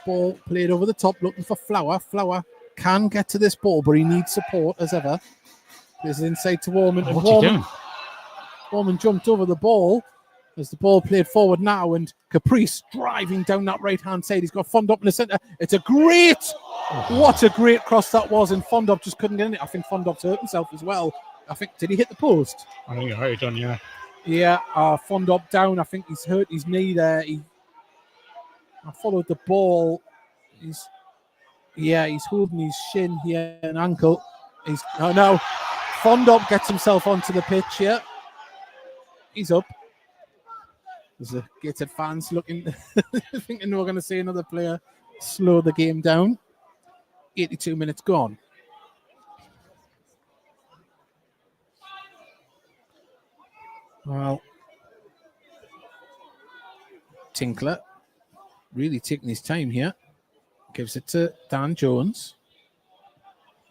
Ball played over the top, looking for Flower. Flower can get to this ball, but he needs support as ever. Plays it inside to Warman. What's he doing? Warman jumped over the ball as the ball played forward now, and Caprice driving down that right-hand side. He's got Fondop in the centre. It's a great, what a great cross that was, and Fondop just couldn't get in it. I think Fondop's hurt himself as well. did he hit the post? I think he done, yeah. Yeah, Fondop down. I think he's hurt his knee there. I followed the ball. He's holding his shin here and ankle. Fondop gets himself onto the pitch here. He's up. There's a Gateshead fans looking, thinking we're going to see another player slow the game down. 82 minutes gone. Well, Tinkler really taking his time here. Gives it to Dan Jones.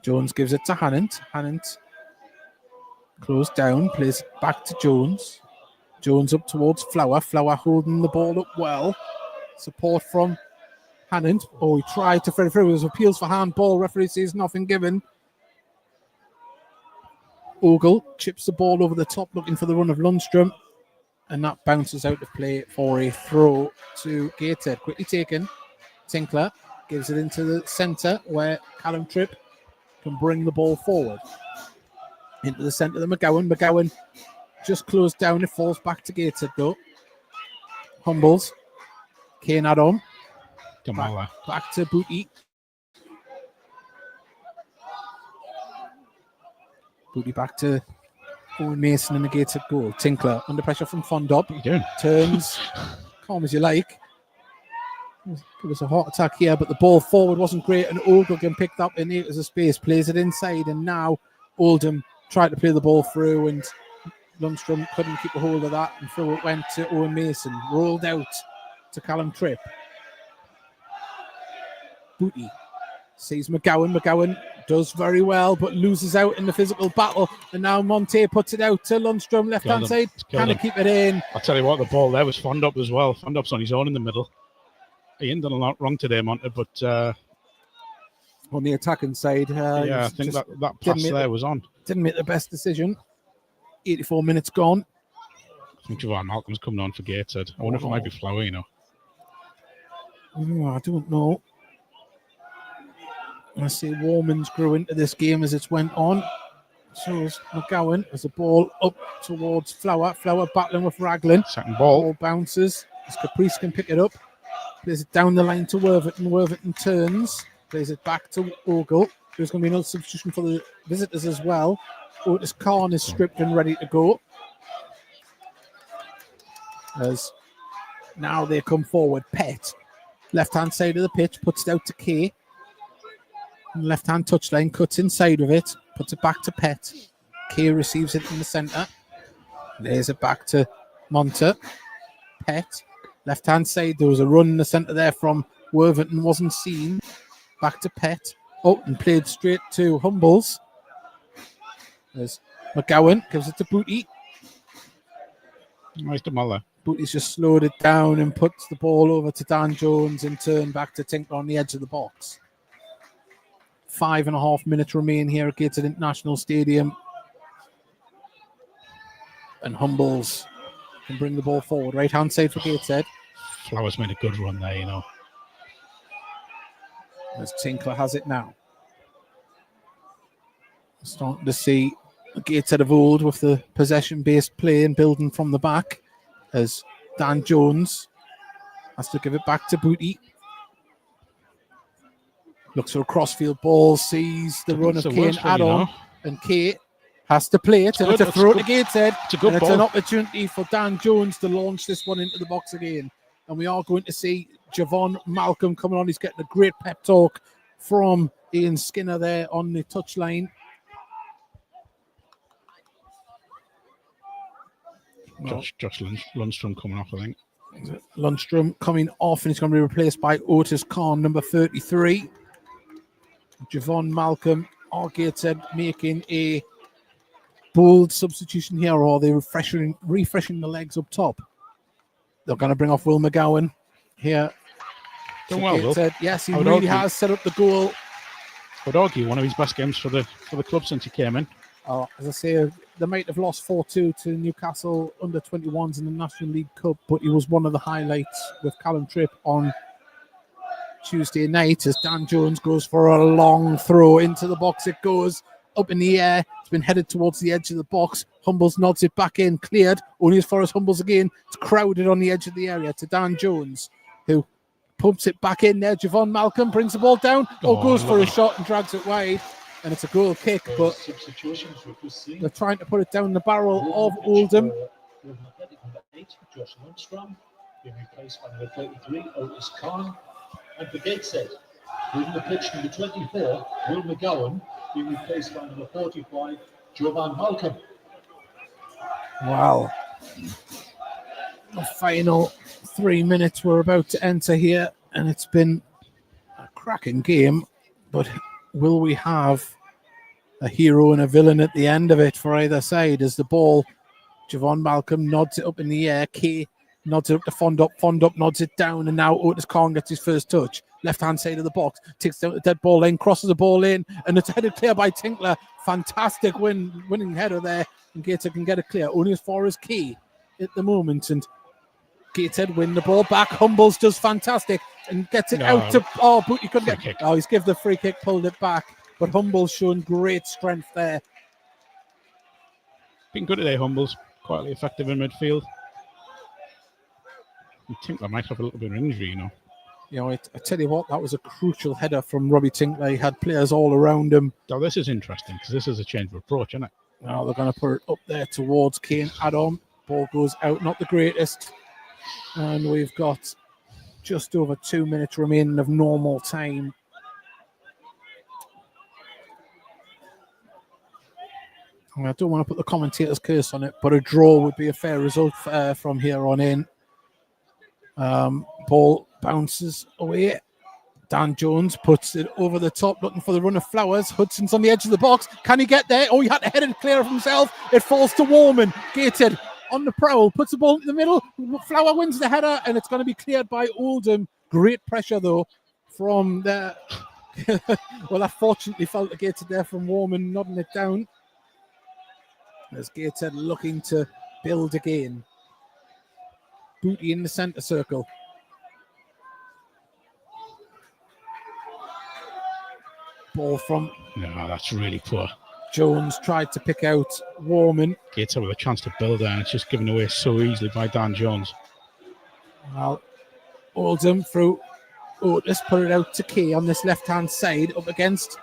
Jones gives it to Hannant. Hannant closed down, plays it back to Jones. Jones up towards Flower. Flower holding the ball up well. Support from Hannant. Oh, he tried to thread it through. There's appeals for handball. Referee says nothing given. Ogle chips the ball over the top, looking for the run of Lundstrom. And that bounces out of play for a throw to Gateshead. Quickly taken. Tinkler gives it into the centre where Callum Tripp can bring the ball forward. Into the centre of the McGowan. McGowan just closed down. It falls back to Gateshead though. Humbles. Kane Adam. Back to Booty. Booty back to Owen Mason in the Gateshead goal. Tinkler under pressure from Fondop. What are you doing? Turns. Calm as you like. Give us a heart attack here, but the ball forward wasn't great, and Ogle can pick up in it as a space, plays it inside, and now Oldham tried to play the ball through, and Lundstrom couldn't keep a hold of that, and through it went to Owen Mason, rolled out to Callum Tripp. Booty sees McGowan does very well, but loses out in the physical battle, and now Monte puts it out to Lundstrom, left-hand side, can he keep it in? I'll tell you what, the ball there was Fondup as well. Fondup's on his own in the middle. He ain't done a lot wrong today, Monte, but on the attacking side, I think that pass there was on. Didn't make the best decision. 84 minutes gone. I think Javon Malcolm's coming on for Gateshead. I wonder if it might be Flower, you know. I don't know. I see Warmans grew into this game as it went on. So is McGowan as the ball up towards Flower. Flower battling with Raglan. Second ball. Ball bounces as Caprice can pick it up. Plays it down the line to Worthington. Worthington turns. Plays it back to Ogle. There's going to be another substitution for the visitors as well. Otis Khan is stripped and ready to go. As now they come forward. Pett, left-hand side of the pitch, puts it out to Kay. Left-hand touchline, cuts inside of it, puts it back to Pett. Kay receives it in the centre. Lays it back to Monta. Pett, left-hand side. There was a run in the centre there from Worthington, wasn't seen. Back to Pett. Oh, and played straight to Humbles. There's McGowan, gives it to Booty. Nice to Muller. Booty's just slowed it down and puts the ball over to Dan Jones and turn back to Tinkler on the edge of the box. 5.5 minutes remain here at Gateshead International Stadium. And Humbles can bring the ball forward. Right-hand side for Gateshead. Flowers made a good run there, you know. As Tinkler has it now. Starting to see Gateshead of old with the possession-based play and building from the back. As Dan Jones has to give it back to Booty. Looks for a crossfield ball, sees the run of Kane add-on, and Kate has to play it, and it's a throw to Gateshead. It's an opportunity for Dan Jones to launch this one into the box again. And we are going to see Javon Malcolm coming on. He's getting a great pep talk from Ian Skinner there on the touchline. Josh Lundstrom coming off, I think. Lundstrom coming off, and he's going to be replaced by Otis Khan, number 33. Javon Malcolm, are Gateshead making a bold substitution here, or are they refreshing the legs up top? They're going to bring off Will McGowan here. Done well, Will. Yes, he really has set up the goal. I would argue one of his best games for the club since he came in. As I say, they might have lost 4-2 to Newcastle under 21s in the National League Cup, but he was one of the highlights with Callum Tripp on Tuesday night as Dan Jones goes for a long throw into the box. It goes up in the air. It's been headed towards the edge of the box. Humbles nods it back in, cleared. Only as far as Humbles again. It's crowded on the edge of the area to Dan Jones, who pumps it back in there. Javon Malcolm brings the ball down. Goes for a shot and drags it wide. And it's a goal kick, but they're trying to put it down the barrel of Oldham. Oldham Athletic number 8, Josh Lundstrom, being replaced by number 33, Otis Khan. And for Gateshead, leading the pitch, number 24, Will McGowan, being replaced by number 45, Jovan Malcolm. Wow. The final 3 minutes we're about to enter here, and it's been a cracking game, but will we have a hero and a villain at the end of it for either side? As the ball, Javon Malcolm nods it up in the air. Kay nods it up to Fondup. Fondup nods it down, and now Otis Khan gets his first touch. Left-hand side of the box, takes down the dead ball lane, crosses the ball in, and it's headed clear by Tinkler. Fantastic winning header there, and Gateshead can get it clear. Only as far as Key at the moment, and Gateshead win the ball back. Humbles does fantastic and gets it out to... Oh, but you couldn't get... Kick. Oh, he's given the free kick, pulled it back. But Humbles showing great strength there. Been good today, Humbles. Quietly effective in midfield. I think I might have a little bit of injury, you know. You know, I tell you what, that was a crucial header from Robbie Tinkler. He had players all around him. Now, this is interesting because this is a change of approach, isn't it? Now they're going to put it up there towards Kane Adam. Ball goes out, not the greatest. And we've got just over 2 minutes remaining of normal time. I don't want to put the commentator's curse on it, but a draw would be a fair result from here on in. Ball bounces away. Dan Jones puts it over the top, looking for the run of Flowers. Hudson's on the edge of the box. Can he get there? Oh, he had to head it clear of himself. It falls to Warman. Gateshead on the prowl, puts the ball into the middle. Flower wins the header, and it's going to be cleared by Oldham. Great pressure, though, from there. Well, I fortunately felt the Gateshead there from Warman, nodding it down. As Gateshead looking to build again. Booty in the centre circle. Ball from... No, that's really poor. Jones tried to pick out Warman. Gateshead with a chance to build there, and it's just given away so easily by Dan Jones. Well, Oldham through Otis, put it out to Kay on this left-hand side, up against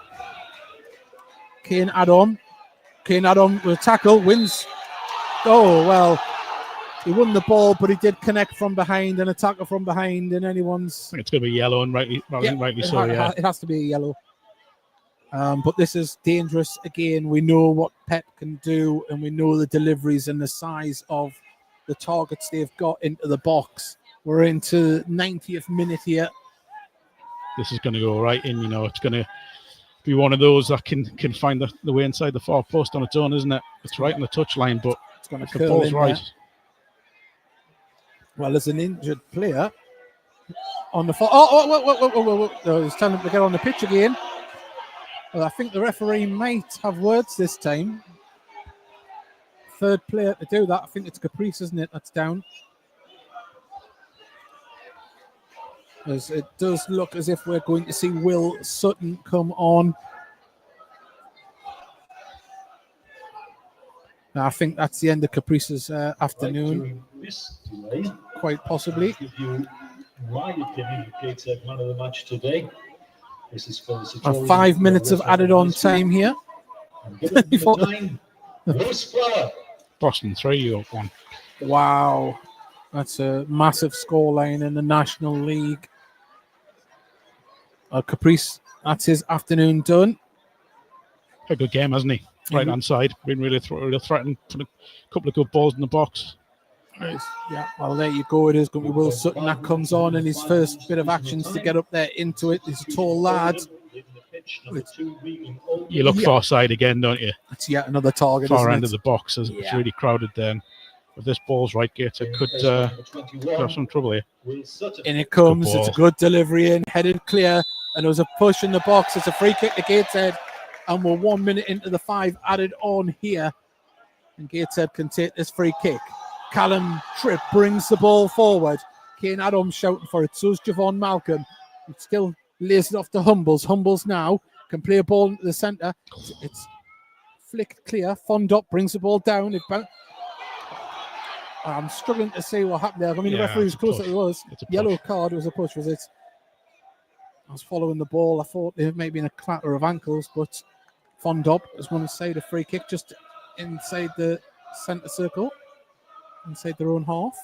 Kane Adam. Kane Adam with a tackle, wins. Oh, well, he won the ball, but he did connect from behind, and a tackle from behind, and anyone's... I think it's going to be yellow, and rightly so, yeah. It has to be a yellow. But this is dangerous. Again, we know what Pep can do, and we know the deliveries and the size of the targets they've got into the box. We're into 90th minute here. This is going to go right in, it's going to be one of those that can find the way inside the far post on its own, isn't it? It's right on the touchline, but it's going to the ball's right. There. Well, there's an injured player on the far... Oh, he's telling him to get on the pitch again. Well, I think the referee might have words this time. Third player to do that. I think it's Caprice, isn't it? That's down. As it does look as if we're going to see Will Sutton come on. Now, I think that's the end of Caprice's afternoon. This delay, quite possibly. I'll give you my opinion of Gateshead man of the match today. This is for 5 minutes of added on time here. Boston 3, you got 1. Wow. That's a massive scoreline in the National League. Caprice, that's his afternoon done. A good game, hasn't he? Right hand side, been really threatened, put a couple of good balls in the box. Yeah, well, there you go. It is going to be Will Sutton that comes on, and his first bit of actions to get up there into it. He's a tall lad. You look far side again, don't you? It's yet another target. Far end of the box. It's really crowded then. If this ball's right, Gateshead could have some trouble here. In it comes. It's a good delivery in, headed clear, and there was a push in the box. It's a free kick to Gateshead, and we're 1 minute into the 5 added on here. And Gateshead can take this free kick. Callum Tripp brings the ball forward. Kane Adams shouting for it. So is Javon Malcolm. It still lays it off to Humbles. Humbles now can play a ball into the centre. It's flicked clear. Fondop brings the ball down. I'm struggling to see what happened there. I mean, the referee was close as it was. Yellow card was a push, was it? I was following the ball. I thought there may be a clatter of ankles, but Fondop is going to say the free kick just inside the centre circle. Inside their own half.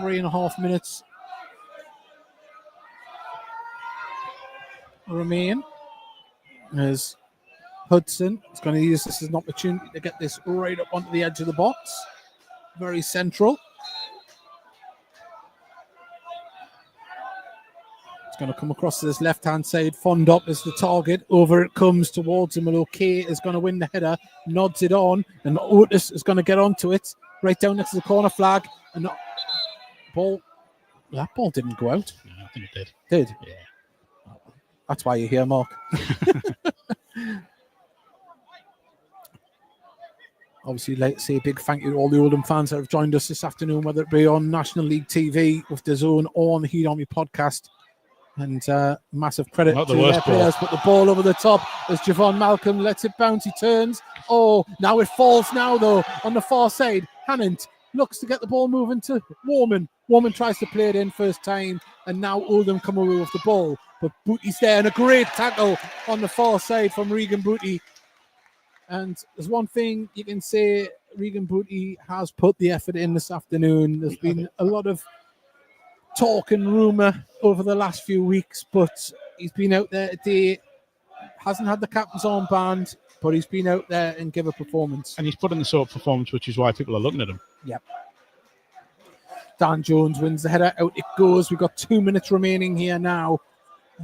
3.5 minutes remain. As Hudson is going to use this as an opportunity to get this right up onto the edge of the box. Very central. It's going to come across to this left-hand side. Fondop is the target. Over it comes towards him. Okay is going to win the header. Nods it on. And Otis is going to get onto it. Right down next to the corner flag. And that ball didn't go out. No, I think it did. Did? Yeah. That's why you're here, Mark. Obviously, like to say a big thank you to all the Oldham fans that have joined us this afternoon, whether it be on National League TV, with the Zone, or on the Heat Army podcast. And massive credit to their players. Put the ball over the top as Javon Malcolm lets it bounce. He turns. Oh, now it falls now, though, on the far side. Hannant looks to get the ball moving to Warman. Warman tries to play it in first time. And now Oldham come away with the ball. But Booty's there, and a great tackle on the far side from Regan Booty. And there's one thing you can say, Regan Booty has put the effort in this afternoon. There's been a lot of talk and rumour over the last few weeks, but he's been out there today, hasn't had the captain's armband, but he's been out there and give a performance. And he's put in the sort of performance which is why people are looking at him. Yep. Dan Jones wins the header. Out it goes. We've got 2 minutes remaining here now.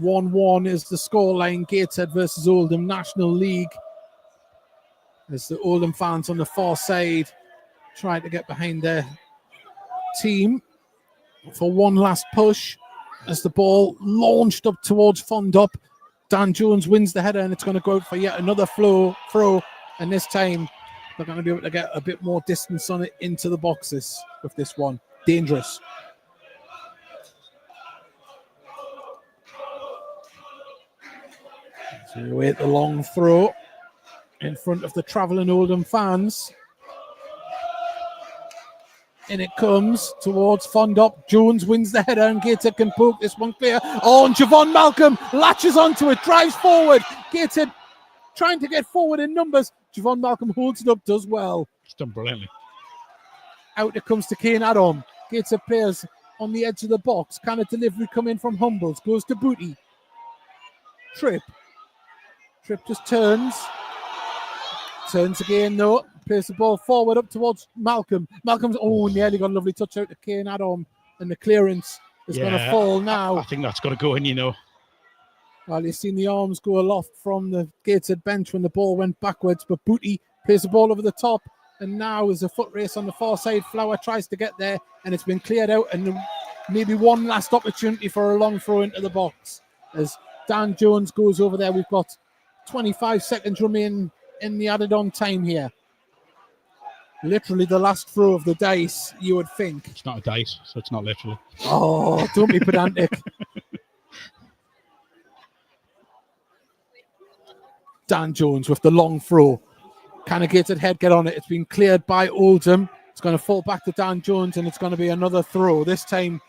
1-1 is the scoreline. Gateshead versus Oldham National League. As the Oldham fans on the far side try to get behind their team for one last push. As the ball launched up towards Fondop, Dan Jones wins the header, and it's going to go out for yet another throw. And this time they're going to be able to get a bit more distance on it into the boxes with this one. Dangerous. So you wait the long throw in front of the travelling Oldham fans. And it comes towards Fondop. Jones wins the header, and Gateshead can poke this one clear. Oh, and Javon Malcolm latches onto it, drives forward. Gateshead trying to get forward in numbers. Javon Malcolm holds it up, does well. It's done brilliantly. Out it comes to Kane Adam. Gateshead players on the edge of the box. Can a delivery come in from Humbles? Goes to Booty. Tripp just turns. Turns again, though. Plays the ball forward up towards Malcolm. Malcolm's, nearly got a lovely touch out to Kane Adam. And the clearance is going to fall now. I think that's got to go in, Well, you've seen the arms go aloft from the Gateshead bench when the ball went backwards. But Booty plays the ball over the top. And now there's a foot race on the far side. Flower tries to get there, and it's been cleared out. And maybe one last opportunity for a long throw into the box. As Dan Jones goes over there, we've got 25 seconds remaining in the added on time here. Literally the last throw of the dice, you would think. It's not a dice, so it's not literally. Oh, don't be pedantic. Dan Jones with the long throw. Can a Gateshead head get on it? It's been cleared by Oldham. It's going to fall back to Dan Jones, and it's going to be another throw. This time,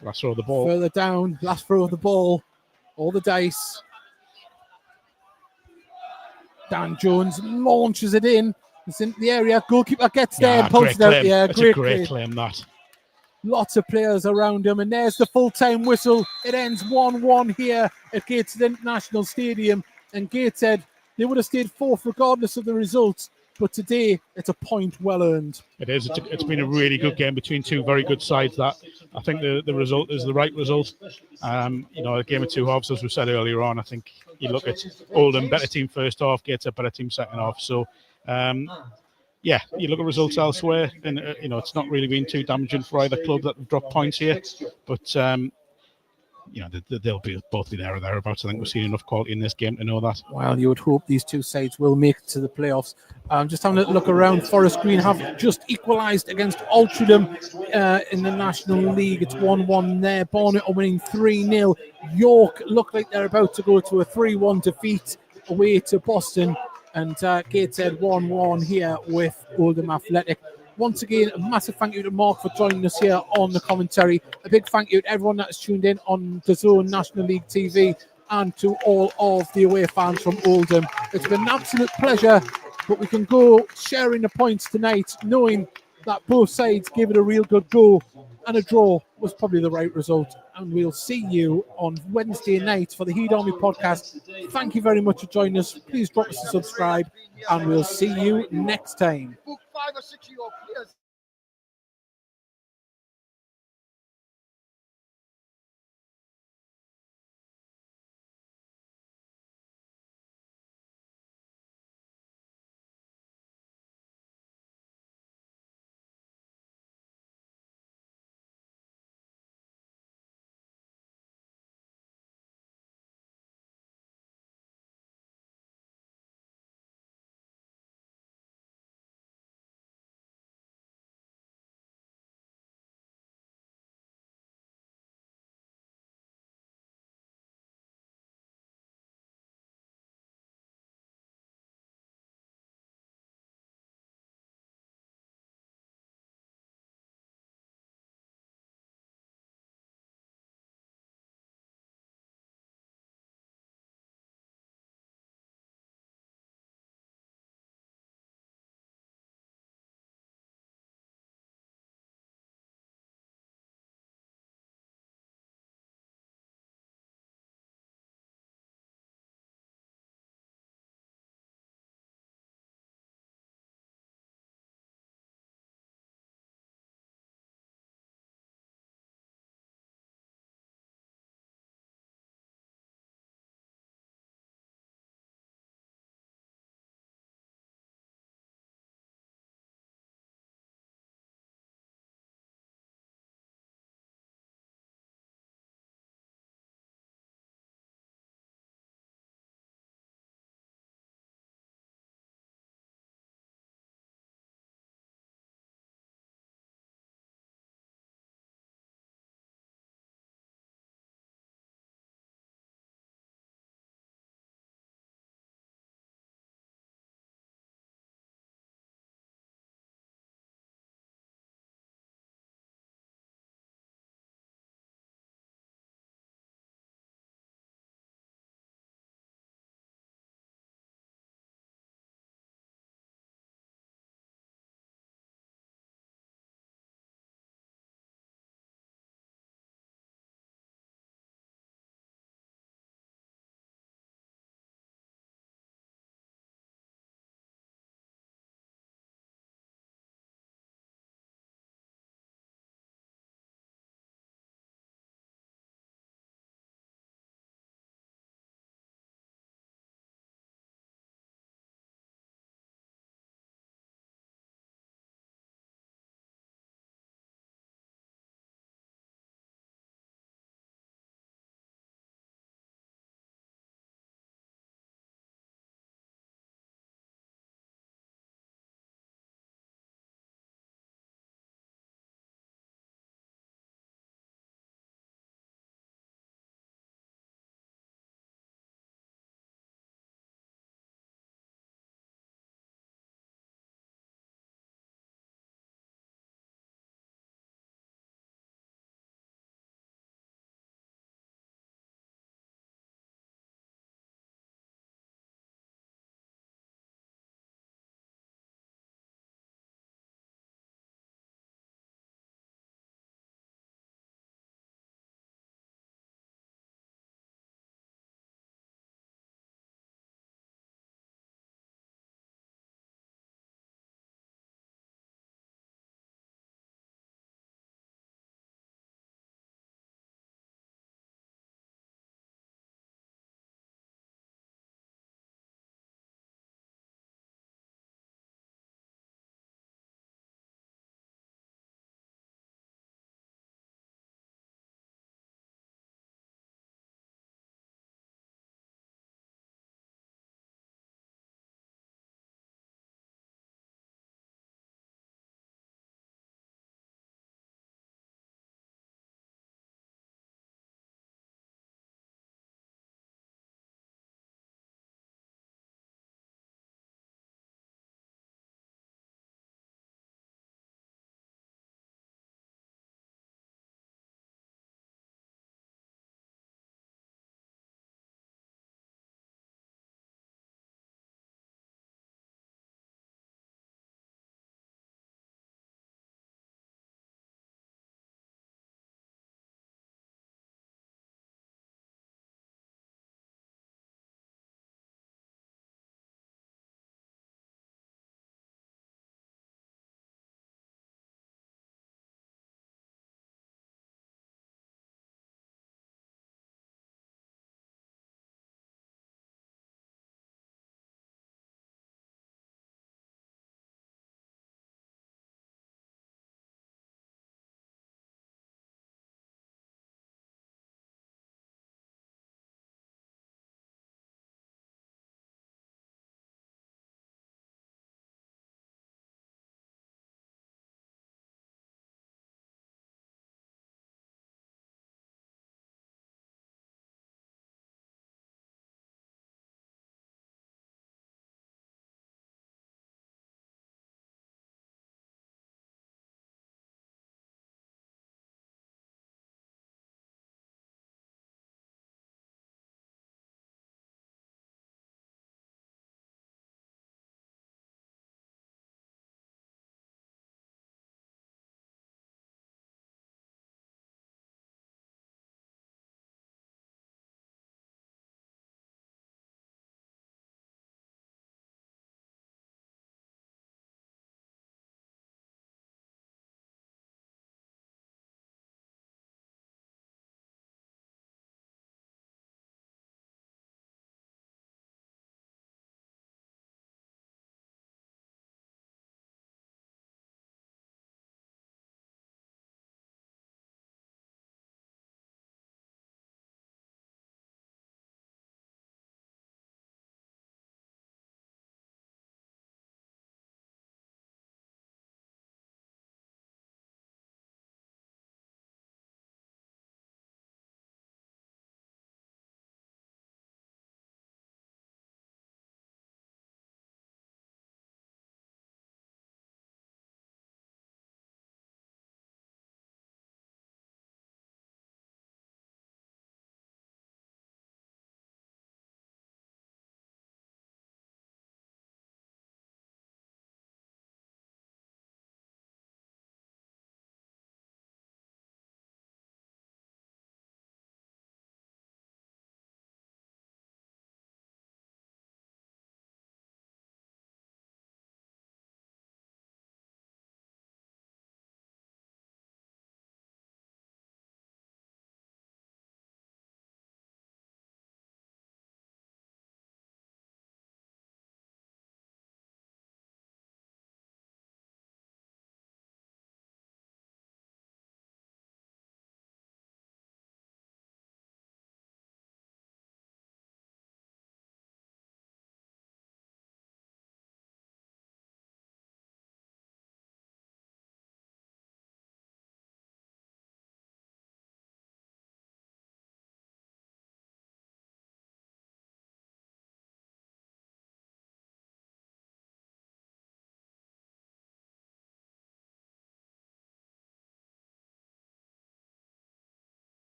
last throw of the ball. Further down, last throw of the ball. All the dice. Dan Jones launches it in. It's in the area. Goalkeeper gets there and pulls it out. Yeah, it's a great claim, that. Lots of players around him, and there's the full-time whistle. It ends 1-1 here at Gateshead International Stadium, and Gateshead, they would have stayed fourth regardless of the results, but today it's a point well earned. It is. It's been a really good game between two very good sides. That I think the result is the right result. A game of two halves, as we said earlier on. I think you look at Oldham, better team first half, Gateshead better team second half. So. You look at results elsewhere, and it's not really been too damaging for either club that have dropped points here. But they'll both be there or thereabouts. I think we've seen enough quality in this game to know that. Well, you would hope these two sides will make it to the playoffs. Just having a look around, Forest Green have just equalised against Altrincham in the National League. It's 1-1 there. Barnet are winning 3-0. York look like they're about to go to a 3-1 defeat away to Boston. And Gateshead 1-1 here with Oldham Athletic. Once again, a massive thank you to Mark for joining us here on the commentary. A big thank you to everyone that's tuned in on the Zone National League TV and to all of the away fans from Oldham. It's been an absolute pleasure, but we can go sharing the points tonight, knowing that both sides gave it a real good go, and a draw was probably the right result. And we'll see you on Wednesday night for the Heed Army podcast. Thank you very much for joining us. Please drop us a subscribe, and we'll see you next time.